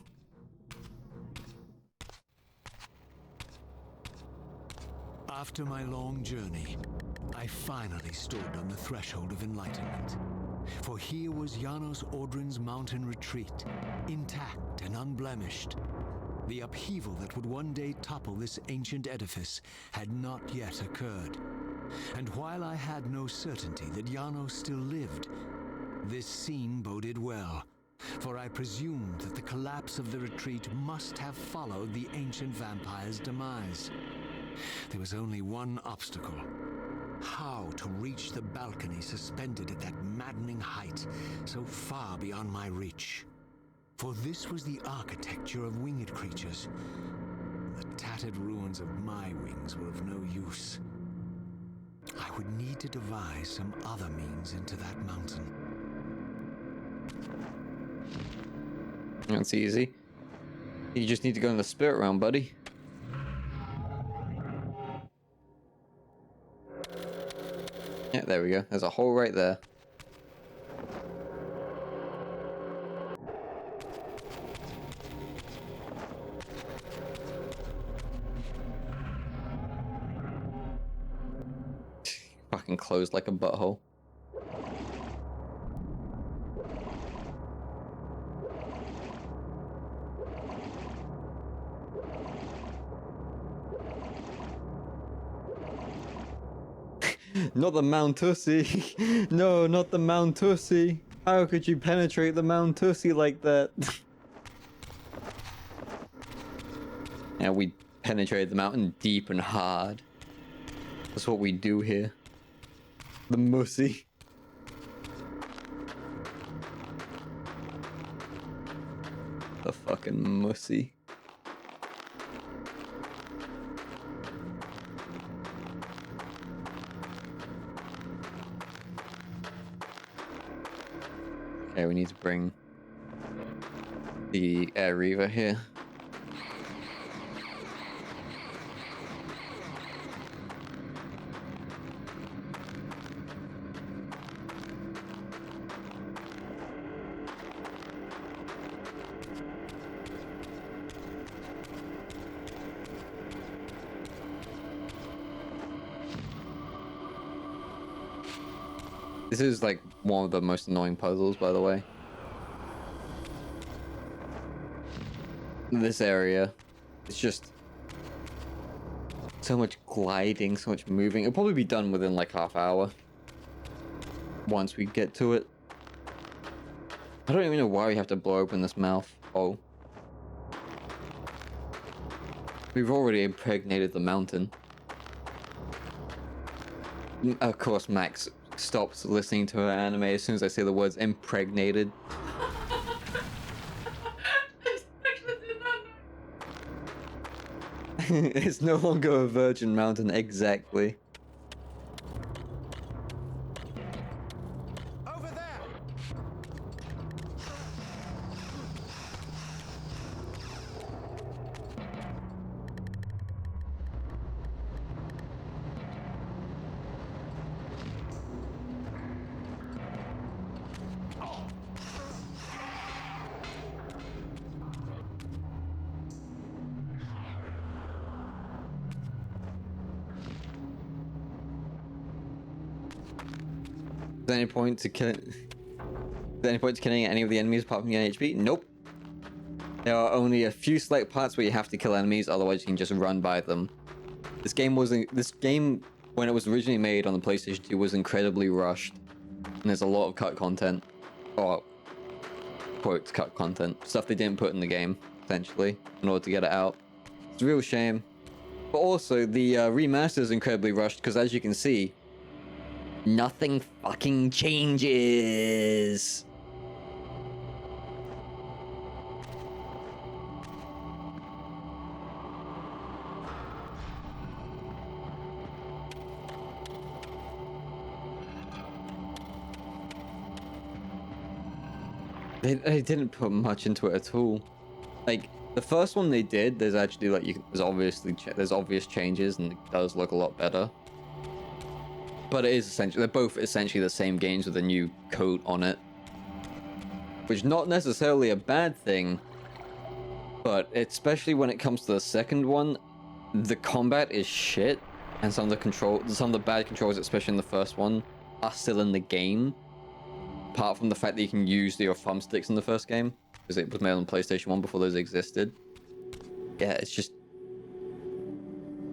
After my long journey, I finally stood on the threshold of enlightenment. For here was Janos Audrin's mountain retreat, intact and unblemished. The upheaval that would one day topple this ancient edifice had not yet occurred. And while I had no certainty that Janos still lived, this scene boded well, for I presumed that the collapse of the retreat must have followed the ancient vampire's demise. There was only one obstacle. How to reach the balcony suspended at that maddening height, so far beyond my reach. For this was the architecture of winged creatures. The tattered ruins of my wings were of no use. I would need to devise some other means into that mountain. That's easy. You just need to go in the spirit realm, buddy. Yeah, there we go. There's a hole right there. Fucking closed like a butthole. Not the Mount Tussie. No, not the Mount Tussie. How could you penetrate the Mount Tussie like that? Yeah, we penetrated the mountain deep and hard. That's what we do here. The Mussy. The fucking Mussy. Okay, we need to bring the Reaver here. This is like one of the most annoying puzzles, by the way. This area, it's just So much gliding, so much moving. It'll probably be done within like half hour. Once we get to it. I don't even know why we have to blow open this mouth. Oh. We've already impregnated the mountain. Of course, Max stops listening to her anime as soon as I say the words impregnated. It's no longer a virgin mountain, exactly. Over there! Is there any point to killing any of the enemies apart from the NHP? Nope. There are only a few select parts where you have to kill enemies, otherwise you can just run by them. This game, when it was originally made on the PlayStation 2, was incredibly rushed. And there's a lot of cut content. Or, quotes, cut content. Stuff they didn't put in the game, essentially, in order to get it out. It's a real shame. But also, the remaster is incredibly rushed, because as you can see, nothing fucking changes. They didn't put much into it at all. Like the first one they did, there's actually like there's obvious changes and it does look a lot better. But it is essentially, they're both essentially the same games with a new coat on it. Which is not necessarily a bad thing, but especially when it comes to the second one, the combat is shit, and some of the bad controls, especially in the first one, are still in the game. Apart from the fact that you can use your thumbsticks in the first game, because it was made on PlayStation 1 before those existed. Yeah, it's just...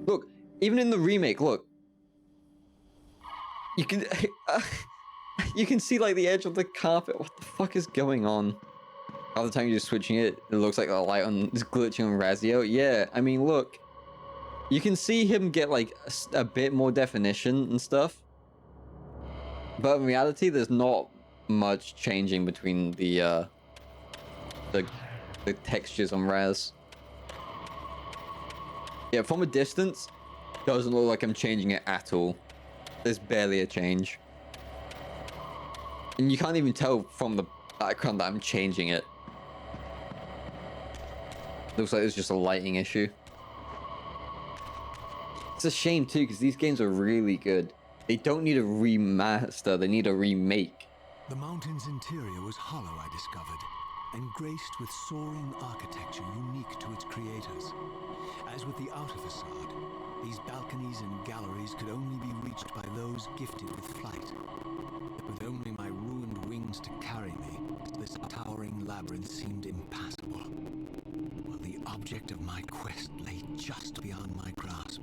Look, even in the remake, look. You can... you can see, like, the edge of the carpet. What the fuck is going on? All the time you're just switching it, it looks like the light is glitching on Razio. Yeah, I mean, look. You can see him get, like, a bit more definition and stuff. But in reality, there's not much changing between the textures on Raz. Yeah, from a distance, doesn't look like I'm changing it at all. There's barely a change. And you can't even tell from the background that I'm changing it. Looks like it's just a lighting issue. It's a shame too, because these games are really good. They don't need a remaster, they need a remake. The mountain's interior was hollow, I discovered, and graced with soaring architecture unique to its creators. As with the outer facade, these balconies and galleries could only be reached by those gifted with flight. With only my ruined wings to carry me, this towering labyrinth seemed impassable. While the object of my quest lay just beyond my grasp.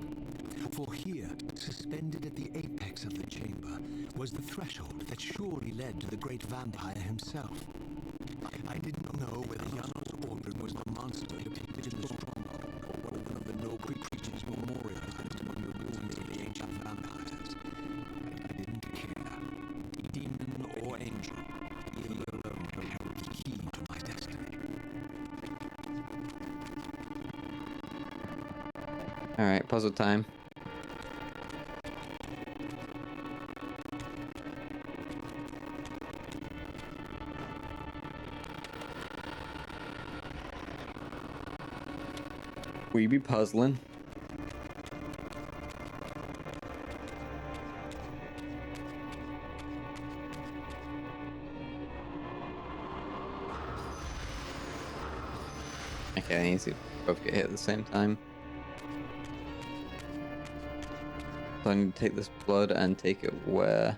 For here, suspended at the apex of the chamber, was the threshold that surely led to the great vampire himself. I didn't know whether Janos Ordering was the monster depicted in the stronghold, or one of the noble creatures memorialized among the ruins of the ancient vampires. I didn't care. Demon or angel, he alone held the key to my destiny. Alright, puzzle time. We be puzzling. Okay, I need to both get hit at the same time. So I need to take this blood and take it where?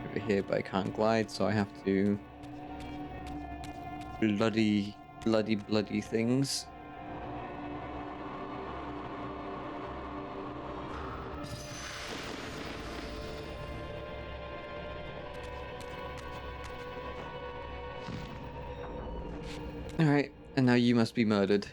Over here, but I can't glide, so I have to bloody things. Alright, and now you must be murdered.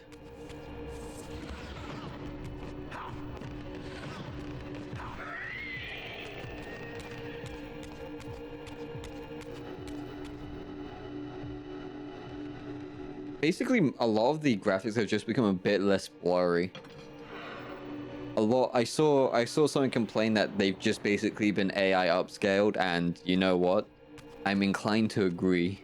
Basically, a lot of the graphics have just become a bit less blurry. I saw someone complain that they've just basically been AI upscaled, and you know what? I'm inclined to agree.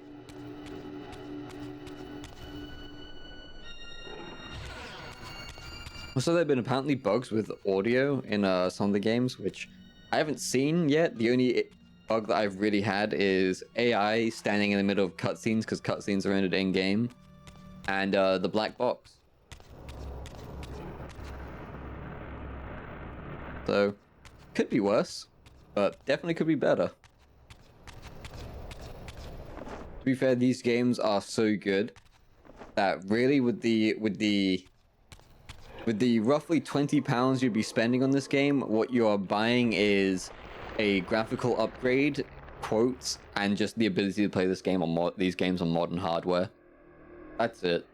Also, there have been apparently bugs with audio in some of the games, which I haven't seen yet. The only bug that I've really had is AI standing in the middle of cutscenes, because cutscenes are rendered in-game, and the black box. So, could be worse, but definitely could be better. To be fair, these games are so good that really with the roughly £20 you'd be spending on this game, what you are buying is a graphical upgrade, quotes, and just the ability to play this game on these games on modern hardware. That's it.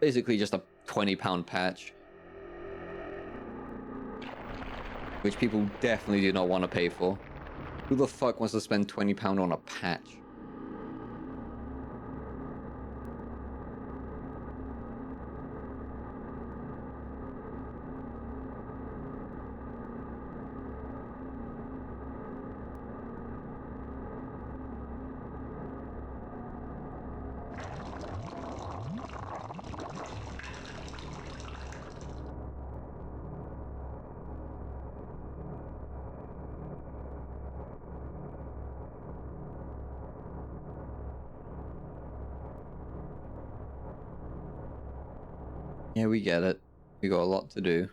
Basically just a £20 patch. Which people definitely do not want to pay for. Who the fuck wants to spend £20 on a patch? Yeah, we get it. We got a lot to do.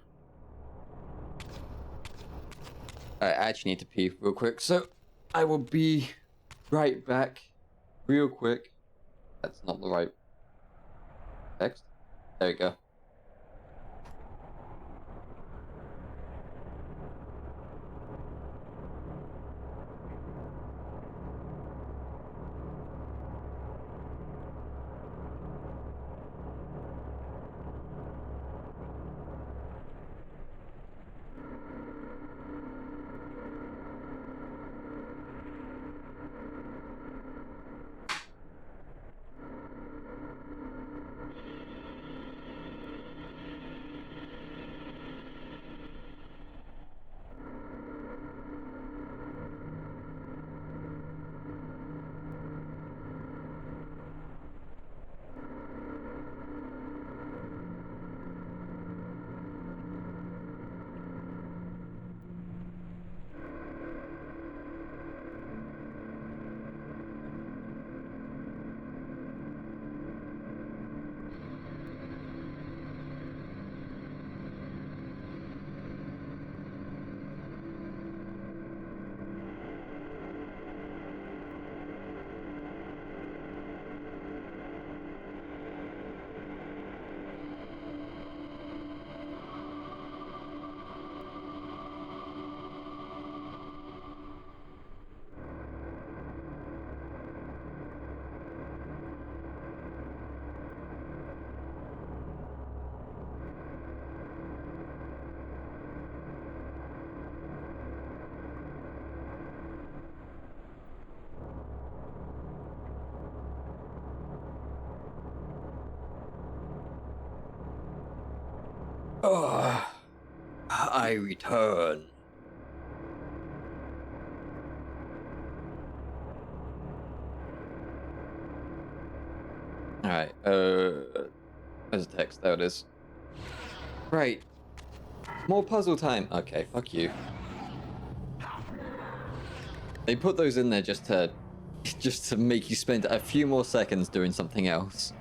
I actually need to pee real quick, so I will be right back real quick. That's not the right text. There we go. Oh, I return. Alright, there's a text, there it is. Right. More puzzle time. Okay, fuck you. They put those in there just to make you spend a few more seconds doing something else.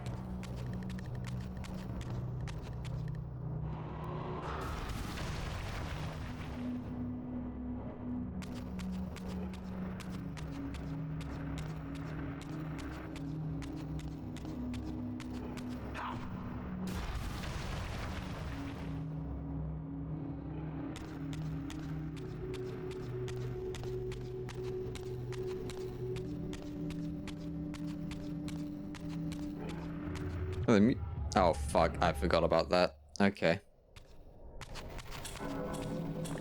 Oh fuck, I forgot about that. Okay.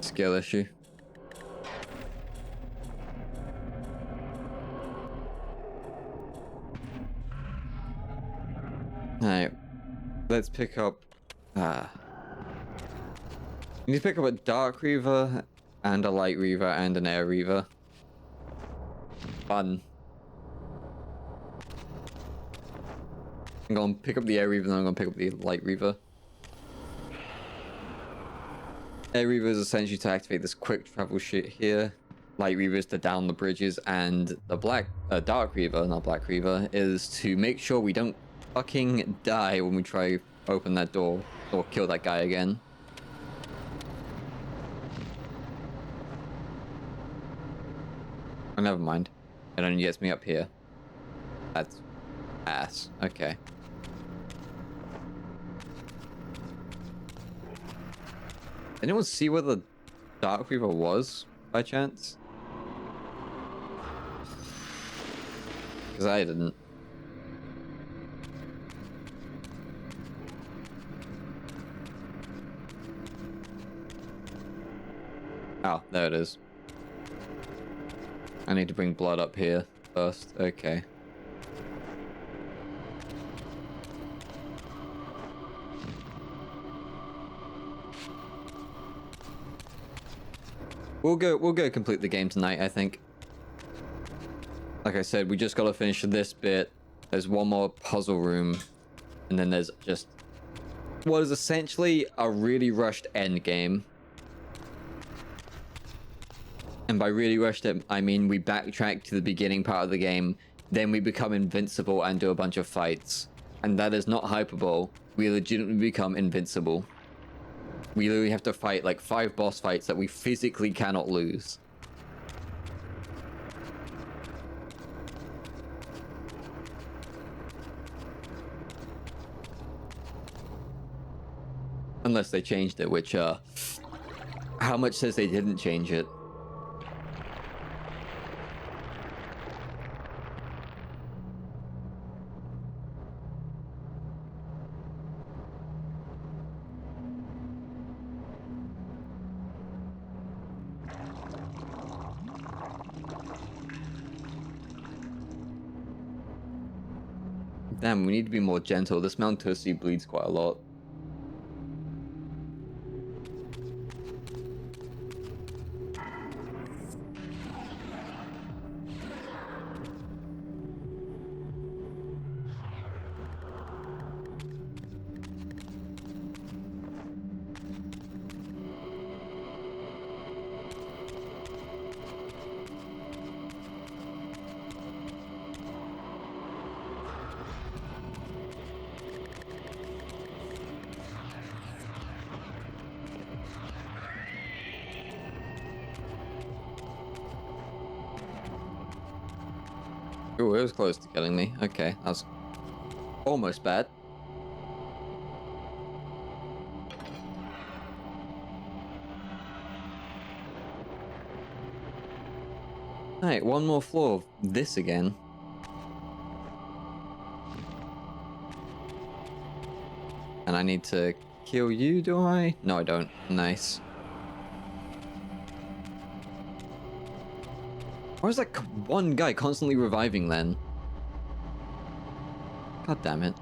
Skill issue. Alright. Let's pick up... You need to pick up a Dark Reaver, and a Light Reaver, and an Air Reaver. Fun. I'm gonna pick up the Air Reaver, then I'm gonna pick up the Light Reaver. Air Reaver is essentially to activate this quick travel shit here. Light Reaver is to down the bridges, and the Dark Reaver, not Black Reaver, is to make sure we don't fucking die when we try open that door or kill that guy again. Oh, never mind. It only gets me up here. That's ass. Okay. Anyone see where the Dark Reaver was, by chance? Because I didn't. Oh, there it is. I need to bring blood up here first. Okay. We'll go complete the game tonight, I think. Like I said, we just gotta finish this bit. There's one more puzzle room, and then there's just what is essentially a really rushed end game. And by really rushed it, I mean we backtrack to the beginning part of the game, then we become invincible and do a bunch of fights. And that is not hyperbole. We legitimately become invincible. We literally have to fight like 5 boss fights that we physically cannot lose. Unless they changed it, which, how much says they didn't change it? Damn, we need to be more gentle. This Mount Tussie bleeds quite a lot. Ooh, it was close to killing me. Okay, that was almost bad. Alright, one more floor of this again. And I need to kill you, do I? No, I don't. Nice. Why is that one guy constantly reviving then? God damn it.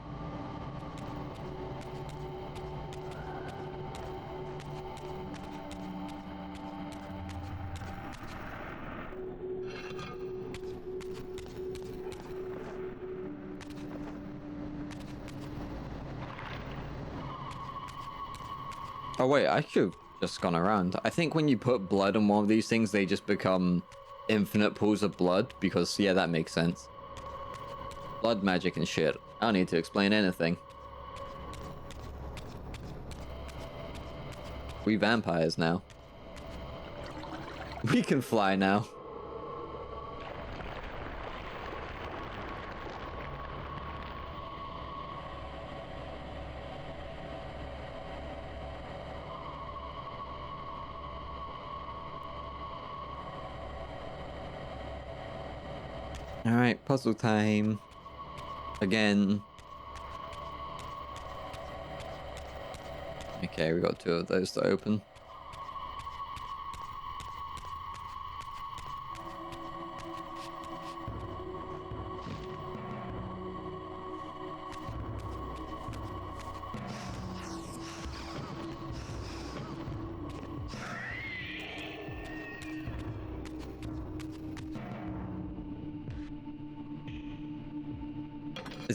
Oh wait, I should have just gone around. I think when you put blood on one of these things, they just become infinite pools of blood, because yeah, that makes sense. Blood magic and shit. I don't need to explain anything. We vampires now. We can fly now. Alright, puzzle time. Again. Okay, we got 2 of those to open.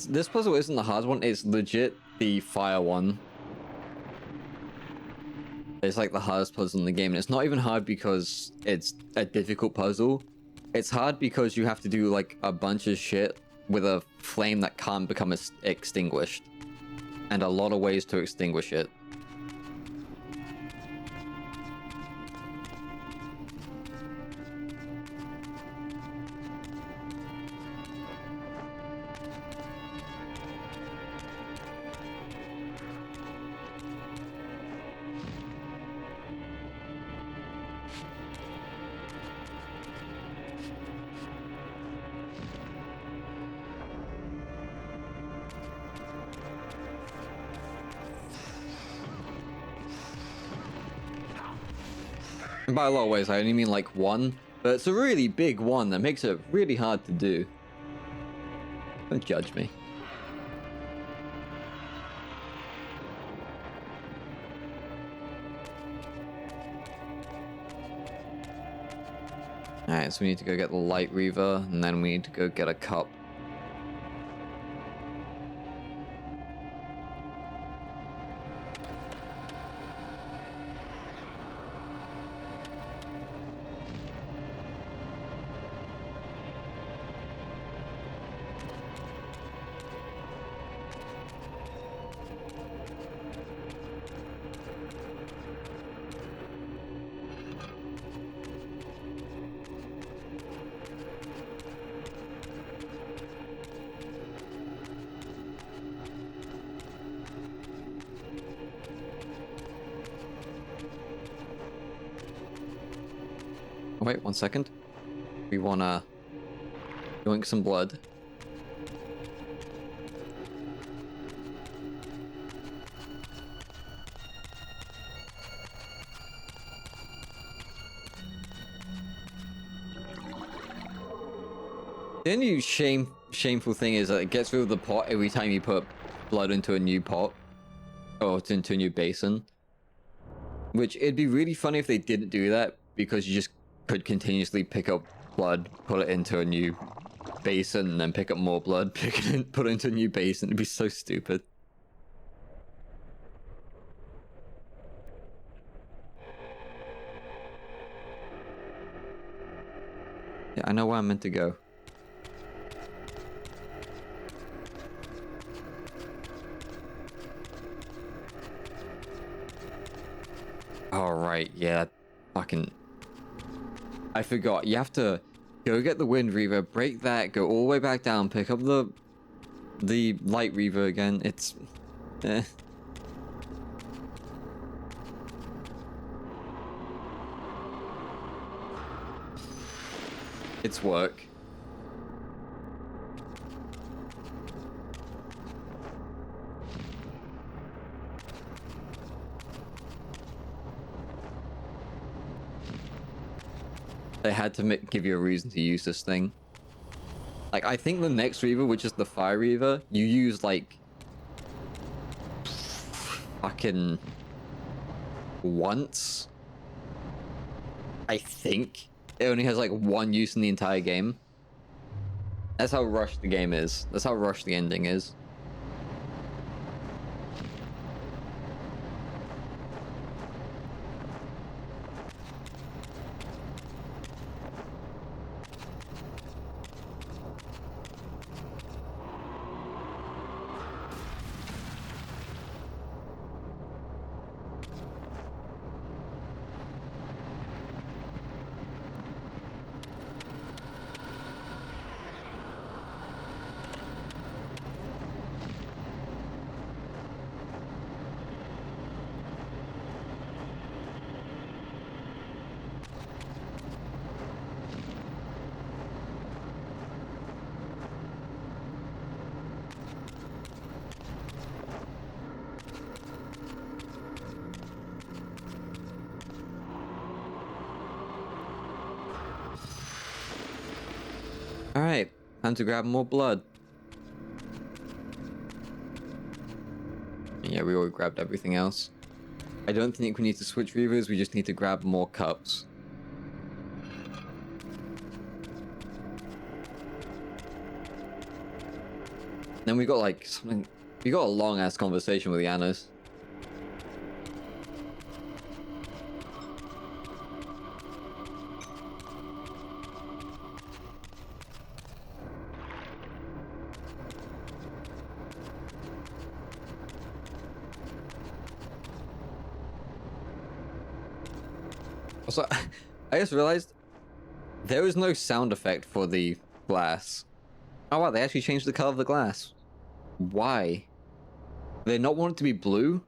This puzzle isn't the hard one, it's legit the fire one. It's like the hardest puzzle in the game, and it's not even hard because it's a difficult puzzle. It's hard because you have to do like a bunch of shit with a flame that can't become extinguished. And a lot of ways to extinguish it. And by a lot of ways, I only mean like one, but it's a really big one that makes it really hard to do. Don't judge me. Alright, so we need to go get the light Reaver, and then we need to go get a cup. Oh, wait, 1 second. We wanna drink some blood. The only shameful thing is that it gets rid of the pot every time you put blood into a new pot. Or into a new basin. Which, it'd be really funny if they didn't do that, because you just could continuously pick up blood, put it into a new basin, and then pick up more blood, put it into a new basin. It'd be so stupid. Yeah, I know where I'm meant to go. Alright, yeah, fucking... I forgot, you have to go get the Wind Reaver, break that, go all the way back down, pick up the Light Reaver again. It's... It's work. They had to give you a reason to use this thing. Like, I think the next Reaver, which is the Fire Reaver, you use, like... fucking... once? I think. It only has, like, one use in the entire game. That's how rushed the game is. That's how rushed the ending is. Alright, time to grab more blood. Yeah, we already grabbed everything else. I don't think we need to switch Reavers, we just need to grab more cups. Then we got like something. We got a long ass conversation with Yanis. Also, I just realized there is no sound effect for the glass. Oh wow, they actually changed the color of the glass. Why? They not want it to be blue?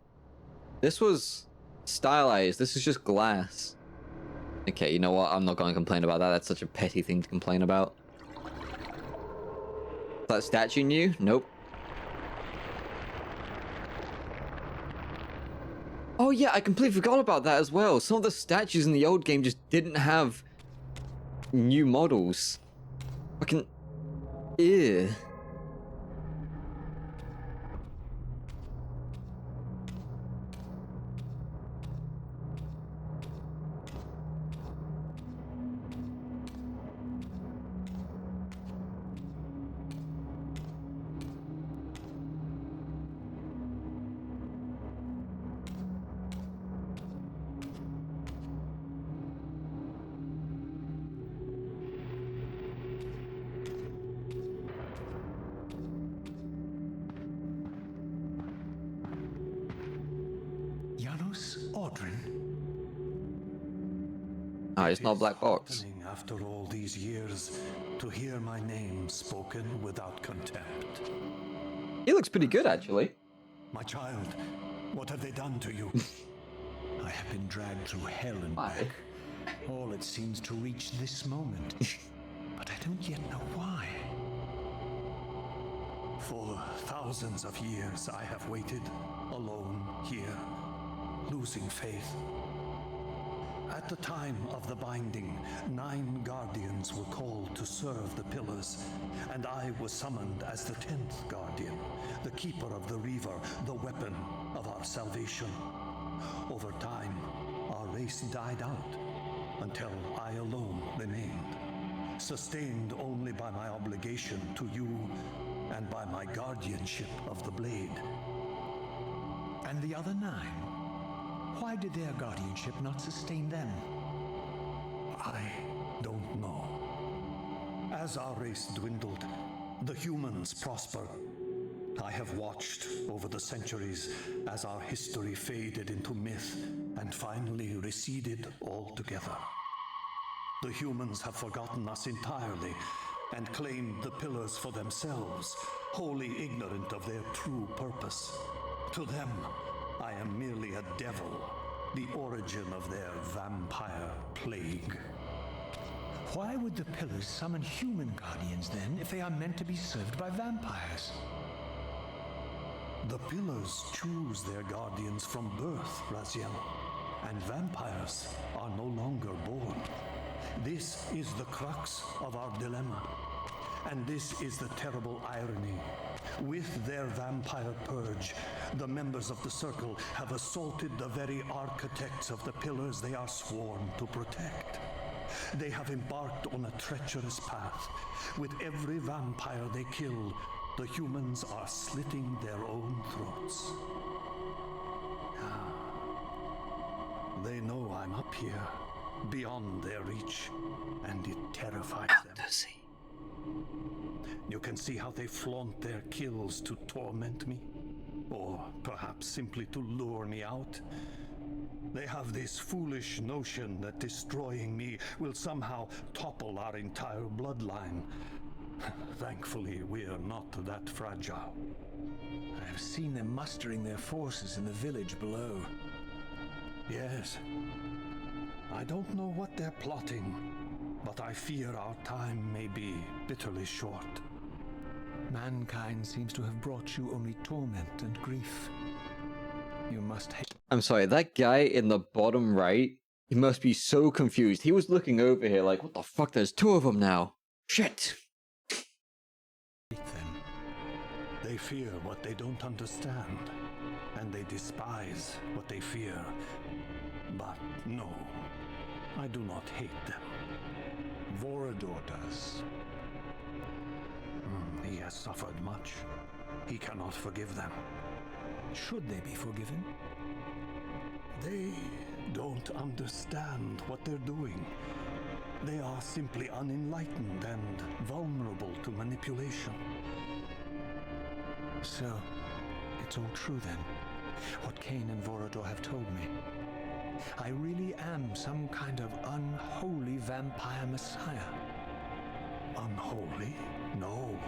This was stylized. This is just glass. Okay, you know what? I'm not going to complain about that. That's such a petty thing to complain about. Is that statue new? Nope. Oh yeah, I completely forgot about that as well. Some of the statues in the old game just didn't have new models. Fucking... Ew. Ah, it's not a black box. After all these years, to hear my name spoken without contempt. He looks pretty good, actually. My child, what have they done to you? I have been dragged through hell and back. All it seems to reach this moment. But I don't yet know why. For thousands of years I have waited, alone here, losing faith. At the time of the binding, 9 guardians were called to serve the pillars, and I was summoned as the 10th guardian, the keeper of the Reaver, the weapon of our salvation. Over time, our race died out, until I alone remained, sustained only by my obligation to you and by my guardianship of the blade. And the other 9? Why did their guardianship not sustain them? I don't know. As our race dwindled, the humans prospered. I have watched over the centuries as our history faded into myth and finally receded altogether. The humans have forgotten us entirely and claimed the pillars for themselves, wholly ignorant of their true purpose. To them, I am merely a devil, the origin of their vampire plague. Why would the pillars summon human guardians then, if they are meant to be served by vampires? The pillars choose their guardians from birth, Raziel, and vampires are no longer born. This is the crux of our dilemma, and this is the terrible irony. With their vampire purge, the members of the Circle have assaulted the very architects of the pillars they are sworn to protect. They have embarked on a treacherous path. With every vampire they kill, the humans are slitting their own throats. They know I'm up here, beyond their reach, and it terrifies them. You can see how they flaunt their kills to torment me, or perhaps simply to lure me out. They have this foolish notion that destroying me will somehow topple our entire bloodline. Thankfully, we are not that fragile. I have seen them mustering their forces in the village below. Yes. I don't know what they're plotting, but I fear our time may be bitterly short. Mankind seems to have brought you only torment and grief. You must hate... I'm sorry, that guy in the bottom right, he must be so confused. He was looking over here like, what the fuck, there's 2 of them now. Shit. They fear what they don't understand, and they despise what they fear. But no, I do not hate them. Vorador does. He has suffered much. He cannot forgive them. Should they be forgiven? They don't understand what they're doing. They are simply unenlightened and vulnerable to manipulation. So, it's all true then, what Kain and Vorador have told me. I really am some kind of unholy vampire messiah. Unholy? No.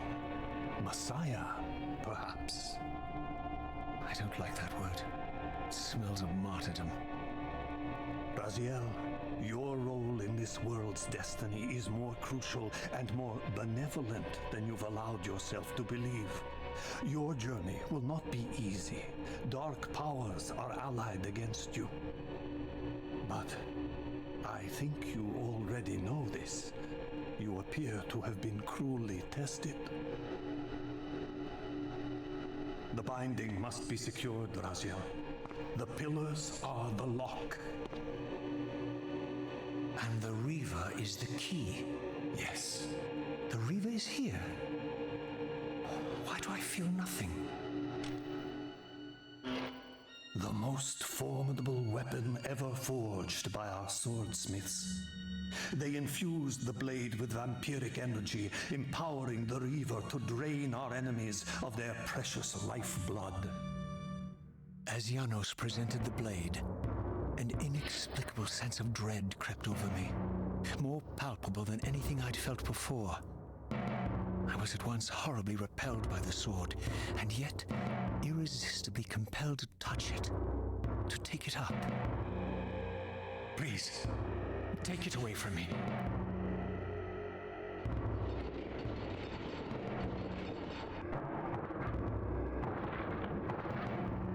Messiah, perhaps. I don't like that word. It smells of martyrdom. Raziel, your role in this world's destiny is more crucial and more benevolent than you've allowed yourself to believe. Your journey will not be easy. Dark powers are allied against you. But I think you already know this. You appear to have been cruelly tested. The binding must be secured, Raziel. The pillars are the lock. And the Reaver is the key. Yes. The Reaver is here. Why do I feel nothing? The most formidable weapon ever forged by our swordsmiths. They infused the blade with vampiric energy, empowering the Reaver to drain our enemies of their precious lifeblood. As Janos presented the blade, an inexplicable sense of dread crept over me, more palpable than anything I'd felt before. I was at once horribly repelled by the sword, and yet irresistibly compelled to touch it, to take it up. Please, take it away from me.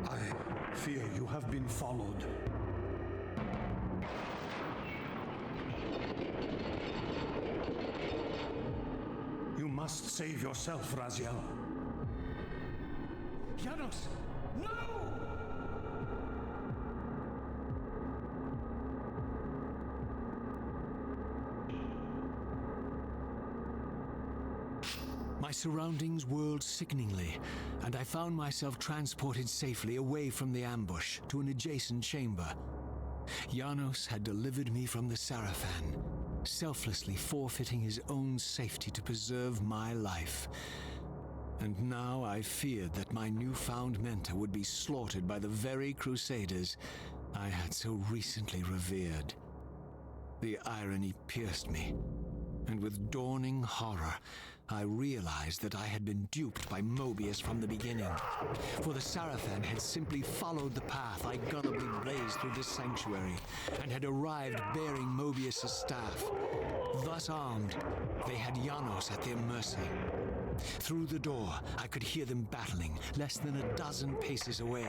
I fear you have been followed. You must save yourself, Raziel. Janos! No! My surroundings whirled sickeningly, and I found myself transported safely away from the ambush to an adjacent chamber. Janos had delivered me from the Sarafan, selflessly forfeiting his own safety to preserve my life. And now I feared that my newfound mentor would be slaughtered by the very crusaders I had so recently revered. The irony pierced me, and with dawning horror, I realized that I had been duped by Mobius from the beginning. For the Sarafan had simply followed the path I gullibly blazed through this sanctuary, and had arrived bearing Mobius' staff. Thus armed, they had Janos at their mercy. Through the door, I could hear them battling, less than a dozen paces away.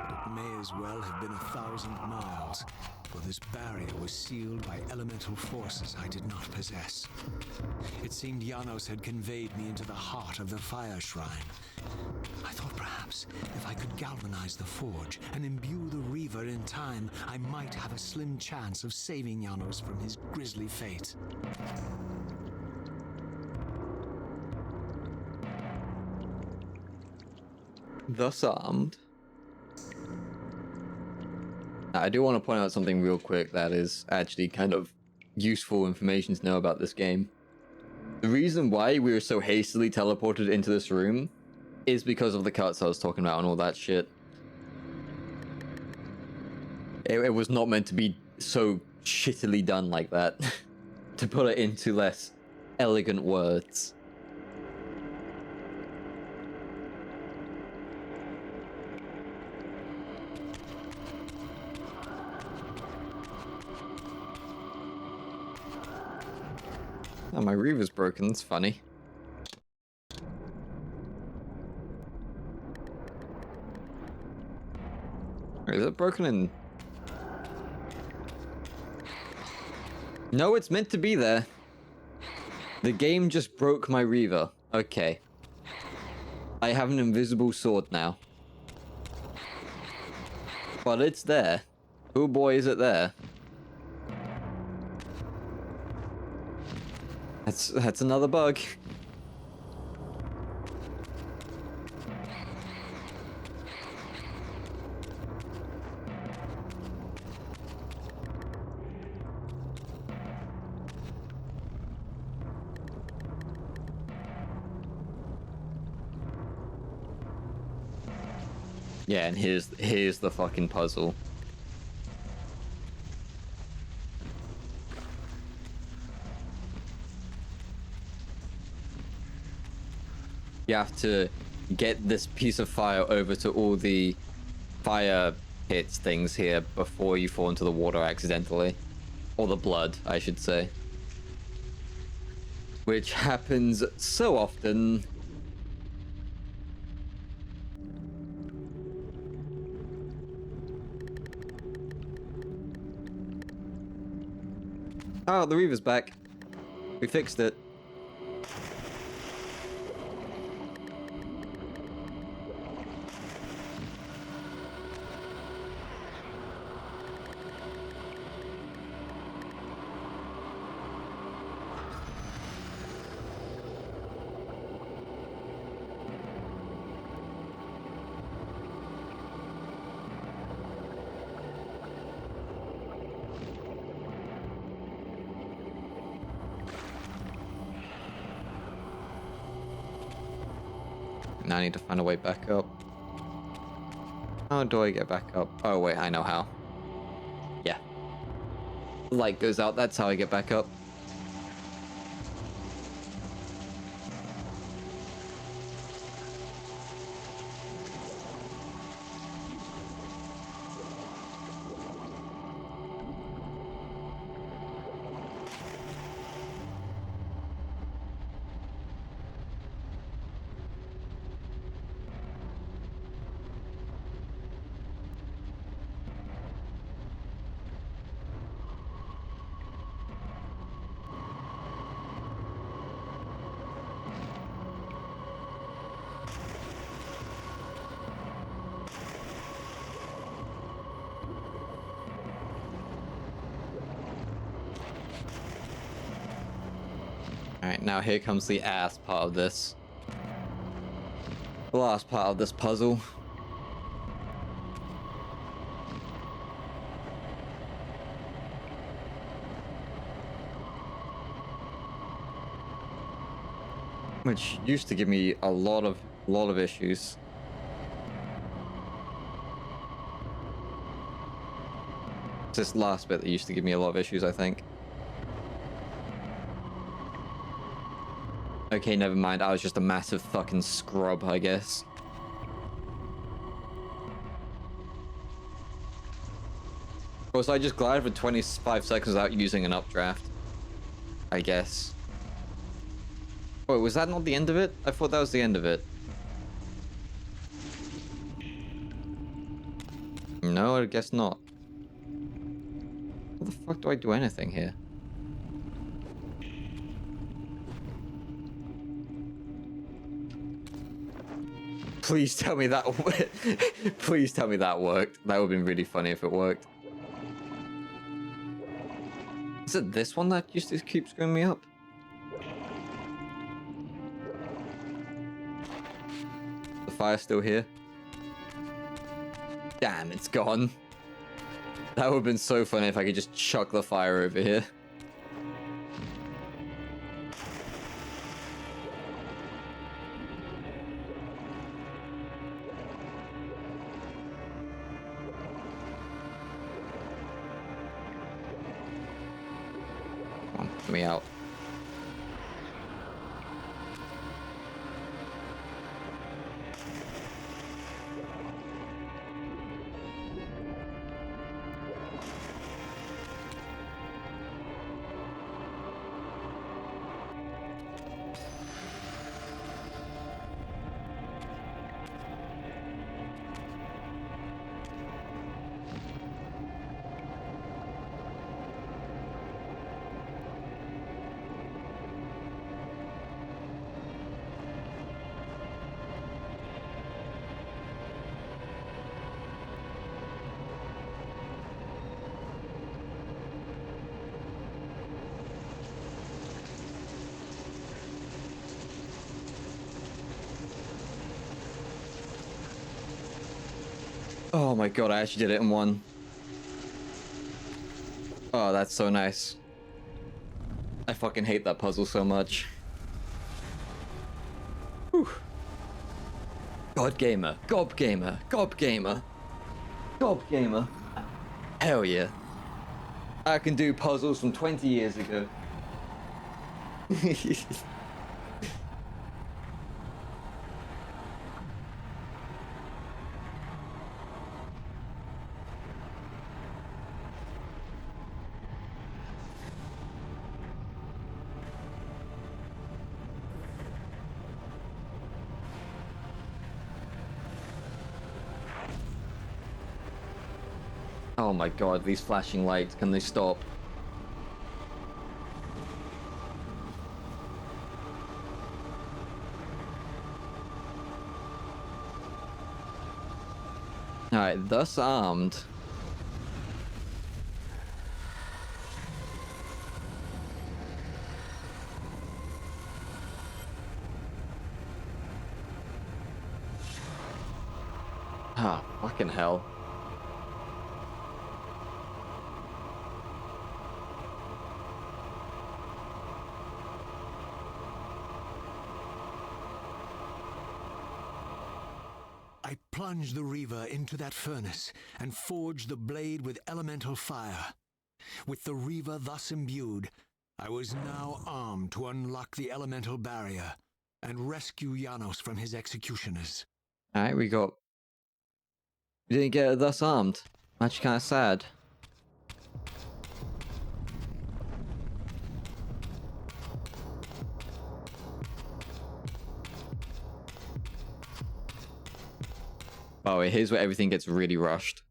But it may as well have been 1,000 miles, for this barrier was sealed by elemental forces I did not possess. It seemed Janos had conveyed me into the heart of the fire shrine. I thought perhaps if I could galvanize the forge and imbue the Reaver in time, I might have a slim chance of saving Janos from his grisly fate. Thus armed. I do want to point out something real quick that is actually kind of useful information to know about this game. The reason why we were so hastily teleported into this room is because of the cuts I was talking about and all that shit. It was not meant to be so shittily done like that. To put it into less elegant words. Oh, my Reaver's broken. That's funny. Is it broken in... No, it's meant to be there. The game just broke my Reaver. Okay. I have an invisible sword now. But it's there. Oh boy, is it there. That's another bug. Yeah, and here's the fucking puzzle. You have to get this piece of fire over to all the fire pits things here before you fall into the water accidentally. Or the blood, I should say. Which happens so often. Oh, the Reaver's back. We fixed it. Now I need to find a way back up. How do I get back up? Oh wait, I know how. Yeah. The light goes out, that's how I get back up. Alright, now here comes the ass part of this. The last part of this puzzle. Which used to give me a lot of issues. It's this last bit that used to give me a lot of issues, I think. Okay, never mind. I was just a massive fucking scrub, I guess. Also, I just glided for 25 seconds without using an updraft. I guess. Wait, was that not the end of it? I thought that was the end of it. No, I guess not. How the fuck do I do anything here? Please tell me that. Please tell me that worked. That would have been really funny if it worked. Is it this one that used to keep screwing me up? The fire's still here. Damn, it's gone. That would have been so funny if I could just chuck the fire over here. Come on, let me out. Oh my god, I actually did it in one. Oh, that's so nice. I fucking hate that puzzle so much. Whew. God gamer, gob gamer, gob gamer, gob gamer. Hell yeah. I can do puzzles from 20 years ago. Oh my god, these flashing lights, can they stop? Alright, thus armed. Ah, fucking hell. I plunged the Reaver into that furnace and forged the blade with elemental fire. With the Reaver thus imbued, I was now armed to unlock the elemental barrier and rescue Janos from his executioners. Alright, we didn't get it thus armed. Actually kinda sad. Oh wait, here's where everything gets really rushed.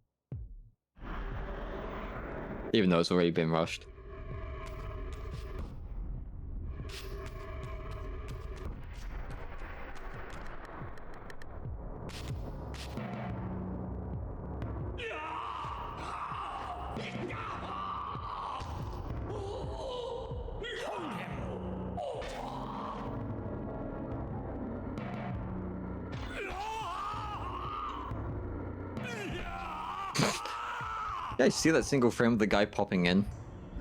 Even though it's already been rushed. You guys see that single frame of the guy popping in?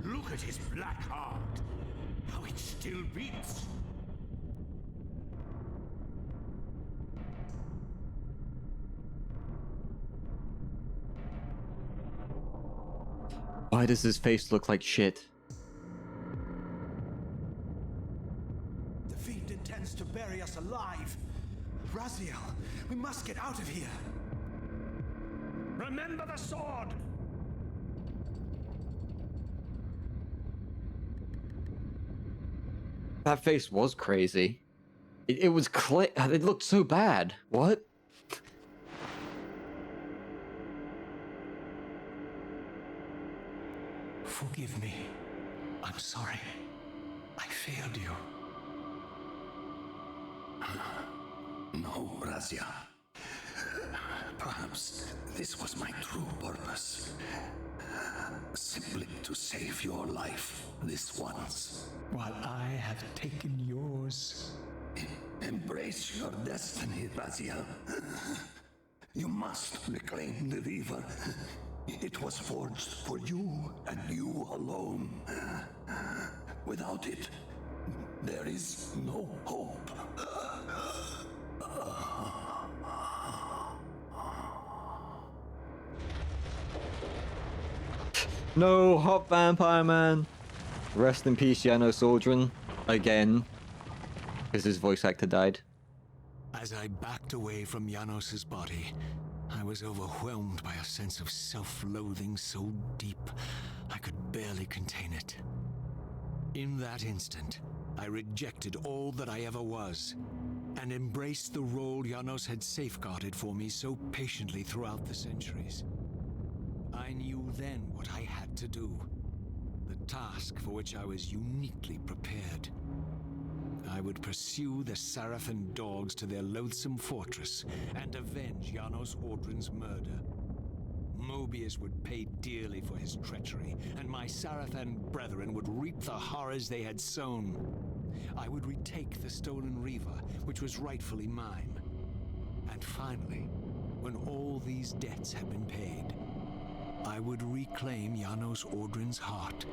Look at his black heart. How it still beats. Why does his face look like shit? The fiend intends to bury us alive. Raziel, we must get out of here. Remember the sword! That face was crazy. It was it looked so bad. What? Forgive me. I'm sorry. I failed you. No, Razia. Perhaps this was my true purpose. Simply to save your life this once. While I have taken yours. Embrace your destiny, Raziel. You must reclaim the Reaver. It was forged for you and you alone. Without it, there is no hope. No, hot vampire man. Rest in peace, Janos Aldrin. Again. Because his voice actor died. As I backed away from Janos's body, I was overwhelmed by a sense of self-loathing so deep I could barely contain it. In that instant, I rejected all that I ever was and embraced the role Janos had safeguarded for me so patiently throughout the centuries. I knew then what I had to do, the task for which I was uniquely prepared. I would pursue the Sarafan dogs to their loathsome fortress and avenge Janos Aldrin's murder. Mobius would pay dearly for his treachery, and my Sarafan brethren would reap the horrors they had sown. I would retake the stolen Reaver, which was rightfully mine. And finally, when all these debts have been paid, I would reclaim Janos Ordrin's heart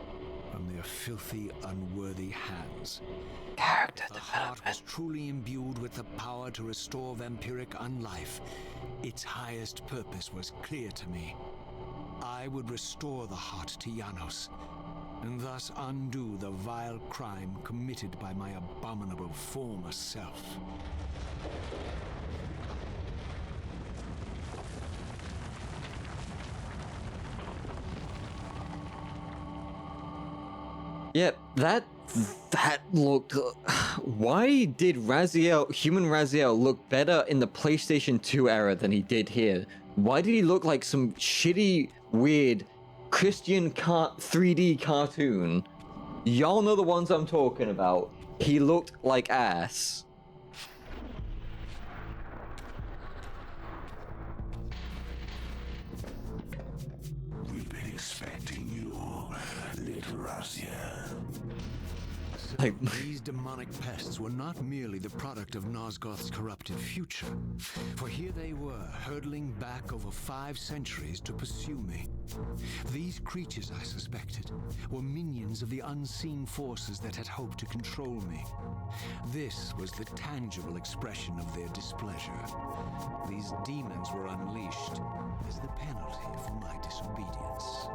from their filthy, unworthy hands. Character The heart was development. truly imbued with the power to restore vampiric unlife. Its highest purpose was clear to me. I would restore the heart to Janos, and thus undo the vile crime committed by my abominable former self. Yep, that looked. Why did human Raziel, look better in the PlayStation 2 era than he did here? Why did he look like some shitty, weird Christian 3D cartoon? Y'all know the ones I'm talking about. He looked like ass. We've been expecting you, little Raziel. Like, These demonic pests were not merely the product of Nosgoth's corrupted future, for here they were, hurtling back over 5 centuries to pursue me. These creatures, I suspected, were minions of the unseen forces that had hoped to control me. This was the tangible expression of their displeasure. These demons were unleashed as the penalty for my disobedience.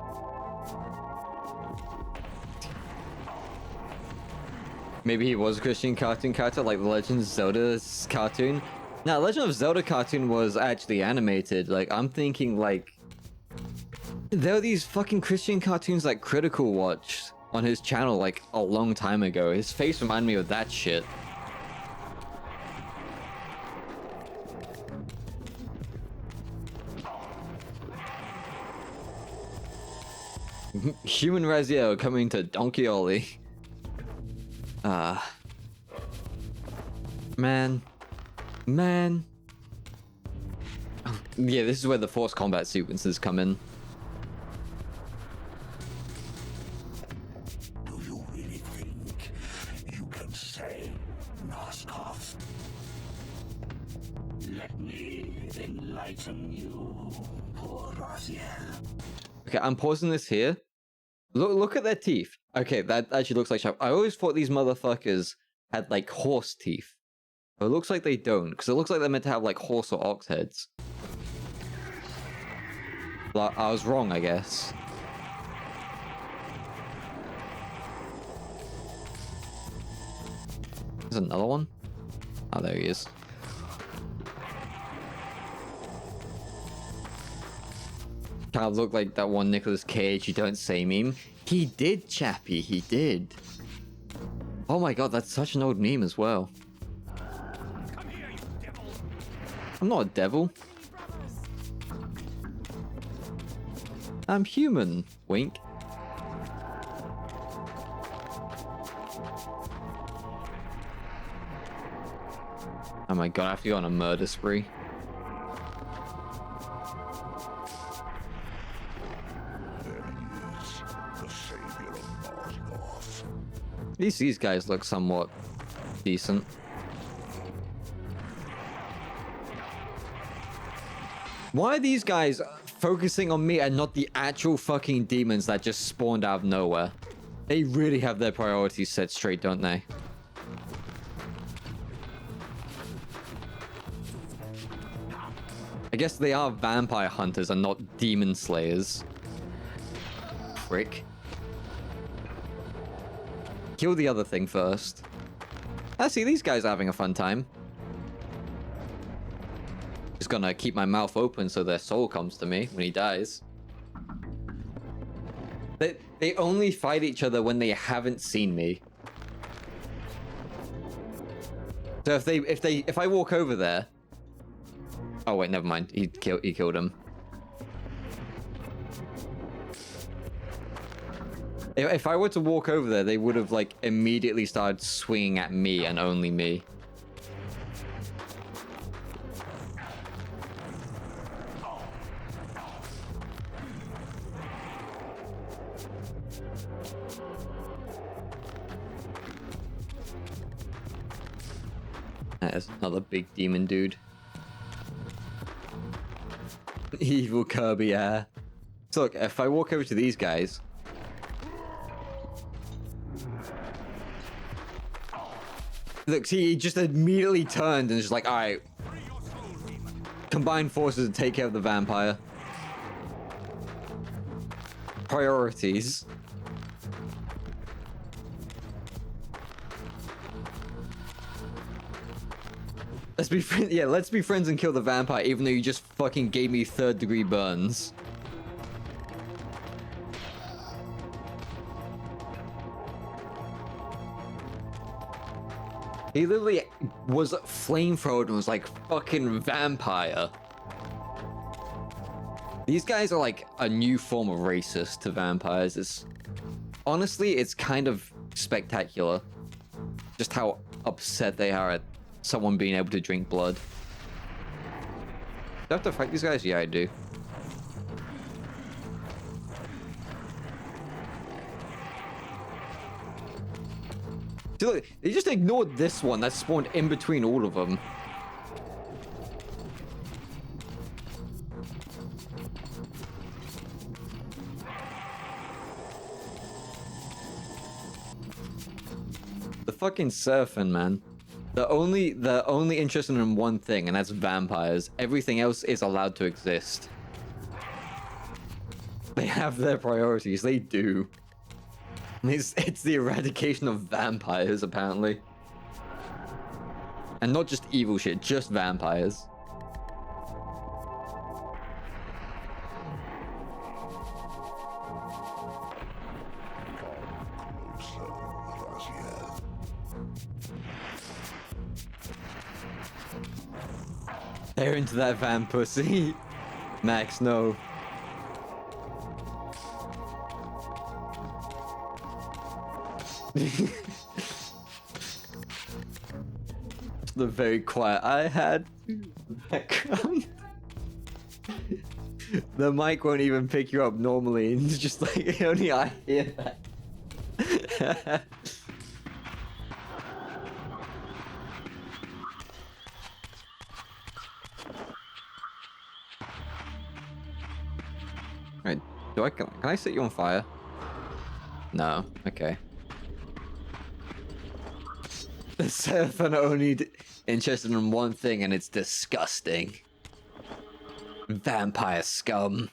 maybe he was a Christian cartoon character like the Legend of Zelda's cartoon. Now, Legend of Zelda cartoon was actually animated. Like, I'm thinking, like, there are these fucking Christian cartoons like Critical watched on his channel, like, a long time ago. His face reminded me of that shit. Human Raziel coming to Donkey Ollie. Man. Oh, yeah, this is where the forced combat sequences come in. Do you really think you can save Nosgoth? Let me enlighten you, poor Raziel. Okay, I'm pausing this here. Look at their teeth. Okay, that actually looks like sharp. I always thought these motherfuckers had like horse teeth. But it looks like they don't, because it looks like they're meant to have like horse or ox heads. But I was wrong, I guess. There's another one. Oh, there he is. Kind of look like that one Nicolas Cage "You Don't Say" meme. He did, Chappie, he did. Oh my god, that's such an old meme as well. Come here, you devil. I'm not a devil. I'm human. Wink. Oh my god, I have to go on a murder spree. The savior of Nosgoth. At least these guys look somewhat decent. Why are these guys focusing on me and not the actual fucking demons that just spawned out of nowhere? They really have their priorities set straight, don't they? I guess they are vampire hunters and not demon slayers. Prick. Kill the other thing first. I see these guys are having a fun time. Just gonna keep my mouth open so their soul comes to me when he dies. They only fight each other when they haven't seen me. So if I walk over there. Oh wait, never mind. He killed him. If I were to walk over there, they would have like immediately started swinging at me and only me. There's another big demon dude. Evil Kirby, yeah. So look, if I walk over to these guys... Look, see, he just immediately turned and just like, alright. Combine forces to take care of the vampire. Priorities. Let's be let's be friends and kill the vampire, even though you just fucking gave me 3rd-degree burns. He literally was flamethrowered and was like, fucking vampire. These guys are like a new form of racist to vampires. Honestly, it's kind of spectacular. Just how upset they are at someone being able to drink blood. Do I have to fight these guys? Yeah, I do. See, look, they just ignored this one that spawned in between all of them. The fucking surfing, man. They're only interested in one thing, and that's vampires. Everything else is allowed to exist. They have their priorities. They do. It's the eradication of vampires, apparently. And not just evil shit, just vampires. They're into that van pussy. Max, no. The very quiet I had background. The mic won't even pick you up normally, and it's just like only I hear that. Right, can I set you on fire? No, okay. The serpent only interested in one thing, and it's disgusting. Vampire scum.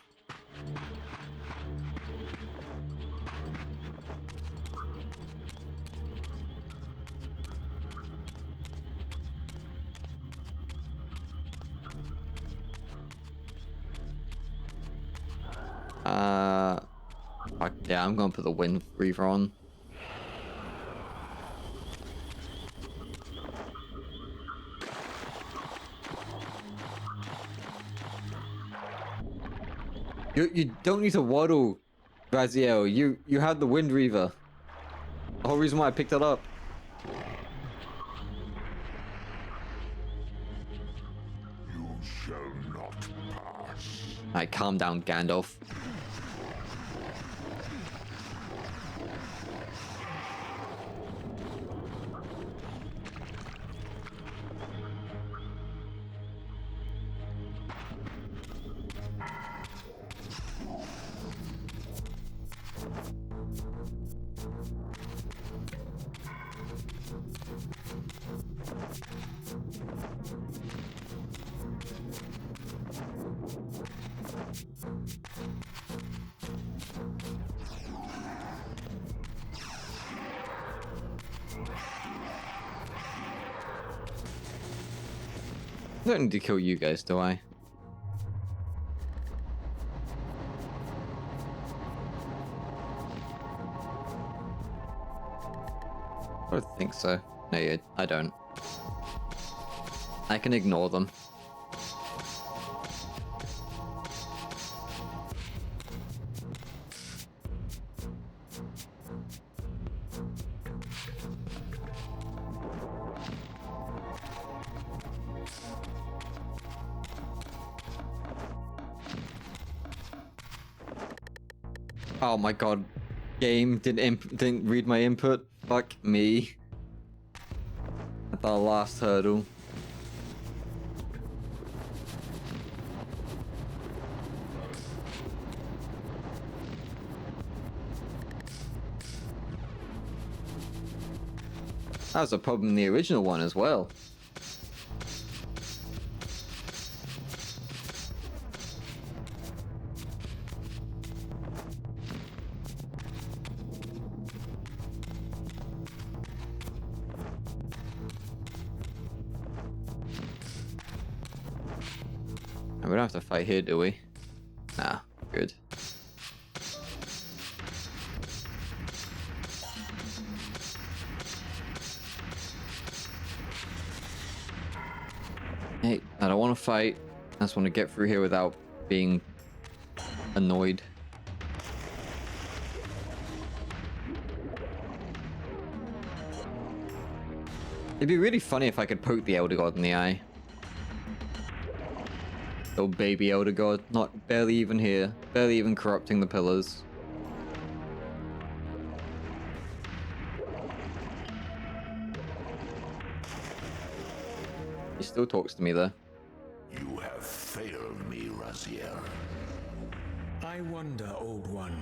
Yeah, I'm gonna put the Wind Reaver on. You don't need to waddle, Raziel. You had the Wind Reaver. The whole reason why I picked it up. You shall not pass. Alright, calm down, Gandalf. I don't need to kill you guys, do I? I don't think so. No, I don't. I can ignore them. Oh my god. Game didn't read my input. Fuck me. At the last hurdle. That was a problem in the original one as well. We don't have to fight here, do we? Nah, good. Hey, I don't want to fight. I just want to get through here without being annoyed. It'd be really funny if I could poke the Elder God in the eye. Little baby Elder God, not barely even here, barely even corrupting the pillars. He still talks to me though. You have failed me, Raziel. I wonder, Old One,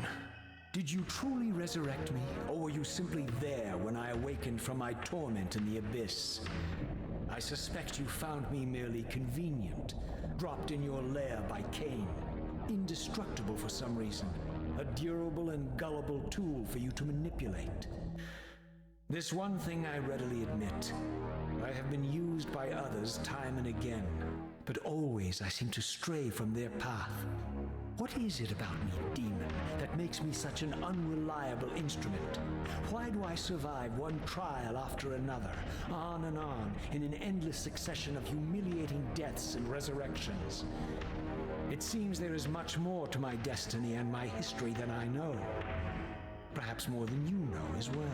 did you truly resurrect me, or were you simply there when I awakened from my torment in the abyss? I suspect you found me merely convenient, dropped in your lair by Kain, indestructible for some reason, a durable and gullible tool for you to manipulate. This one thing I readily admit. I have been used by others time and again, but always I seem to stray from their path. What is it about me, demon, that makes me such an unreliable instrument? Why do I survive one trial after another, on and on, in an endless succession of humiliating deaths and resurrections? It seems there is much more to my destiny and my history than I know. Perhaps more than you know as well.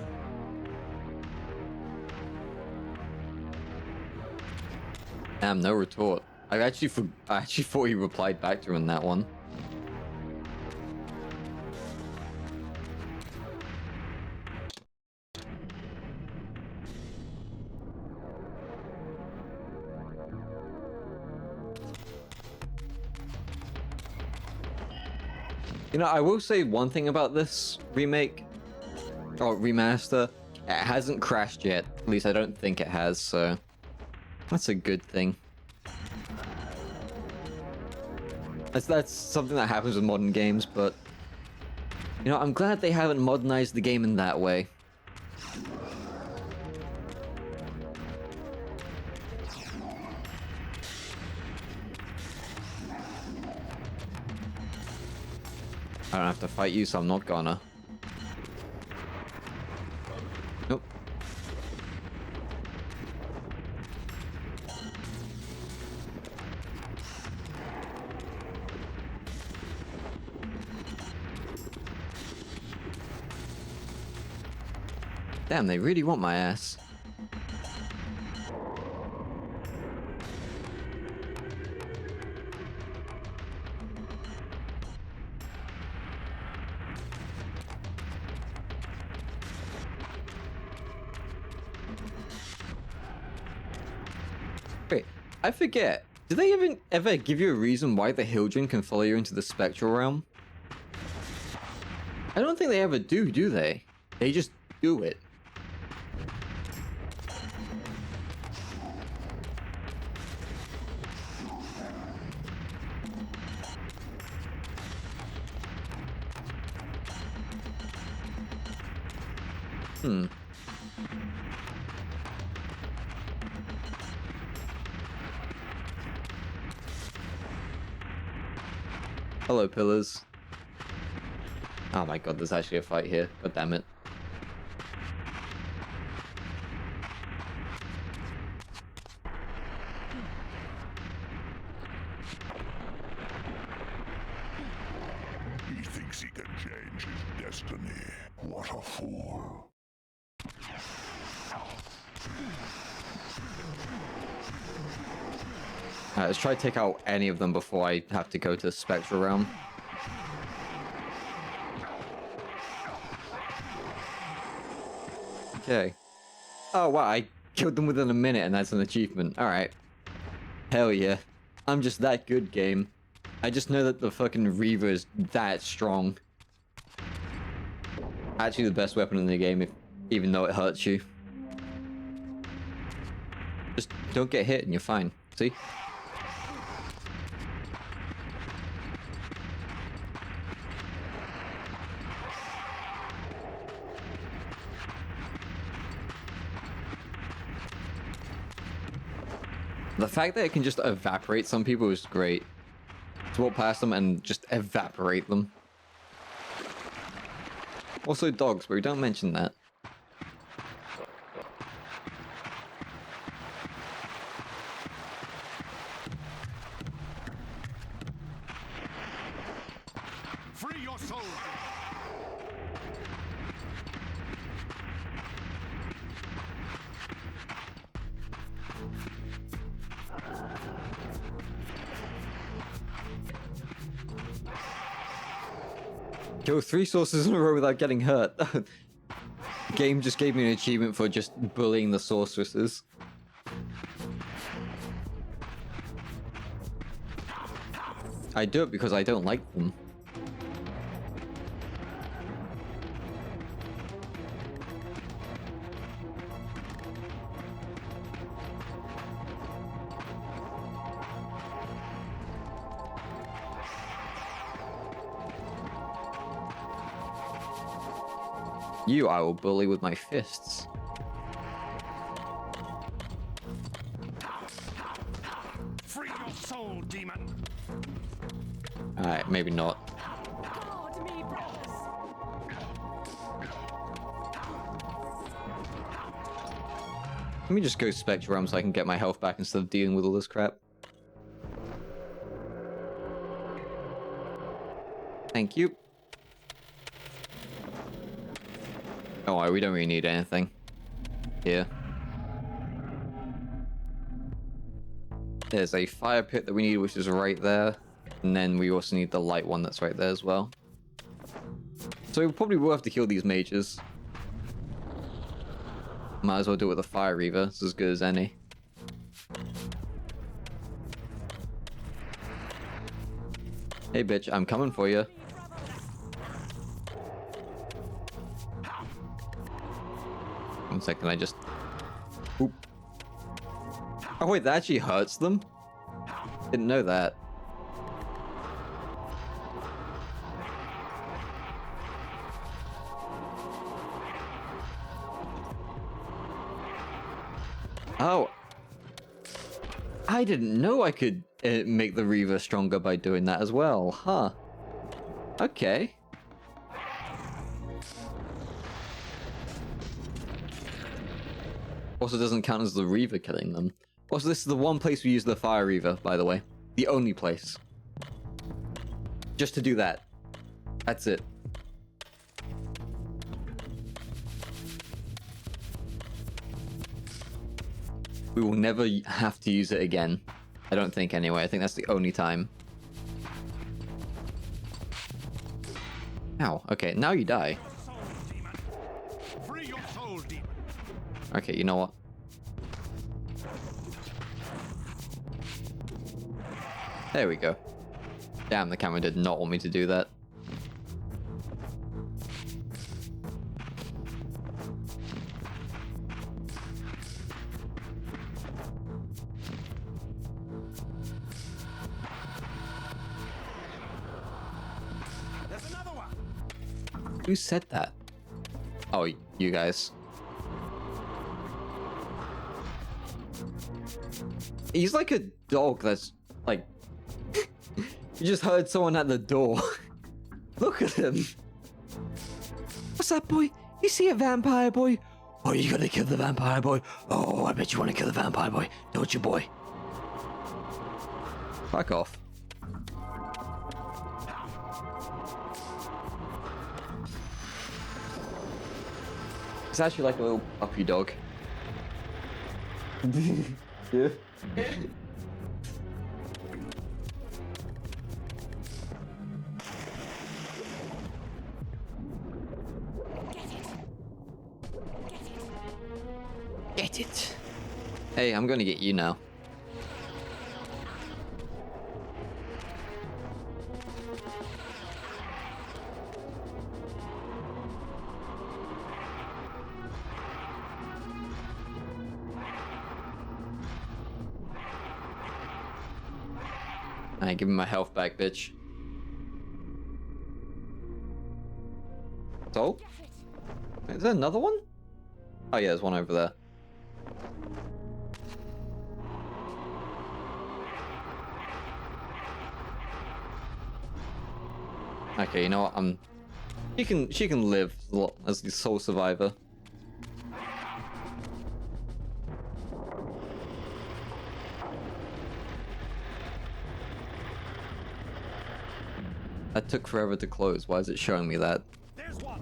Damn, no retort. I actually thought he replied back to him in that one. You know, I will say one thing about this remake, or remaster. It hasn't crashed yet. At least I don't think it has, so that's a good thing. That's something that happens with modern games, but you know, I'm glad they haven't modernized the game in that way. I don't have to fight you, so I'm not gonna. Nope. Damn, they really want my ass. Wait, I forget. Do they even ever give you a reason why the Hildren can follow you into the spectral realm? I don't think they ever do they? They just do it. Hello, pillars. Oh my god, there's actually a fight here. God damn it. He thinks he can change his destiny. What a fool. Let's try to take out any of them before I have to go to the spectral realm. Okay. Oh wow, I killed them within a minute and that's an achievement. Alright. Hell yeah. I'm just that good, game. I just know that the fucking Reaver is that strong. Actually the best weapon in the game, even though it hurts you. Just don't get hit and you're fine. See? The fact that it can just evaporate some people is great. To walk past them and just evaporate them. Also dogs, but we don't mention that. Free your soul! Kill 3 sources in a row without getting hurt. Game just gave me an achievement for just bullying the sorceresses. I do it because I don't like them. You I will bully with my fists. Free your soul, demon! Alright, maybe not. Guard me, brothers. Let me just go Spectrum so I can get my health back instead of dealing with all this crap. Thank you. Don't worry, we don't really need anything here. There's a fire pit that we need, which is right there. And then we also need the light one that's right there as well. So we probably will have to kill these mages. Might as well do it with a fire Reaver. It's as good as any. Hey bitch, I'm coming for you. One second, I just... Oop. Oh wait, that actually hurts them? Didn't know that. Oh. I didn't know I could make the Reaver stronger by doing that as well, huh? Okay. Also doesn't count as the Reaver killing them. Also, this is the one place we use the Fire Reaver, by the way. The only place. Just to do that. That's it. We will never have to use it again. I don't think anyway. I think that's the only time. Ow. Okay, now you die. Free your soul, demon! Okay, you know what? There we go. Damn, the camera did not want me to do that. There's another one! Who said that? Oh, you guys. He's like a dog that's like... You just heard someone at the door. Look at him. What's that, boy? You see a vampire, boy? Oh, you gonna kill the vampire, boy? Oh, I bet you want to kill the vampire, boy. Don't you, boy? Fuck off. It's actually like a little puppy dog. Yeah. Get it. Hey, I'm gonna get you now. Alright, give me my health back, bitch. So? Is there another one? Oh yeah, there's one over there. Okay, you know what? She can live as the sole survivor. That took forever to close. Why is it showing me that? There's one.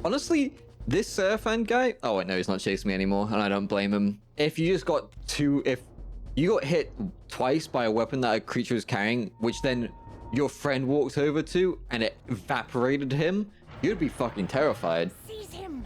Honestly, this Seraphan guy... Oh, wait, no, he's not chasing me anymore, and I don't blame him. If you just got if you got hit twice by a weapon that a creature was carrying, which then your friend walked over to, and it evaporated him, you'd be fucking terrified. Seize him!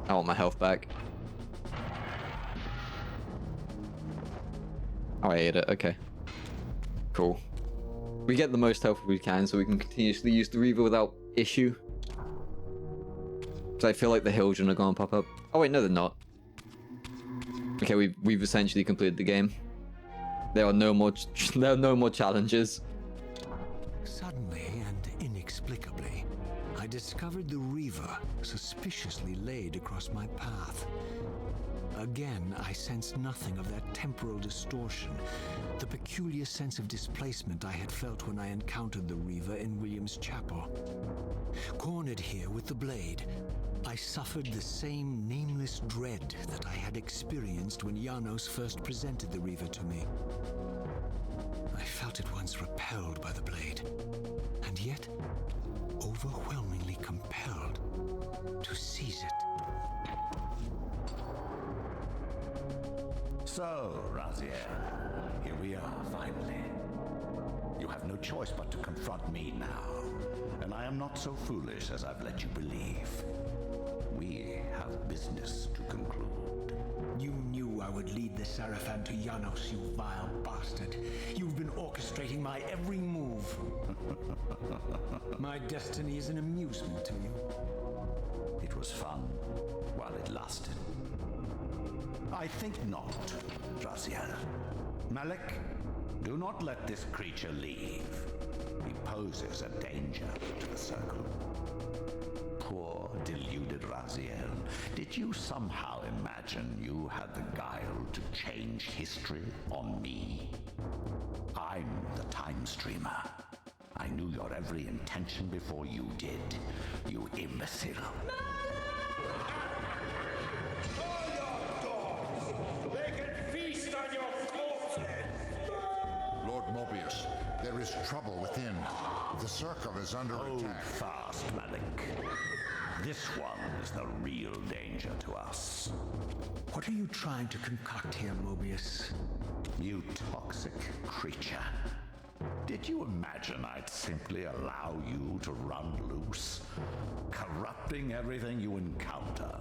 I want my health back. Oh, I ate it. Okay. Cool. We get the most health we can so we can continuously use the Reaver without issue. So I feel like the hills are gonna pop up. Oh wait, no they're not. Okay, we've essentially completed the game. There are no more challenges. Suddenly and inexplicably, I discovered the Reaver suspiciously laid across my path. Again, I sensed nothing of that temporal distortion, the peculiar sense of displacement I had felt when I encountered the Reaver in William's chapel. Cornered here with the blade, I suffered the same nameless dread that I had experienced when Janos first presented the Reaver to me. I felt at once repelled by the blade, and yet overwhelmingly compelled to seize it. So, Raziel, here we are, finally. You have no choice but to confront me now, and I am not so foolish as I've let you believe. We have business to conclude. You knew I would lead the Seraphan to Janos, you vile bastard. You've been orchestrating my every move. My destiny is an amusement to you. It was fun while it lasted. I think not, Raziel. Malik, do not let this creature leave. He poses a danger to the Circle. Poor, deluded Raziel. Did you somehow imagine you had the guile to change history on me? I'm the Time Streamer. I knew your every intention before you did, you imbecile. Lord Mobius, there is trouble within. The Circle is under attack. Fast, Malik. This one is the real danger to us. What are you trying to concoct here, Mobius? You toxic creature. Did you imagine I'd simply allow you to run loose, corrupting everything you encounter?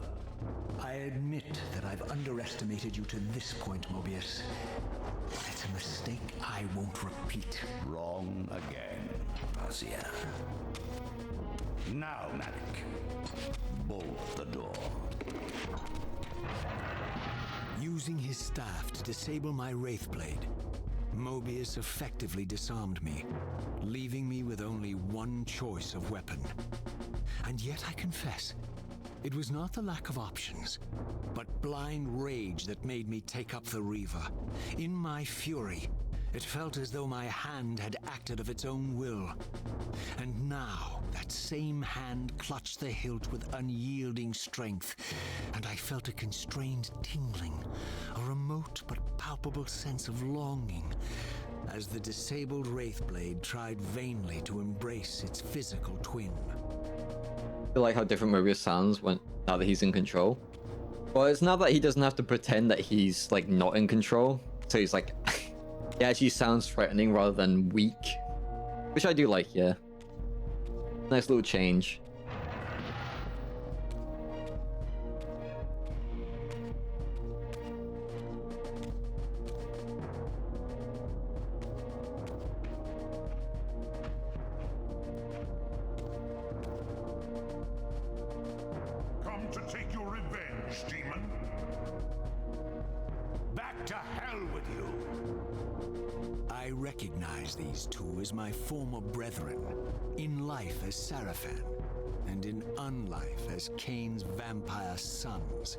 I admit that I've underestimated you to this point, Mobius. It's a mistake I won't repeat. Wrong again, Raziel. Now, Malik, bolt the door. Using his staff to disable my Wraithblade, Mobius effectively disarmed me, leaving me with only one choice of weapon. And yet I confess, it was not the lack of options, but blind rage that made me take up the Reaver. In my fury, it felt as though my hand had acted of its own will. And now, that same hand clutched the hilt with unyielding strength, and I felt a constrained tingling, a remote but palpable sense of longing, as the disabled Wraithblade tried vainly to embrace its physical twin. I feel like how different Mobius sounds now that he's in control. Well, it's now that he doesn't have to pretend that he's like not in control. So he's like, he actually sounds threatening rather than weak, which I do like. Yeah. Nice little change. Come to take your revenge, demon. Back to hell with you! I recognize these two as my former brethren, in life as Sarafan, and in unlife as Kain's vampire sons.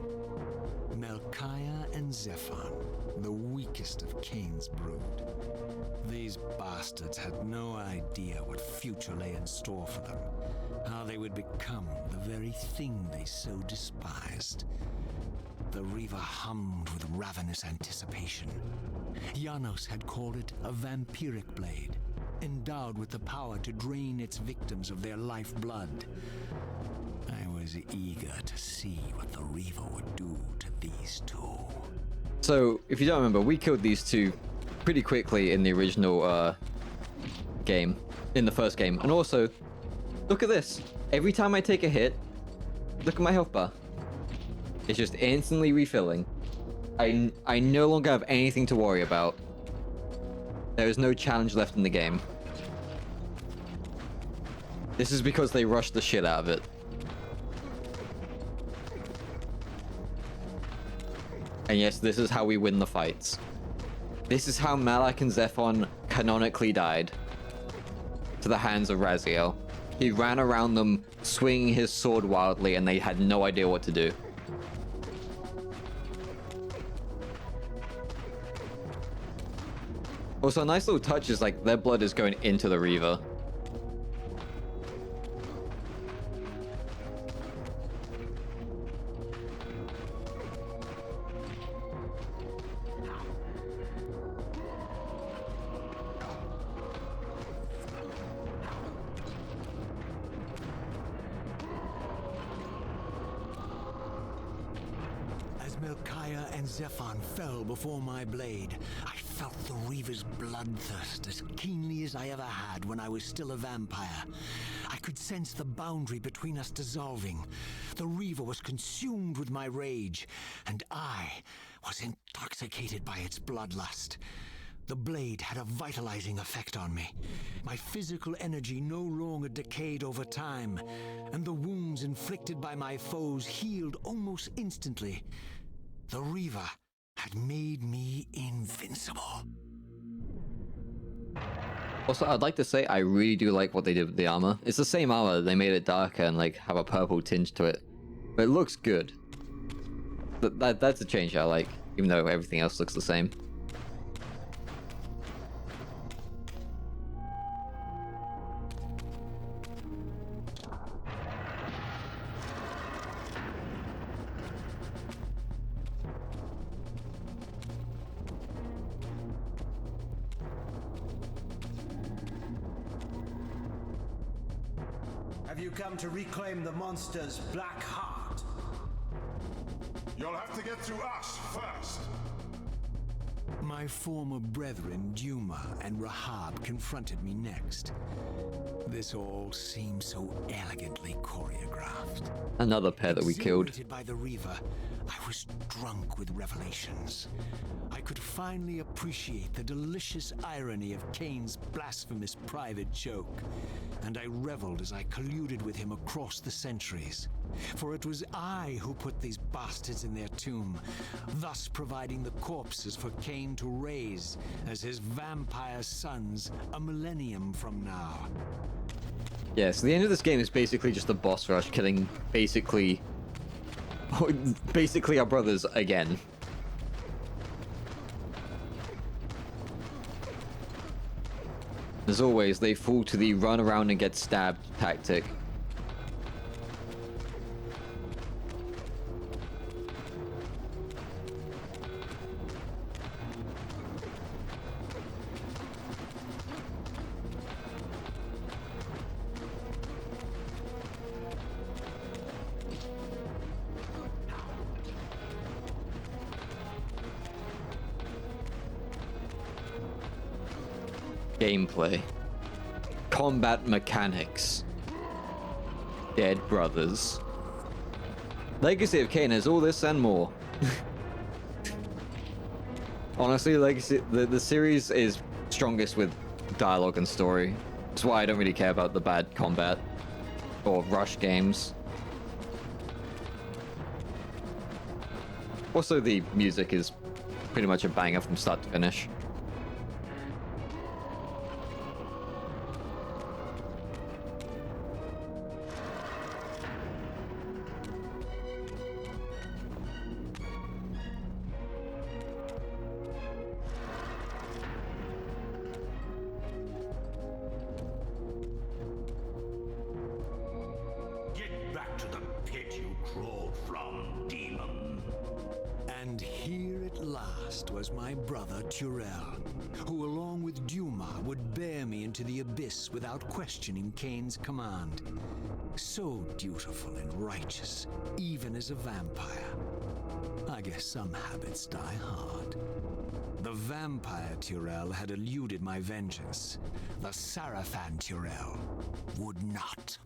Melchiah and Zephon, the weakest of Kain's brood. These bastards had no idea what future lay in store for them, how they would become the very thing they so despised. The Reaver hummed with ravenous anticipation. Janos had called it a vampiric blade, endowed with the power to drain its victims of their lifeblood. I was eager to see what the Reaver would do to these two. So, if you don't remember, we killed these two pretty quickly in the original game, in the first game. And also, look at this. Every time I take a hit, look at my health bar. It's just instantly refilling. I no longer have anything to worry about. There is no challenge left in the game. This is because they rushed the shit out of it. And yes, this is how we win the fights. This is how Malak and Zephon canonically died. To the hands of Raziel. He ran around them, swinging his sword wildly, and they had no idea what to do. Also, a nice little touch is like their blood is going into the Reaver. As Melchiah and Zephon fell before my blade, I felt the Reaver's bloodthirst as keenly as I ever had when I was still a vampire. I could sense the boundary between us dissolving. The Reaver was consumed with my rage, and I was intoxicated by its bloodlust. The blade had a vitalizing effect on me. My physical energy no longer decayed over time, and the wounds inflicted by my foes healed almost instantly. The Reaver had made me invincible. Also, I'd like to say I really do like what they did with the armor. It's the same armor, they made it darker and like have a purple tinge to it. But it looks good. That's a change I like, even though everything else looks the same. Have you come to reclaim the monster's black heart? You'll have to get through us first. My former brethren, Duma and Rahab, confronted me next. This all seemed so elegantly choreographed. Another pair that we killed. Exhilarated by the Reaver, I was drunk with revelations. I could finally appreciate the delicious irony of Kain's blasphemous private joke, and I reveled as I colluded with him across the centuries. For it was I who put these bastards in their tomb, thus providing the corpses for Kain to raise as his vampire sons a millennium from now. Yeah, so the end of this game is basically just a boss rush, killing basically our brothers again. As always, they fall to the run around and get stabbed tactic. Gameplay. Combat mechanics. dead brothers. Legacy of Kain has all this and more. Honestly, Legacy, the series is strongest with dialogue and story. That's why I don't really care about the bad combat or rush games. Also, the music is pretty much a banger from start to finish. Get back to the pit you crawled from, demon. And here at last was my brother Turel, who along with Duma would bear me into the abyss without questioning Kain's command. So dutiful and righteous, even as a vampire. I guess some habits die hard. The vampire Turel had eluded my vengeance. The Sarafan Turel would not.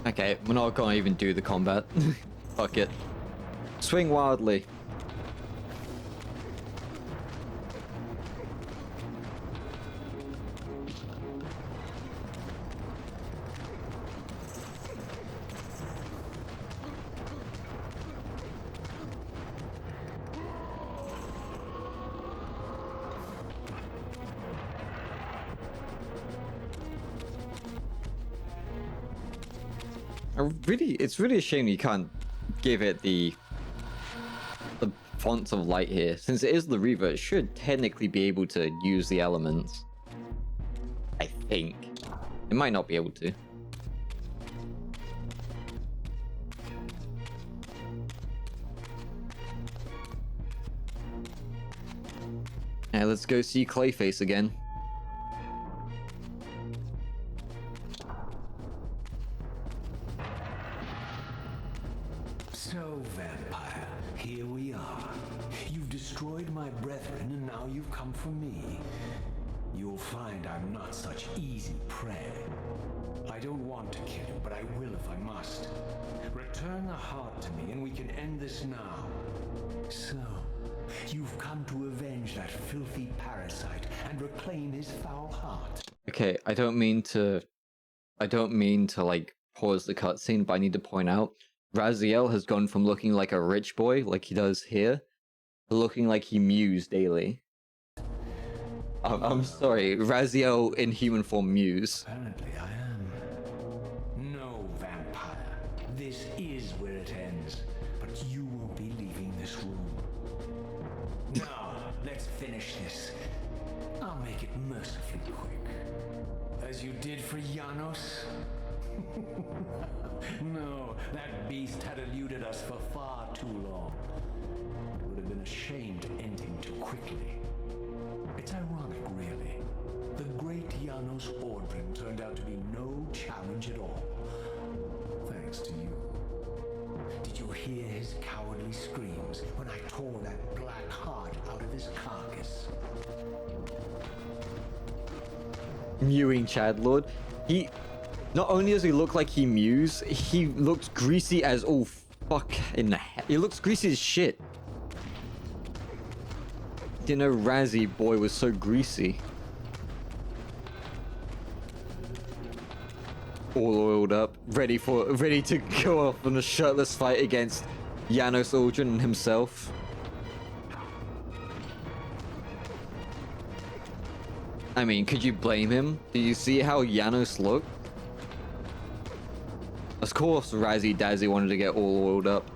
Okay, we're not gonna even do the combat. Fuck it. Swing wildly. It's really a shame you can't give it the fonts of light here. Since it is the Reaver, it should technically be able to use the elements. I think. It might not be able to. Now let's go see Clayface again. So, vampire, here we are. You've destroyed my brethren, and now you've come for me. You'll find I'm not such easy prey. I don't want to kill you, but I will if I must. Return the heart to me, and we can end this now. So, you've come to avenge that filthy parasite and reclaim his foul heart. Okay, I don't mean to like pause the cutscene, but I need to point out Raziel has gone from looking like a rich boy, like he does here, to looking like he mews daily. I'm sorry, Raziel in human form mews. Apparently I am. No, vampire. This is where it ends, but you won't be leaving this room. Now, let's finish this. I'll make it mercifully quick. As you did for Janos? No, that beast had eluded us for far too long. It would have been a shame to end him too quickly. It's ironic, really. The great Janos Ordrin turned out to be no challenge at all. Thanks to you. Did you hear his cowardly screams when I tore that black heart out of his carcass? Mewing Chadlord. Not only does he look like he mews, he looks greasy as oh fuck in the head. He looks greasy as shit. Didn't know Razzie boy was so greasy. All oiled up, ready to go off on a shirtless fight against Janos Aldrin himself. I mean, could you blame him? Do you see how Janos looked? Of course, Razzie Dazzy wanted to get all oiled up.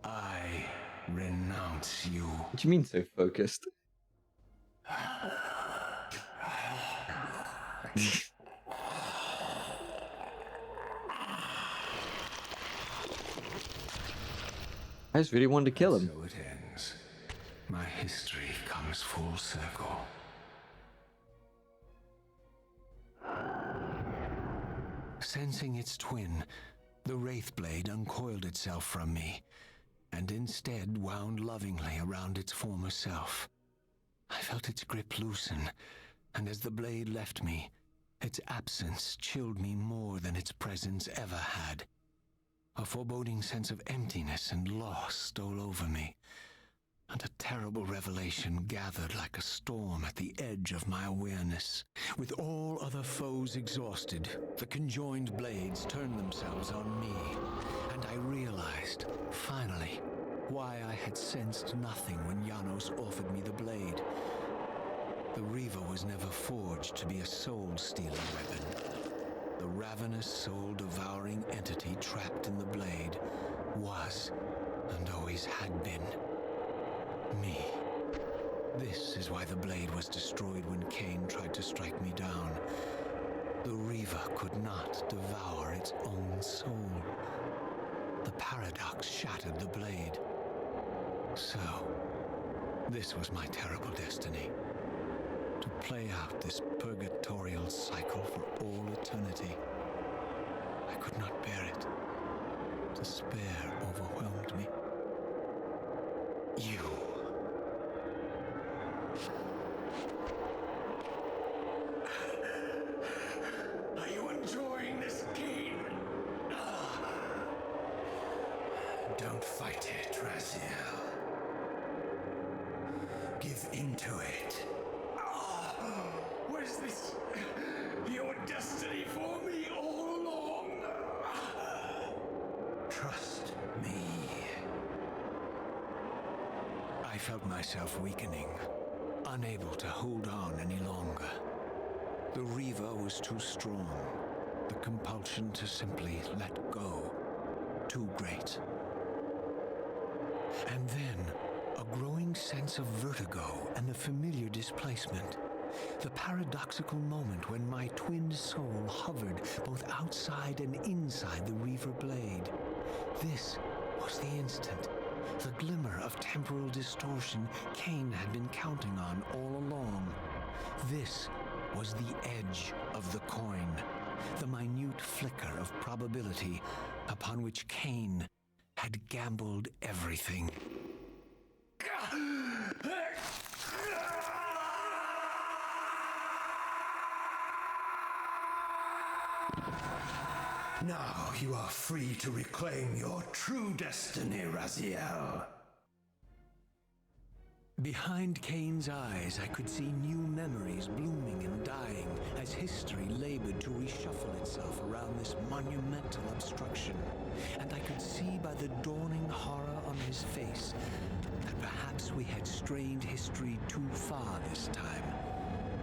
I wants you. What do you mean so focused? I just really wanted to kill him. So it ends. My history comes full circle. Sensing its twin, the Wraithblade uncoiled itself from me, and instead wound lovingly around its former self. I felt its grip loosen, and as the blade left me, its absence chilled me more than its presence ever had. A foreboding sense of emptiness and loss stole over me, and a terrible revelation gathered like a storm at the edge of my awareness. With all other foes exhausted, the conjoined blades turned themselves on me, and I realized, finally, why I had sensed nothing when Janos offered me the blade. The Reaver was never forged to be a soul-stealing weapon. The ravenous, soul-devouring entity trapped in the blade was, and always had been, me. This is why the blade was destroyed when Kain tried to strike me down. The Reaver could not devour its own soul. The paradox shattered the blade. So, this was my terrible destiny. To play out this purgatorial cycle for all eternity. I could not bear it. Despair overwhelmed me. You. Are you enjoying this game? Don't fight it, Raziel. Give into it. Was this your destiny for me all along? Trust me. I felt myself weakening, unable to hold on any longer. The Reaver was too strong. The compulsion to simply let go, too great. And then, a growing sense of vertigo and the familiar displacement. The paradoxical moment when my twin soul hovered both outside and inside the Reaver blade. This was the instant, the glimmer of temporal distortion Kain had been counting on all along. This was the edge of the coin, the minute flicker of probability upon which Kain had gambled everything. Now you are free to reclaim your true destiny, Raziel. Behind Kain's eyes, I could see new memories blooming and dying as history labored to reshuffle itself around this monumental obstruction. And I could see by the dawning horror on his face that perhaps we had strained history too far this time.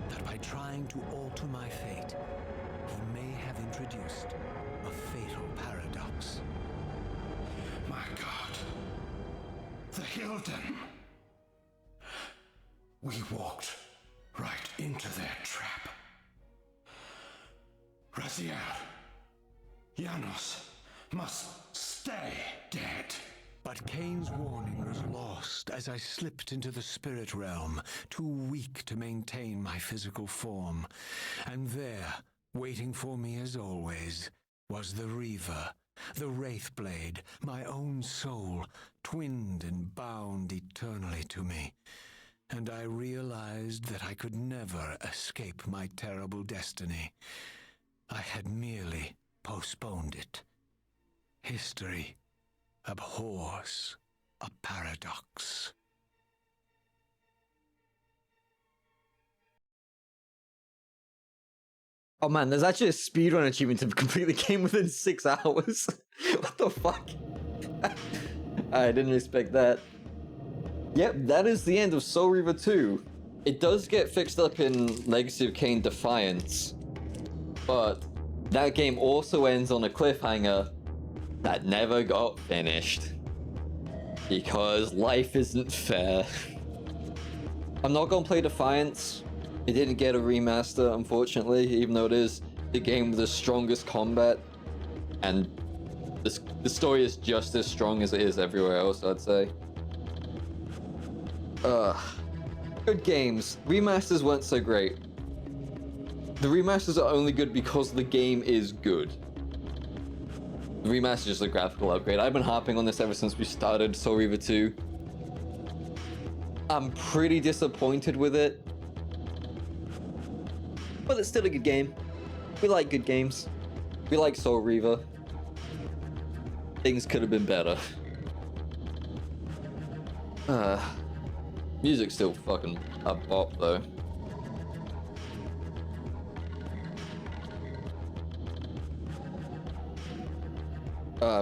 That by trying to alter my fate, he may have introduced a fatal paradox. My God. The Hilden. We walked right into their trap. Raziel, Janos must stay dead. But Kain's warning was lost as I slipped into the spirit realm, too weak to maintain my physical form. And there, waiting for me as always, was the Reaver, the Wraithblade, my own soul, twinned and bound eternally to me. And I realized that I could never escape my terrible destiny. I had merely postponed it. History abhors a paradox. Oh man, there's actually a speedrun achievement to complete the game within 6 hours. What the fuck? I didn't expect that. Yep, that is the end of Soul Reaver 2. It does get fixed up in Legacy of Kain Defiance, but that game also ends on a cliffhanger that never got finished. Because life isn't fair. I'm not gonna play Defiance. It didn't get a remaster, unfortunately, even though it is the game with the strongest combat. And the story is just as strong as it is everywhere else, I'd say. Good games. Remasters weren't so great. The remasters are only good because the game is good. The remaster is just a graphical upgrade. I've been harping on this ever since we started Soul Reaver 2. I'm pretty disappointed with it. But it's still a good game. We like good games. We like Soul Reaver. Things could have been better. Music's still fucking a bop though.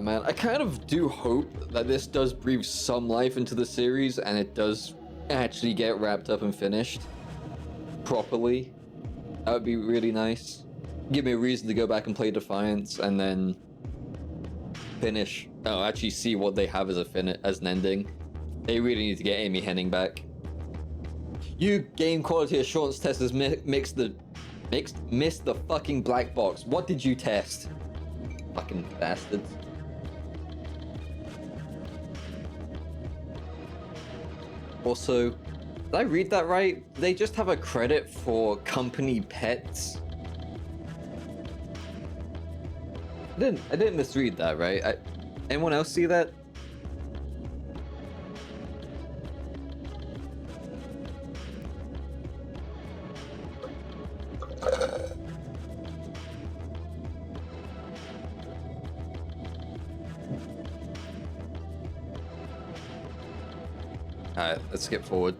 Man, I kind of do hope that this does breathe some life into the series and it does actually get wrapped up and finished properly. That would be really nice. Give me a reason to go back and play Defiance and then finish. Oh, actually see what they have as an ending. They really need to get Amy Hennig back. You game quality assurance testers missed the fucking black box. What did you test? Fucking bastards. Also, did I read that right? They just have a credit for company pets. I didn't misread that, right? Anyone else see that? Alright, let's skip forward.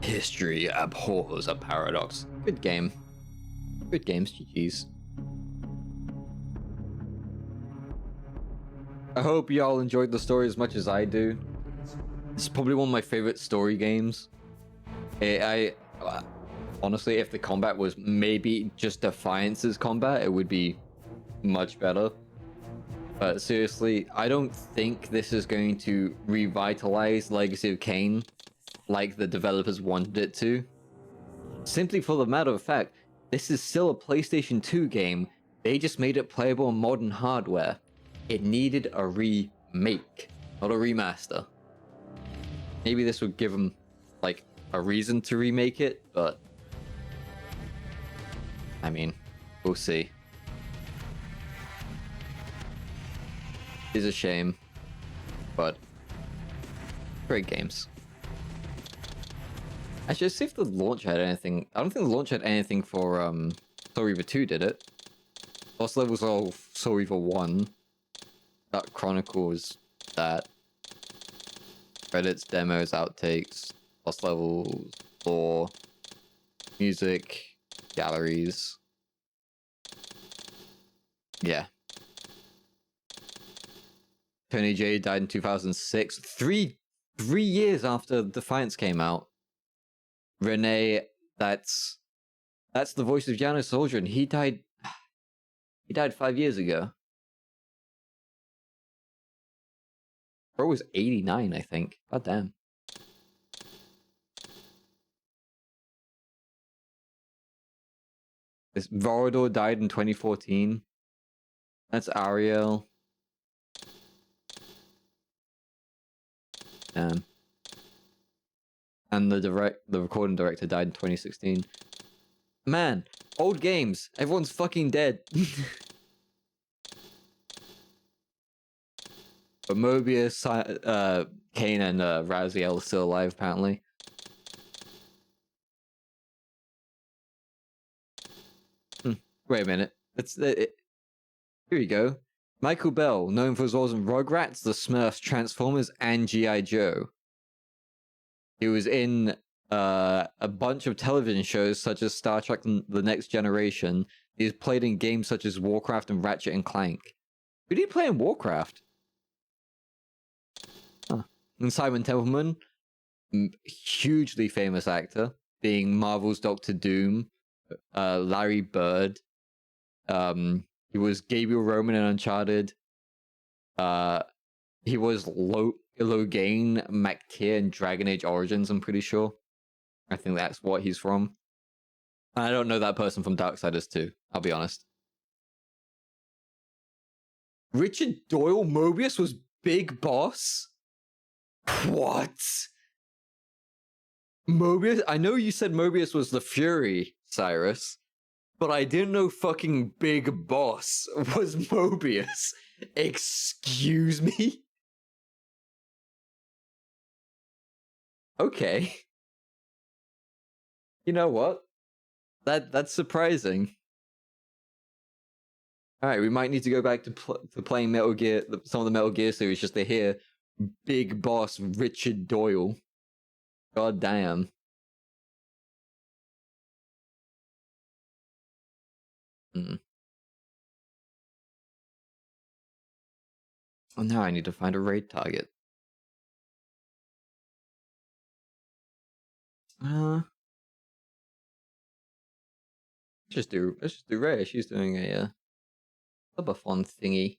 History abhors a paradox. Good game. Good games, GG's. I hope y'all enjoyed the story as much as I do. It's probably one of my favorite story games. Honestly, if the combat was maybe just Defiance's combat, it would be much better. But seriously, I don't think this is going to revitalize Legacy of Kain like the developers wanted it to. Simply for the matter of fact, this is still a PlayStation 2 game. They just made it playable on modern hardware. It needed a remake, not a remaster. Maybe this would give them, like, a reason to remake it, but... I mean, we'll see. It's a shame, but great games. Actually, let's see if the launch had anything. I don't think the launch had anything for Soul Reaver 2, did it? Lost Levels are Soul Reaver 1. That Chronicles that. Credits, demos, outtakes, Lost Levels, lore, music, galleries. Yeah. Tony J died in 2006, three years after Defiance came out. Renee, that's the voice of Jano Soldier, and he died 5 years ago. Bro was 89, I think. God damn. This Vorador died in 2014. That's Ariel. And the recording director died in 2016. Man, old games. Everyone's fucking dead. But Mobius, Kain, and Raziel are still alive, apparently. Wait a minute. Here we go. Michael Bell, known for his roles in Rugrats, The Smurfs, Transformers, and G.I. Joe. He was in a bunch of television shows such as Star Trek The Next Generation. He's played in games such as Warcraft and Ratchet and Clank. Who did he play in Warcraft? Huh. And Simon Templeman, hugely famous actor, being Marvel's Doctor Doom, Larry Bird. He was Gabriel Roman in Uncharted. He was Logain, Mactier, and Dragon Age Origins, I'm pretty sure. I think that's what he's from. I don't know that person from Darksiders 2, I'll be honest. Richard Doyle Mobius was Big Boss? What? Mobius? I know you said Mobius was the Fury, Cyrus, but I didn't know fucking Big Boss was Mobius. Excuse me? Okay. You know what? That's surprising. Alright, we might need to go back to playing Metal Gear, some of the Metal Gear series, just to hear Big Boss Richard Doyle. God damn. Oh, now I need to find a raid target. Let's just do Ray. She's doing a subathon thingy.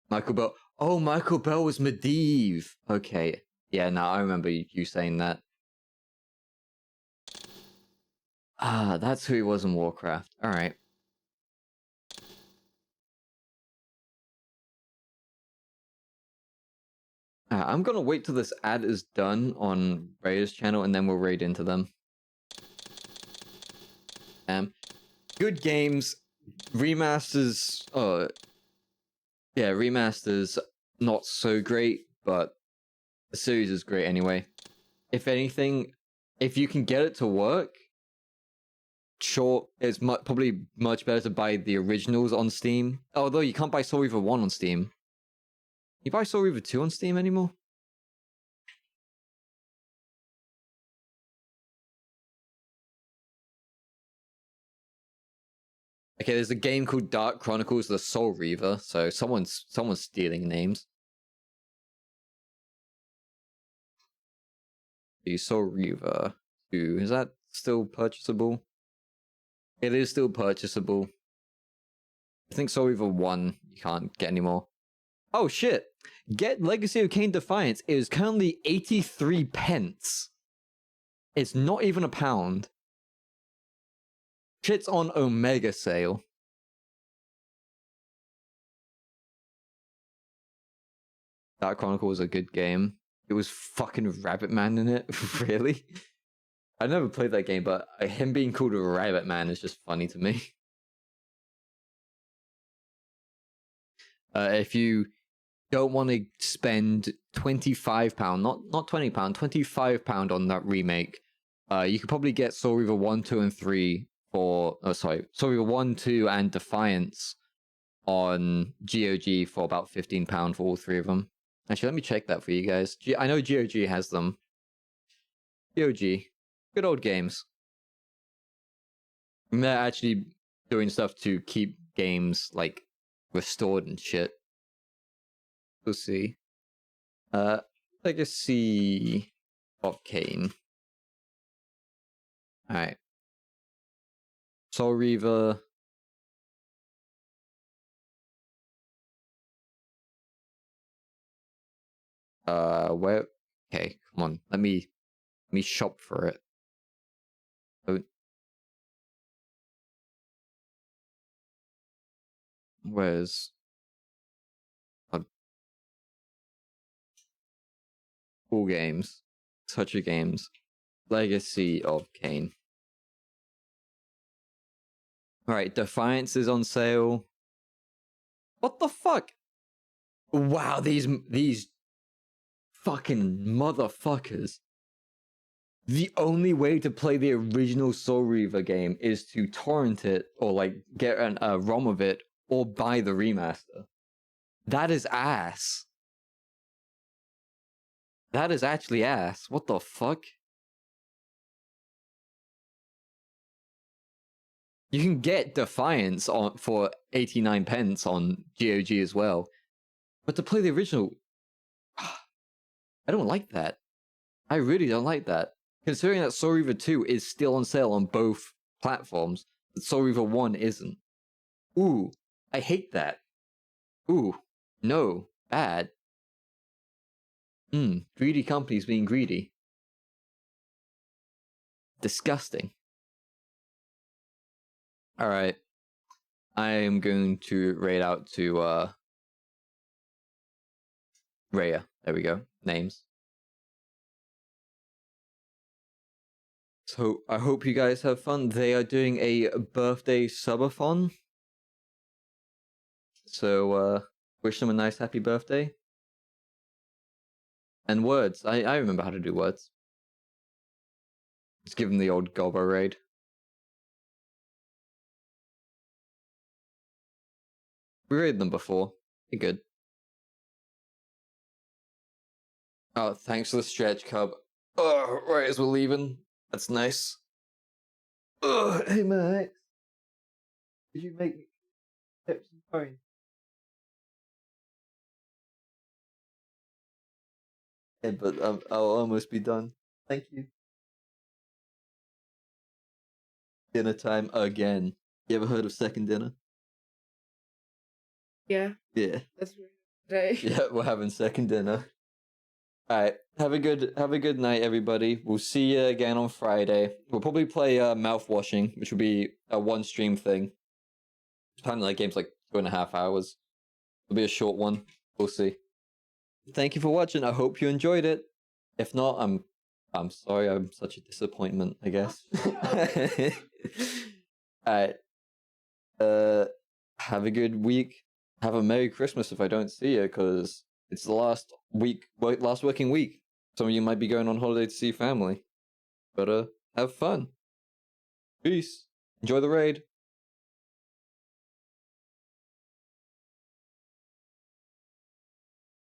Michael Bell. Oh, Michael Bell was Medivh. Okay. Yeah, now I remember you saying that. Ah, that's who he was in Warcraft. Alright. I'm gonna wait till this ad is done on Ray's channel and then we'll raid into them. Good games. Remasters. Yeah, remasters not so great, but the series is great anyway. If anything, if you can get it to work, sure, it's probably much better to buy the originals on Steam. Although you can't buy Soul Reaver 1 on Steam. You buy Soul Reaver 2 on Steam anymore? Okay, there's a game called Dark Chronicles of the Soul Reaver, so someone's stealing names. The Soul Reaver 2, is that still purchasable? It is still purchasable. I think Soul Reaver 1 you can't get anymore. Oh shit! Get Legacy of Kain Defiance is currently 83 pence. It's not even £1. Shit's on Omega sale. Dark Chronicle was a good game. It was fucking Rabbit Man in it. Really? I never played that game, but him being called a Rabbit Man is just funny to me. If you don't want to spend £25, not £20, £25 on that remake, you could probably get Soul Reaver 1, 2, and 3 for... Oh, sorry. Soul Reaver 1, 2, and Defiance on GOG for about £15 for all three of them. Actually, let me check that for you guys. I know GOG has them. GOG. Good old games. And they're actually doing stuff to keep games, like, restored and shit. We'll see. Legacy of Kain. Alright. Soul Reaver. Where? Okay, come on. Let me shop for it. Oh. Where's... Cool games. Such a games. Legacy of Kain. Alright, Defiance is on sale. What the fuck? Wow, these fucking motherfuckers. The only way to play the original Soul Reaver game is to torrent it, or like get a ROM of it, or buy the remaster. That is ass. That is actually ass. What the fuck? You can get Defiance for 89 pence on GOG as well. But to play the original... I don't like that. I really don't like that. Considering that Soul Reaver 2 is still on sale on both platforms, but Soul Reaver 1 isn't. Ooh, I hate that. Ooh, no, bad. Greedy companies being greedy. Disgusting. Alright. I am going to raid out to, Rhea. There we go. Names. So, I hope you guys have fun. They are doing a birthday subathon. So, wish them a nice happy birthday. And words. I remember how to do words. Just give them the old Gobbo raid. We raided them before. They're good. Oh, thanks for the stretch, Cub. Oh, right as we're leaving. That's nice. Oh, hey, Max. Did you make me tips and coins? Yeah, but I'll almost be done. Thank you. Dinner time again. You ever heard of second dinner? Yeah, Yeah. that's right. Yeah, we're having second dinner. Alright, have a good night, everybody. We'll see you again on Friday. We'll probably play mouth washing, which will be a one stream thing. Apparently that game's like 2.5 hours. It'll be a short one. We'll see. Thank you for watching. I hope you enjoyed it. If not, I'm sorry. I'm such a disappointment, I guess. Alright. Have a good week. Have a Merry Christmas if I don't see you, because it's the last working week. Some of you might be going on holiday to see family. But have fun. Peace. Enjoy the raid.